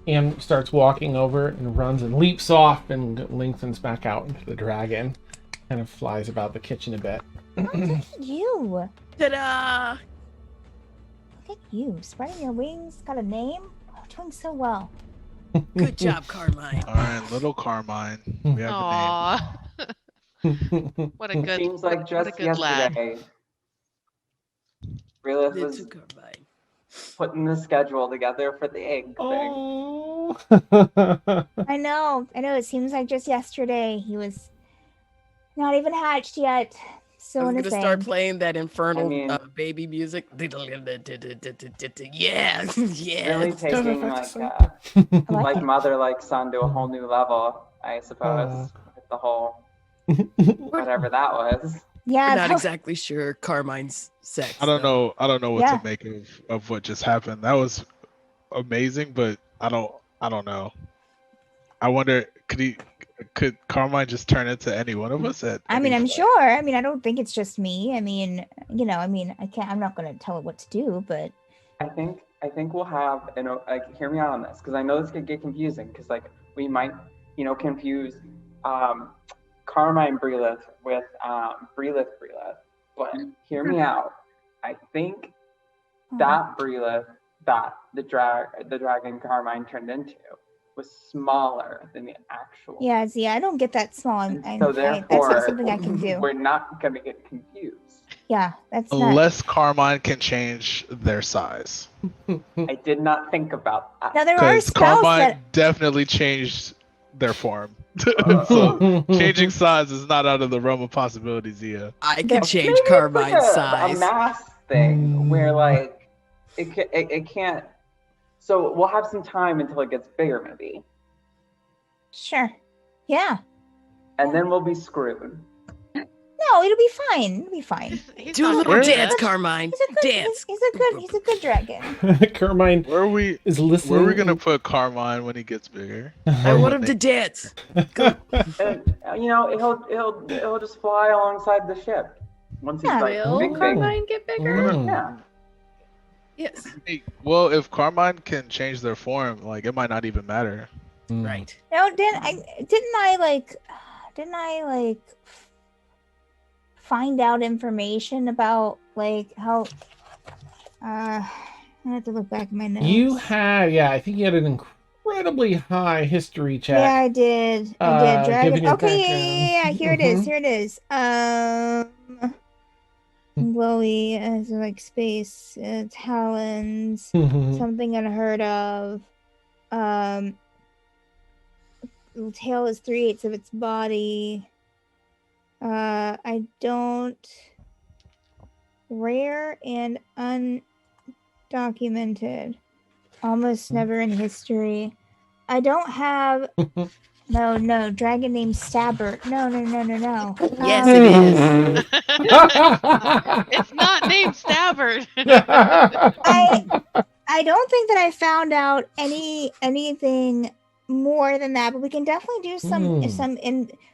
and starts walking over and runs and leaps off and lengthens back out into the dragon. Kind of flies about the kitchen a bit. Look at you. Ta-da! Look at you. Spreading your wings, got a name. Oh, doing so well. Good job, Carmine. All right, little Carmine. We have Aw. What a good, Seems like what just a good lad. yesterday, Bryleth Little was Carmine. putting the schedule together for the egg thing. Oh. I know. It seems like just yesterday. He was not even hatched yet. I So was gonna start insane. playing that infernal I mean- baby music. Yeah, yeah. Really taking I like like it. mother like son to a whole new level, I suppose. With the whole whatever that was. Yeah, I'm not that- exactly sure Carmine's sex. I don't though. know. I don't know what Yeah. to make of what just happened. That was amazing, but I don't know. I wonder, could Carmine just turn into any one of us at I mean, any I'm point? sure. I mean, I don't think it's just me. I mean, I'm not going to tell it what to do, but I think we'll have hear me out on this, because I know this could get confusing, because like we might confuse Carmine Bryleth with Bryleth, but hear me out. I think that Bryleth that the dragon Carmine turned into was smaller than the actual. yeah, see, I don't get that small. So that's therefore, not something I can do. we're not gonna get confused. Yeah, that's not. Unless Carmine can change their size. I did not think about that. Now there are Because spells Carmine that. definitely changed their form. So changing size is not out of the realm of possibilities here. I There- can change Maybe it's Carmine's like size. a mass thing where like it can't. So we'll have some time until it gets bigger, maybe, Sure. Yeah. and then we'll be screwed. No, No, it'll be fine. It'll be fine. He's Do a not little gonna dance, miss. Carmine. He's a good. Dance. He's a good dragon. Carmine Where are we? is listening. Where are we gonna put Carmine when he gets bigger? I want him to dance. And, he'll just fly alongside the ship once he's Yeah. like Will big. Carmine get bigger? Yeah. Yes. Well, if Carmine can change their form, like it might not even matter. Right. No, didn't I find out information about like how I have to look back at my notes. You had, I think you had an incredibly high history check. Yeah, I did. giving Dragon. your Okay, background. Here it is. Here it is. Glowy as like space talons. Something unheard of. The tail is 3/8 of its body. I don't. Rare and undocumented. Almost never in history. I don't have. No. Dragon named Stabbert. No. Yes, it is. It's not named Stabbert. I don't think that I found out anything more than that, but we can definitely do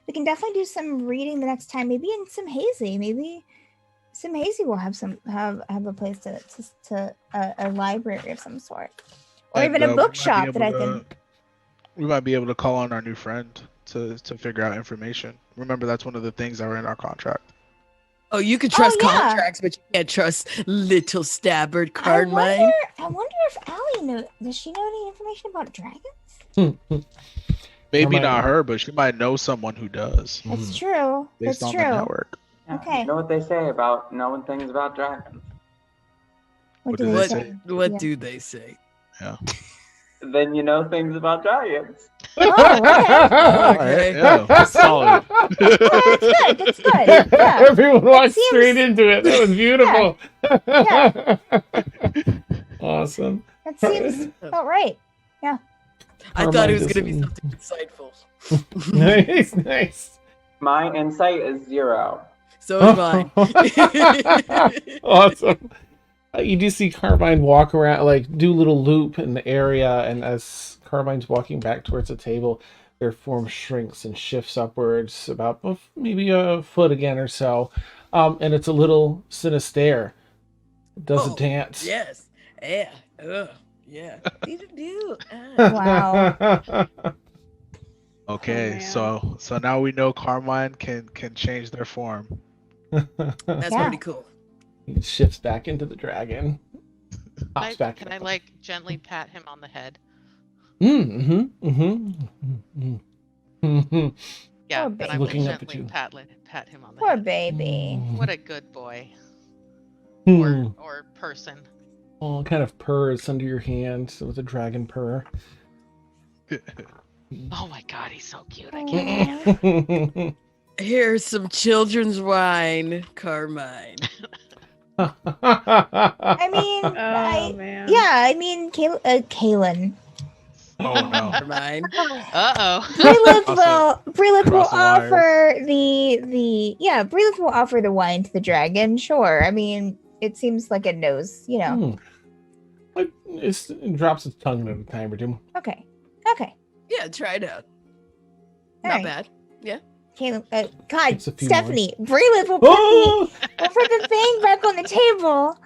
we can definitely do some reading the next time. Maybe in some hazy. Maybe some hazy will have a place to a library of some sort, or And, even a we might be bookshop that I able can. We might be able to call on our new friend to figure out information. Remember, that's one of the things that were in our contract. Oh, you can trust yeah. contracts, but you can't trust little Stabbert Carmine. I wonder if Allie knows. Does she know any information about dragons? Maybe might- not her, but she might know someone who does. That's true. Based That's on true. the network. Yeah, Okay. You know what they say about knowing things about dragons? What What do do they they say? What Yeah. do they say? Yeah. Then you know things about dragons. Oh, okay. Okay. Yeah, solid. That's good. Yeah. Everyone walked seems- straight into it. That was beautiful. Yeah. Awesome. That seems about right. I thought it was going to be Carmine something insightful. Nice. My insight is 0. So is mine. Awesome. You do see Carmine walk around, like do a little loop in the area, and as Carmine's walking back towards the table, their form shrinks and shifts upwards about maybe a foot again or so, and it's a little Synestaire. It does a dance. Yes. Yeah. Yeah. Do. Wow. Okay, Oh, so now we know Carmine can change their form. That's Yeah. pretty cool. He shifts back into the dragon. Hops back. Can I like gently pat him on the head? Mm-hmm. Yeah, Poor but baby. I will Looking up at gently you. pat him on the Poor head. baby. What a good boy Hmm. or person. Oh, kind of purrs under your hand with a dragon purr. Oh my god, he's so cute. I can't. Aw. Here's some children's wine, Carmine. I mean, Oh man. I mean, Kaylin. Oh no. Carmine. Uh-oh. Bryleth will Cross the wires. offer Bryleth will offer the wine to the dragon. Sure. I mean, it seems like it knows, It drops its tongue at a time or two. Okay. Yeah, try it out. All Not right. bad. Kaylin, God, It's a few Stephanie, Bryleth will put Oh! we'll put the thing back on the table.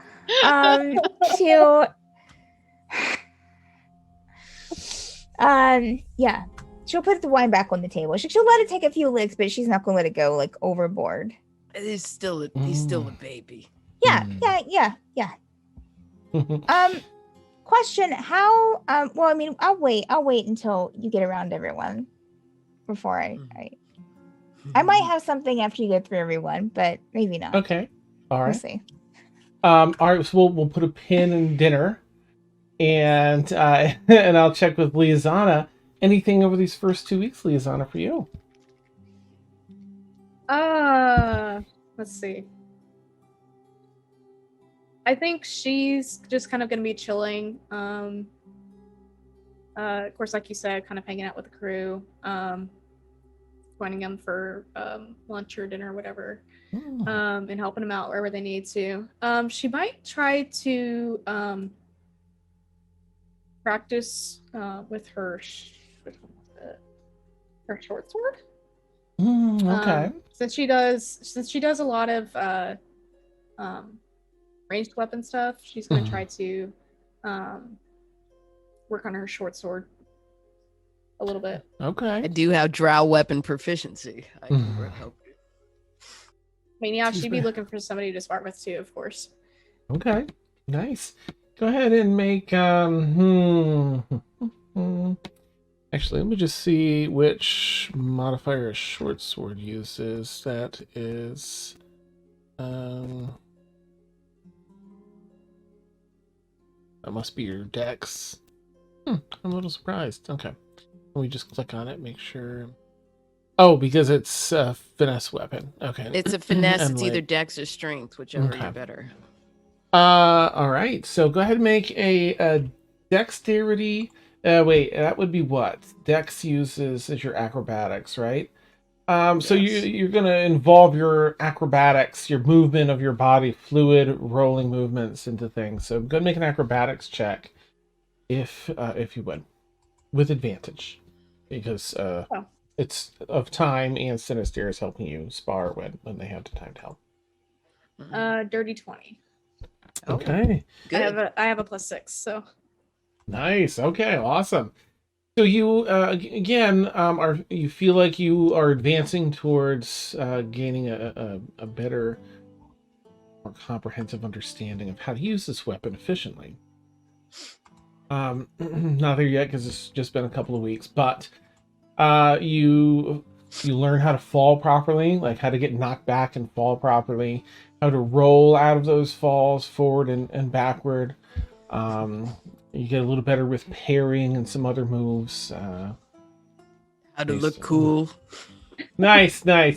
She'll put the wine back on the table. She'll let it take a few licks, but she's not gonna let it go like overboard. He's still a baby. Yeah, Mm. yeah. Question: How? Well, I mean, I'll wait until you get around to everyone before I might have something after you get through everyone, but maybe not. Okay. All We'll right. see. All right. So we'll put a pin in dinner, and and I'll check with Liazana. Anything over these first 2 weeks, Liazana, for you? Let's see. I think she's just kind of going to be chilling. Of course, like you said, kind of hanging out with the crew. joining them for lunch or dinner or whatever, Hmm. and helping them out wherever they need to. She might try to practice with her her short sword. Okay. Since she does a lot of ranged weapon stuff, she's gonna try to work on her short sword a little bit. Okay. I do have drow weapon proficiency. I can help you. I mean, yeah, She's she'd be been- looking for somebody to start with too, of course. Okay. Nice. Go ahead and make Actually, let me just see which modifier a short sword uses. That is that must be your dex. I'm a little surprised. Okay. Let me just click on it, make sure. Oh, because it's a finesse weapon. Okay. It's a finesse. And It's either like- dex or strength, whichever Okay. you're better. All right. So go ahead and make a dexterity. Wait, that would be what? Dex uses as your acrobatics, right? So Yes. you're gonna involve your acrobatics, your movement of your body, fluid rolling movements into things. So go ahead and make an acrobatics check, if you would, with advantage, because it's of time, and Synestaire is helping you spar when they have the time to help. Dirty 20. Oh, Okay. good. I have a +6, so Nice. Okay. Awesome. So you again are you feel like you are advancing towards gaining a better, more comprehensive understanding of how to use this weapon efficiently. Not there yet because it's just been a couple of weeks, but you learn how to fall properly, like how to get knocked back and fall properly, how to roll out of those falls forward and backward. You get a little better with parrying and some other moves. How to look cool. Nice. yes,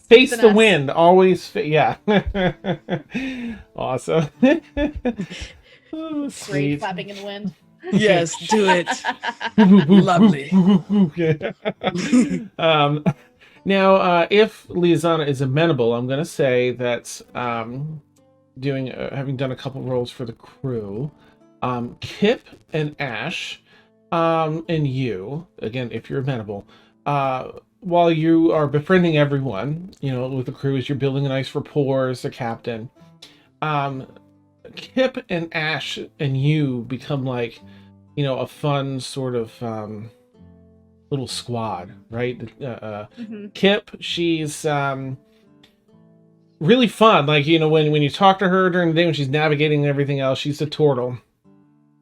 Face the finesse. wind. Always, yeah. Awesome. Oh, Great sweet. flapping in the wind. Yes, do it. Lovely. Lovely. Now, if Liazana is amenable, I'm going to say that having done a couple roles for the crew, Kip and Ash, and you, again, if you're amenable, while you are befriending everyone, with the crew as you're building a nice rapport as the captain, Kip and Ash and you become like, a fun sort of little squad, right? Kip, she's really fun. Like, when you talk to her during the day when she's navigating and everything else, she's a turtle.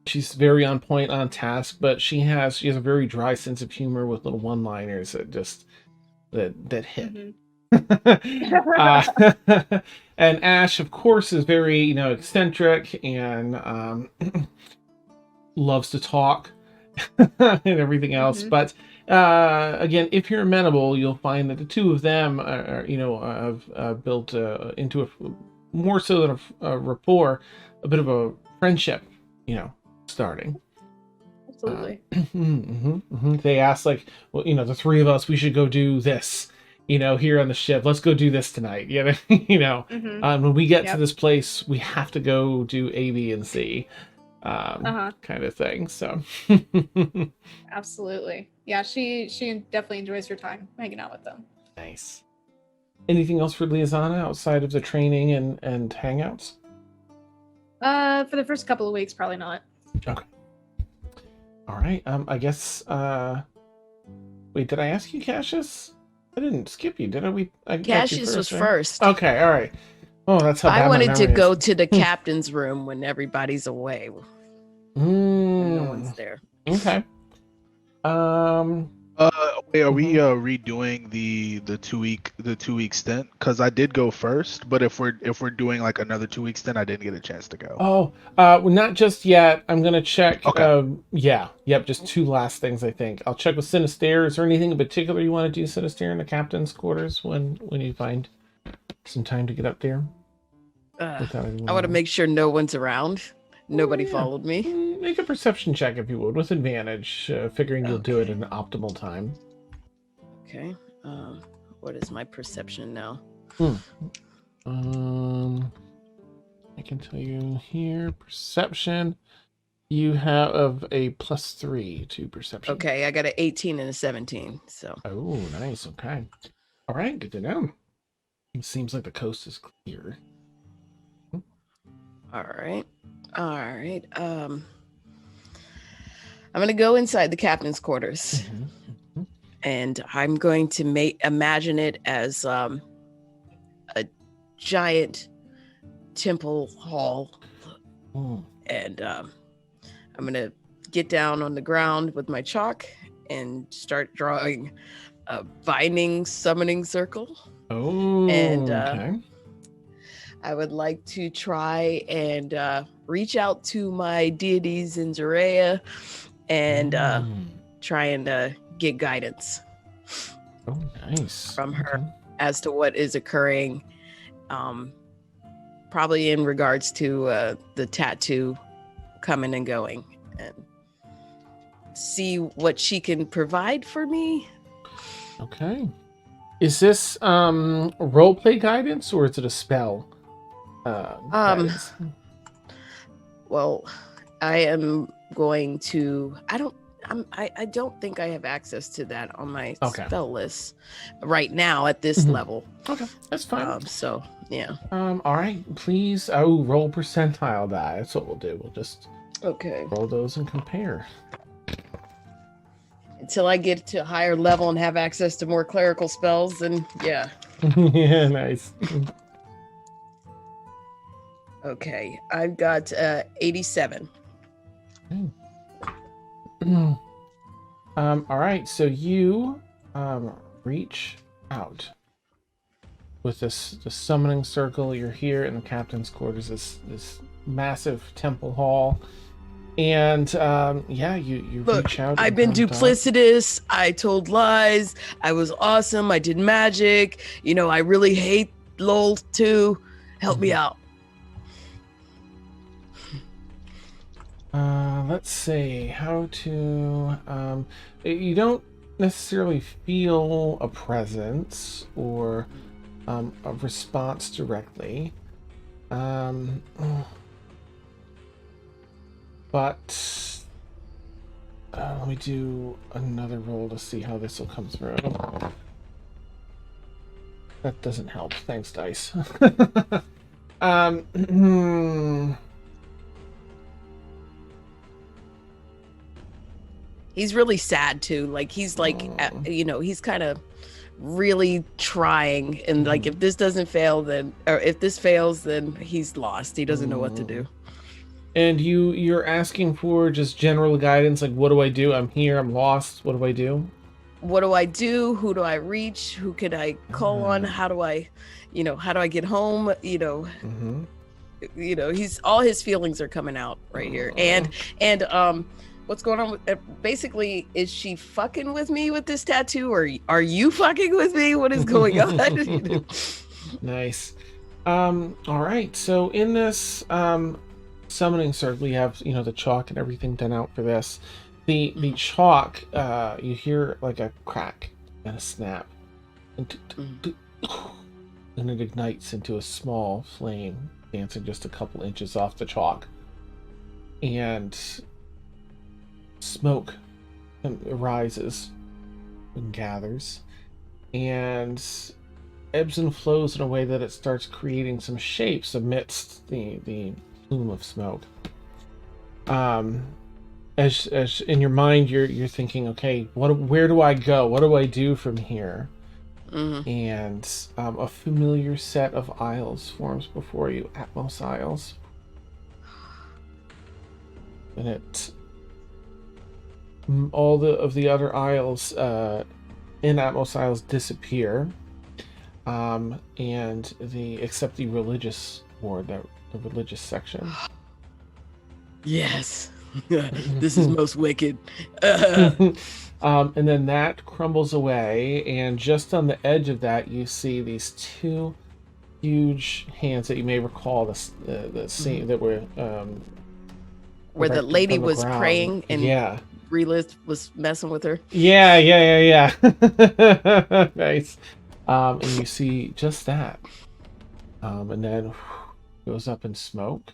She's very on point, on task, but she has a very dry sense of humor with little one-liners that hit. And Ash, of course, is very eccentric and loves to talk and everything else. But again, if you're amenable, you'll find that the two of them are have built into more so than a rapport, a bit of a friendship, starting. Absolutely. They asked, like, well, the three of us, we should go do this, here on the ship. Let's go do this tonight. When we get to this place, we have to go do A, B, and C, kind of thing. So, Absolutely. Yeah, she definitely enjoys her time hanging out with them. nice. Anything else for Liazana outside of the training and hangouts? For the first couple of weeks, probably not. Okay. All right. I guess. Wait, did I ask you, Cassius? I didn't skip you, did I? I got you Cassius was right? first. Okay. All right. Oh, that's how bad I my wanted to memory go is. to the captain's room when everybody's away. When no one's there. Okay. Wait, are we redoing the 2-week stint? Because I did go first, but if we're doing like another 2-week stint, I didn't get a chance to go. Oh, well, not just yet. I'm gonna check. Okay. Yep. Just two last things, I think. I'll check with Synestaire. Is there anything in particular you want to do, Synestaire, in the captain's quarters when you find some time to get up there? I want to make sure no one's around. Nobody followed me. Make a perception check if you would, with advantage, figuring you'll do it at an optimal time. Okay. What is my perception now? I can tell you here, perception. You have a +3 to perception. Okay, I got an 18 and a 17. So. Oh, nice. Okay. All right, good to know. It seems like the coast is clear. All right. I'm gonna go inside the captain's quarters, and I'm going to imagine it as a giant temple hall, and I'm gonna get down on the ground with my chalk and start drawing a binding summoning circle. Oh, and okay. I would like to try and reach out to my deities in Zarea and try and get guidance from her as to what is occurring, probably in regards to the tattoo coming and going, and see what she can provide for me. Okay. Is this roleplay guidance or is it a spell? Guidance? Well, I am going to. I don't think I have access to that on my spell list right now at this level. Okay, that's fine. So yeah. All right, please. Oh, roll percentile die. That's what we'll do. We'll just roll those and compare until I get to a higher level and have access to more clerical spells. And yeah. Yeah, nice. Okay, I've got 87. All right, so you reach out with the summoning circle. You're here in the captain's quarters, this massive temple hall, and you Look, reach out. I've been duplicitous. I told lies. I was awesome. I did magic. I really hate LOL too. Help me out. Let's see how to. You don't necessarily feel a presence or a response directly, but let me do another roll to see how this will come through. That doesn't help. Thanks, dice. He's really sad too. He's he's kind of really trying. And if this doesn't fail, if this fails, then he's lost. He doesn't know what to do. And you're asking for just general guidance, like, what do I do? I'm here. I'm lost. What do I do? What do I do? Who do I reach? Who can I call on? How do I get home? He's all his feelings are coming out right here. And what's going on with basically, is she fucking with me with this tattoo, or are you fucking with me? What is going on? Nice. All right, so in this summoning circle, you have the chalk and everything done out for this. The chalk, you hear like a crack and a snap, and it ignites into a small flame dancing just a couple inches off the chalk, and smoke arises and gathers and ebbs and flows in a way that it starts creating some shapes amidst the plume of smoke. As in your mind, you're thinking, okay, where do I go? What do I do from here? And a familiar set of aisles forms before you, Atmos aisles, and all of the other aisles in Atmos aisles disappear, and except the religious ward, the religious section. Yes. This is most wicked. And then that crumbles away, and just on the edge of that, you see these two huge hands that you may recall the scene that were where the lady was praying and Bryleth was messing with her. Yeah. Nice. And you see just that. And then goes up in smoke.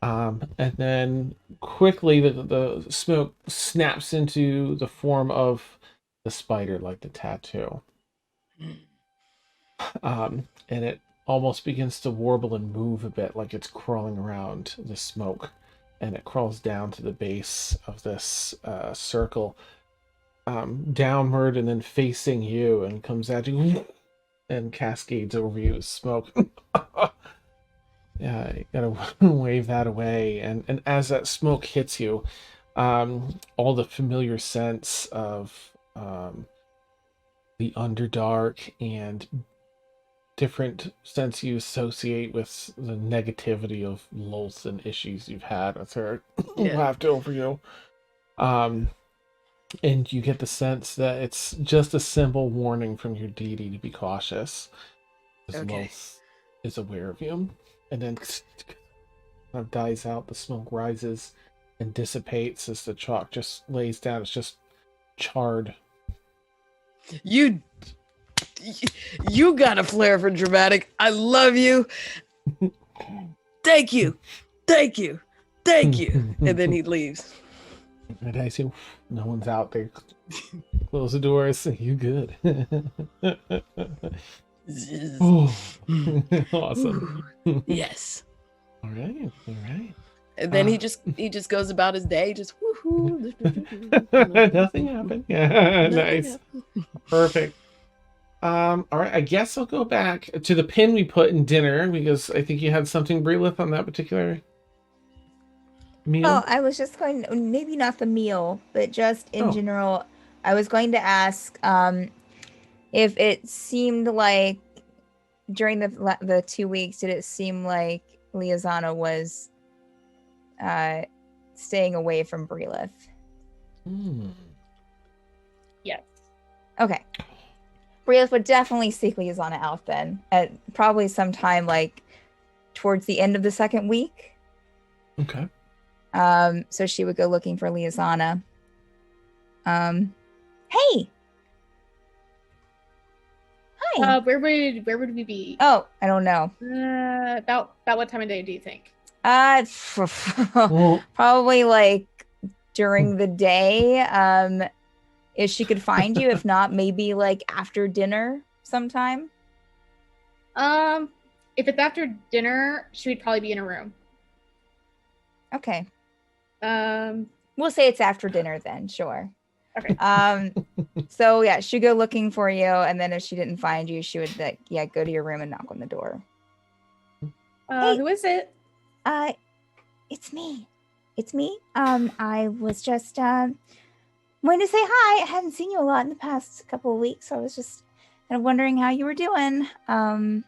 And then quickly the smoke snaps into the form of the spider, like the tattoo. And it almost begins to warble and move a bit, like it's crawling around the smoke. And it crawls down to the base of this circle, downward and then facing you, and comes at you and cascades over you with smoke. Yeah, you gotta wave that away. And as that smoke hits you, all the familiar scents of the Underdark and different scents you associate with the negativity of Lolth and issues you've had with her laughed over you. And you get the sense that it's just a simple warning from your deity to be cautious. Because Lolth is aware of you. And then kind of dies out, the smoke rises and dissipates as the chalk just lays down. It's just charred. You got a flair for dramatic. I love you. Thank you. And then he leaves. And I see no one's out there. Close the doors. You good? Awesome. Yes. All right. And then he just goes about his day, just woohoo. Nothing happened. Yeah, nice. Perfect. All right. I guess I'll go back to the pin we put in dinner, because I think you had something, Bryleth, on that particular meal. Oh, I was just going, maybe not the meal, but just in general, I was going to ask if it seemed like during the 2 weeks, did it seem like Liazana was staying away from Bryleth? Yes. Okay. Bryleth would definitely seek Liazana out then, at probably sometime like towards the end of the second week. Okay. So she would go looking for Liazana. Hey. Hi. Where would we be? Oh, I don't know. About what time of day do you think? Probably like during the day. If she could find you, if not, maybe like after dinner sometime. If it's after dinner, she would probably be in a room. Okay. We'll say it's after dinner then, sure. Okay. So yeah, she'd go looking for you, and then if she didn't find you, she would go to your room and knock on the door. Hey. Who is it? It's me. I was just wanting to say hi. I hadn't seen you a lot in the past couple of weeks, so I was just kind of wondering how you were doing. You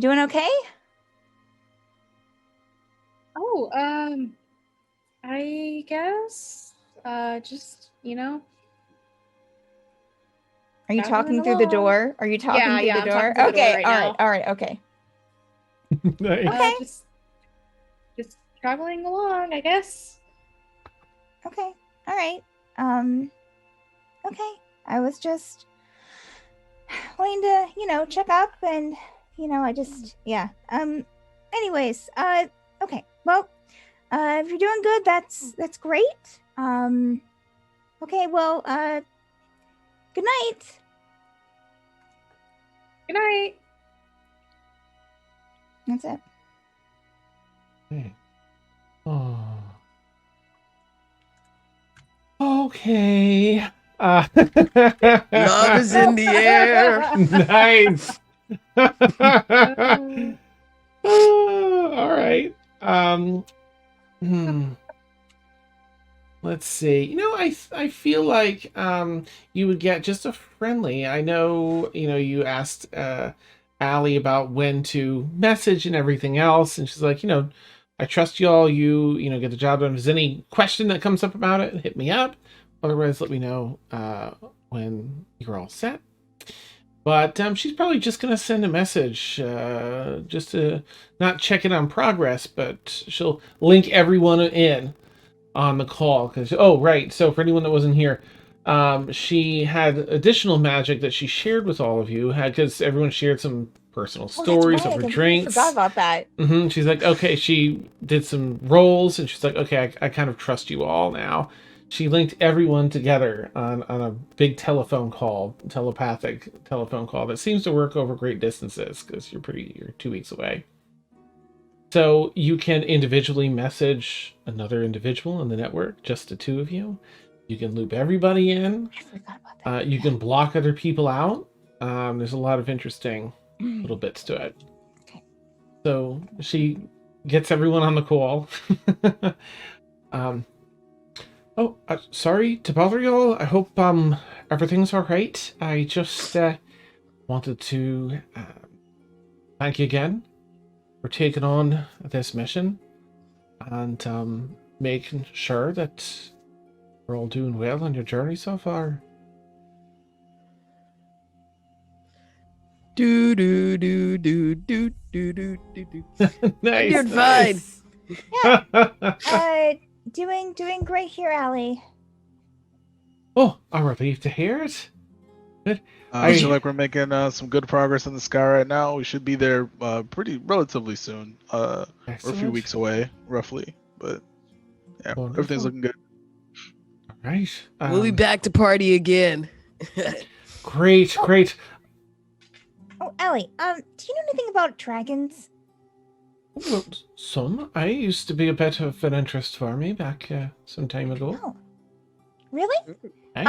doing okay? Oh, I guess just, Are you talking through the door? Are you talking through the door? I'm talking through the door right all right, okay. Nice. Okay. Just traveling along, I guess. Okay. All right. Okay. I was just wanting to, check up and, I just, anyways, okay. Well, if you're doing good, that's great. Okay. Well, good night. Good night. That's it. Hey. Oh. Okay. Love is in the air. Nice. All right. Let's see. I feel like you would get just a friendly. I know, you asked Allie about when to message and everything else, and she's like, I trust y'all. You get the job done. If there's any question that comes up about it, hit me up. Otherwise, let me know when you're all set. But she's probably just going to send a message just to not check it on progress, but she'll link everyone in on the call. Because right. So for anyone that wasn't here, she had additional magic that she shared with all of you. Because everyone shared some personal stories I over completely drinks. forgot about that. She's like, okay. She did some rolls, and she's like, okay, I kind of trust you all now. She linked everyone together on a big telepathic telephone call that seems to work over great distances because you're 2 weeks away. So you can individually message another individual in the network, just the two of you. You can loop everybody in. I forgot about that. You can block other people out. There's a lot of interesting little bits to it. Okay. So she gets everyone on the call. Sorry to bother y'all. I hope everything's all right. I just wanted to thank you again for taking on this mission and making sure that we're all doing well on your journey so far. Do do do do do do do do do. Nice. You're fine. Yeah. Doing great here, Allie. Oh, I'm relieved to hear it. Good. I feel like we're making some good progress in the sky right now. We should be there relatively soon. We're a few weeks away, roughly. But yeah, Wonderful. Everything's looking good. All right. We'll be back to party again. Great. Oh, Allie, do you know anything about dragons? Well, some. I used to be a bit of an interest for me back some time ago. Oh, really? Hey.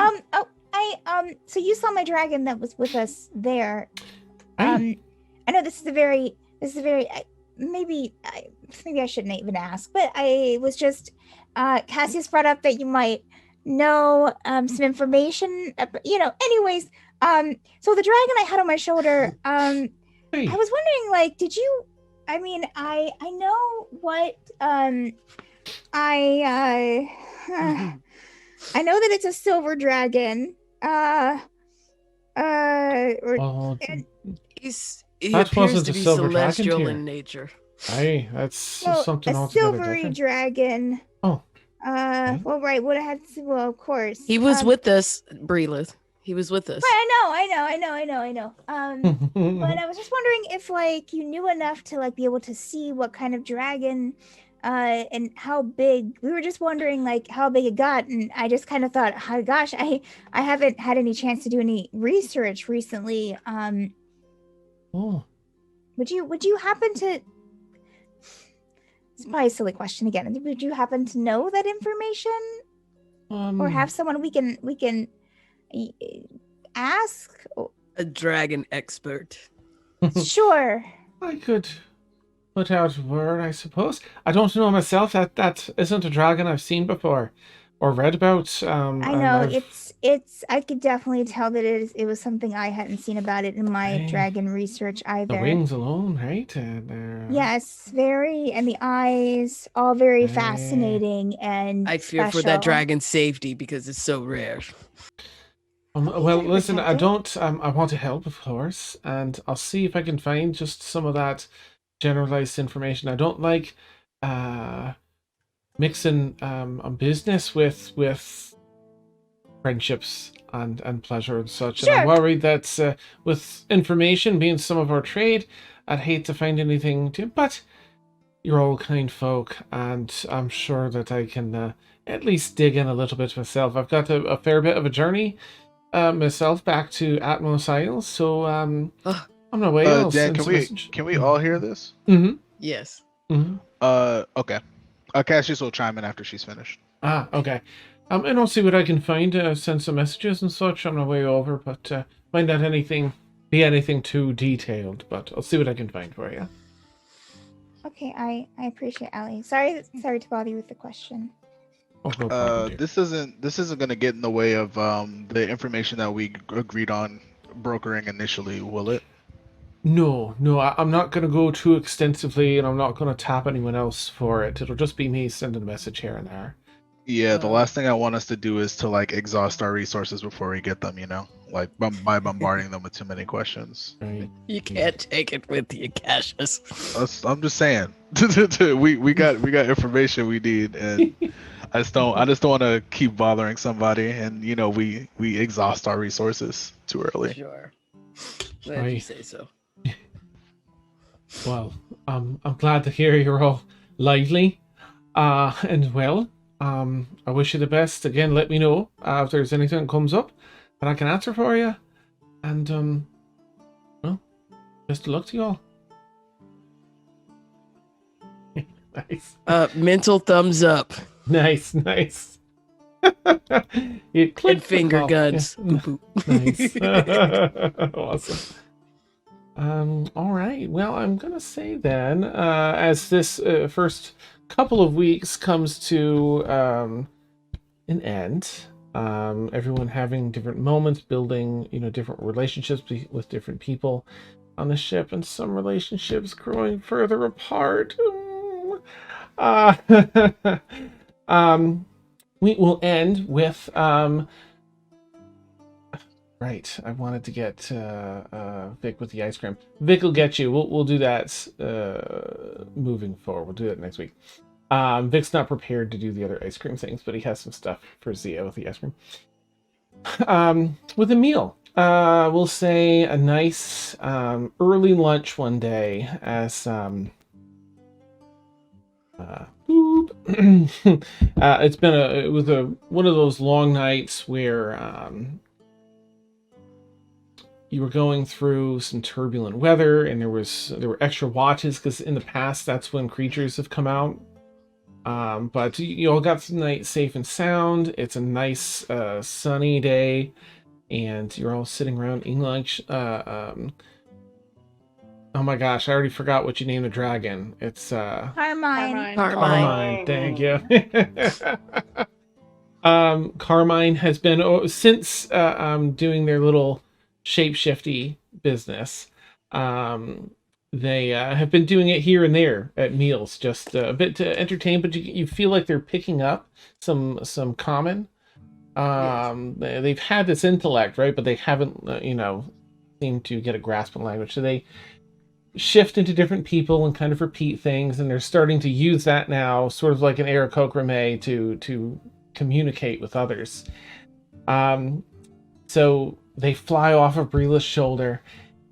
So you saw my dragon that was with us there. Hey. I know this is a very, maybe I shouldn't even ask, but I was just, Cassius brought up that you might know some information, anyways, so the dragon I had on my shoulder, Hey. I was wondering, like, did you, I mean, I know what, I know that it's a silver dragon, he That appears wasn't to a be silver dragon celestial here. in nature. Hey, that's something a altogether silvery different. dragon. Oh. Well, right. What I had to, well, of course. He was with us, Bryleth. He was with us. Right, I know. But I was just wondering if, like, you knew enough to, like, be able to see what kind of dragon, and how big. We were just wondering, like, how big it got, and I just kind of thought, oh, gosh, I haven't had any chance to do any research recently. Oh. Would you happen to? It's probably a silly question again. Would you happen to know that information, or have someone we can ask? A dragon expert. Sure. I could put out a word, I suppose. I don't know myself. That isn't a dragon I've seen before or read about. I know it's. I could definitely tell that it was something I hadn't seen about it in my dragon research either. The wings alone, right? Yes, very, and the eyes, all very fascinating and. I fear for that dragon's safety because it's so rare. Well, listen, I don't. I want to help, of course, and I'll see if I can find just some of that generalized information. I don't like mixing business with friendships and pleasure and such. Sure. And I'm worried that with information being some of our trade, I'd hate to find anything to. But you're all kind folk, and I'm sure that I can at least dig in a little bit myself. I've got a fair bit of a journey. Myself back to Atmos Isles, so I'm on my way. Dan, can we all hear this? Mm-hmm. Yes. Mm-hmm. Okay. Cassius will chime in after she's finished. Okay. And I'll see what I can find. Send some messages and such on my way over, but might not be anything too detailed. But I'll see what I can find for you. Okay, I appreciate Allie. Sorry to bother you with the question. Oh, no problem, this isn't gonna get in the way of the information that we agreed on brokering initially, will it? No, I'm not gonna go too extensively, and I'm not gonna tap anyone else for it. It'll just be me sending a message here and there. Yeah, the last thing I want us to do is to like exhaust our resources before we get them. like by bombarding them with too many questions. Right. You can't take it with you, Cassius. I'm just saying. we got information we need, and I just don't want to keep bothering somebody, and we exhaust our resources too early. Sure. Glad you Right. say so. Well, I'm glad to hear you're all lively and well. I wish you the best. Again, let me know if there's anything that comes up that I can answer for you. And well, best of luck to you all. Nice. Mental thumbs up Nice. You click and finger guns. Yeah. Nice. Awesome. All right. Well, I'm gonna say then, as this first couple of weeks comes to an end, everyone having different moments, building different relationships with different people on the ship, and some relationships growing further apart. We will end with right. I wanted to get Vic with the ice cream. Vic will get you. We'll do that moving forward. We'll do that next week. Vic's not prepared to do the other ice cream things, but he has some stuff for Zia with the ice cream. With a meal. We'll say a nice early lunch one day as it was one of those long nights where you were going through some turbulent weather, and there were extra watches because in the past that's when creatures have come out. But you all got the night safe and sound. It's a nice sunny day, and you're all sitting around eating lunch. Oh my gosh, I already forgot what you named the dragon. It's Carmine. Carmine. Thank you. Carmine has been since doing their little shapeshifty business. They have been doing it here and there at meals, just a bit to entertain, but you feel like they're picking up some common. They've had this intellect, right? But they haven't, seemed to get a grasp on language. So they shift into different people and kind of repeat things, and they're starting to use that now, sort of like an Aarakocra to communicate with others. So they fly off of Bryleth's shoulder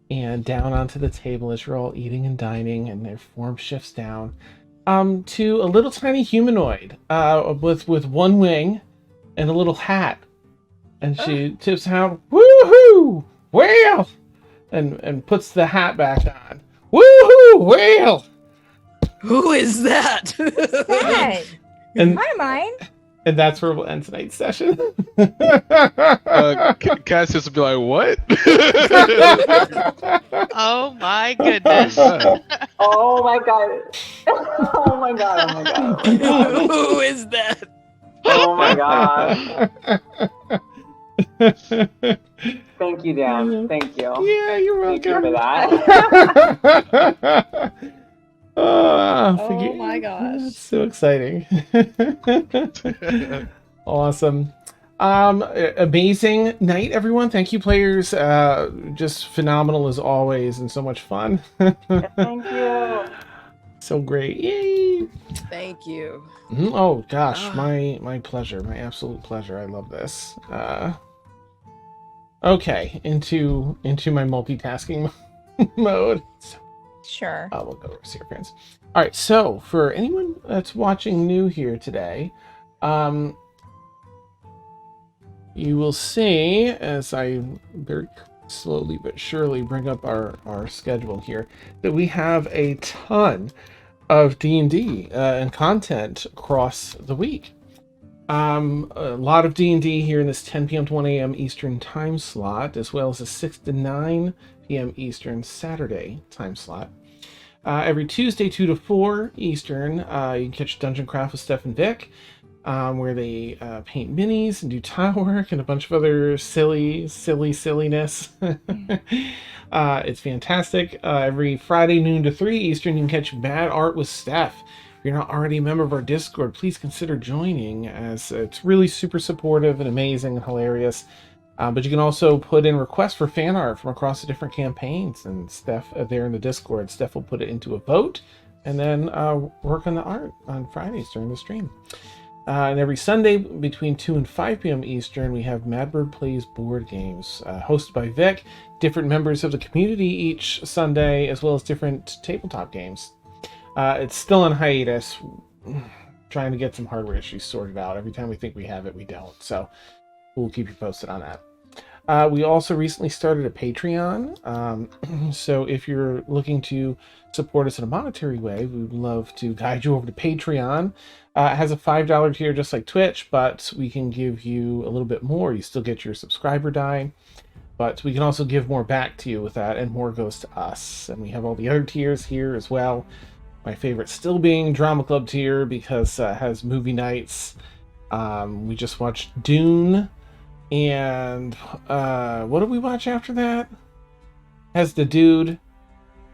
and down onto the table as you're all eating and dining, and their form shifts down to a little tiny humanoid with one wing and a little hat, and she tips out, "Woohoo! Whale!" and puts the hat back on. "Woohoo! Whale!" Who is that? Hey, And Carmine. and that's where we'll end tonight's session. Cassius will be like, "What?" Oh my goodness. Oh my god. Oh my god. Oh my god. Who is that? Oh my god. Thank you, Dan. Thank you. Yeah, you're Thank you welcome. for that. Oh my gosh. That's so exciting. Awesome. Amazing night, everyone. Thank you, players. Just phenomenal as always, and so much fun. Thank you. So great. Yay. Thank you. Oh gosh, my pleasure. My absolute pleasure. I love this. Okay, into my multitasking mode. Sure. We'll go over here, friends. All right, so for anyone that's watching new here today, you will see, as I very slowly but surely bring up our schedule here, that we have a ton of D&D and content across the week. A lot of D&D here in this 10 p.m. to 1 a.m. Eastern time slot, as well as a 6 to 9 p.m. Eastern Saturday time slot. Every Tuesday, 2 to 4 Eastern, you can catch Dungeon Craft with Steph and Vic, where they paint minis and do tile work and a bunch of other silliness. It's fantastic. Every Friday, noon to 3 Eastern, you can catch Bad Art with Steph. If you're not already a member of our Discord, please consider joining, as it's really super supportive and amazing and hilarious. But you can also put in requests for fan art from across the different campaigns, and Steph there in the Discord. Steph will put it into a vote, and then work on the art on Fridays during the stream. And every Sunday between 2 and 5 p.m. Eastern, we have Madbird Plays board games, hosted by Vic, different members of the community each Sunday, as well as different tabletop games. It's still on hiatus, trying to get some hardware issues sorted out. Every time we think we have it, we don't. So we'll keep you posted on that. We also recently started a Patreon. So if you're looking to support us in a monetary way, we would love to guide you over to Patreon. It has a $5 tier just like Twitch, but we can give you a little bit more. You still get your subscriber die, but we can also give more back to you with that, and more goes to us. And we have all the other tiers here as well. My favorite still being Drama Club tier, because it has movie nights. We just watched Dune. And what did we watch after that? Has the dude,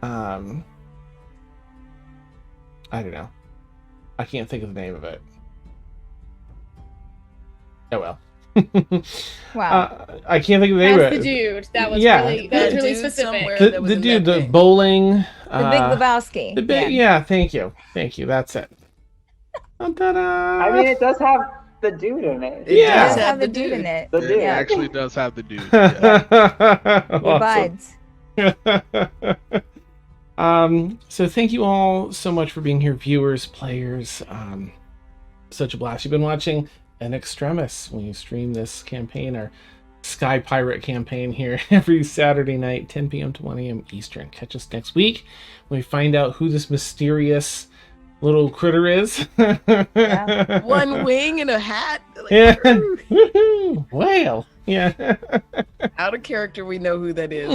I don't know. I can't think of the name of it. Oh well. Wow. I can't think of the name of That's it. the dude. That was Yeah. really, that was The really dude specific. somewhere. The, that was the in dude, that the thing. bowling. The Big Lebowski. The big, yeah. Thank you. That's it. Ta-da! I mean, it does have the dude in it. It Yeah. does It have the the dude in dude. it. The It dude. actually does have the dude. Yeah. Your buds. So thank you all so much for being here, viewers, players. Such a blast. You've been watching an Extremis when you stream this campaign, our Sky Pirate campaign, here every Saturday night, 10 p.m. to 1 a.m. Eastern. Catch us next week when we find out who this mysterious little critter is. Yeah. One wing and a hat. Like, Yeah. Woohoo! Whale. Yeah. out of character, we know who that is.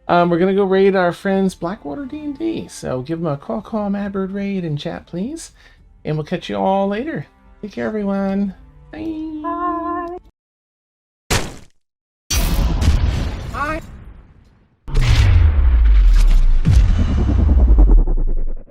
We're gonna go raid our friends Blackwater D&D. So give them a call Madbird raid in chat, please. And we'll catch you all later. Take care, everyone. Bye.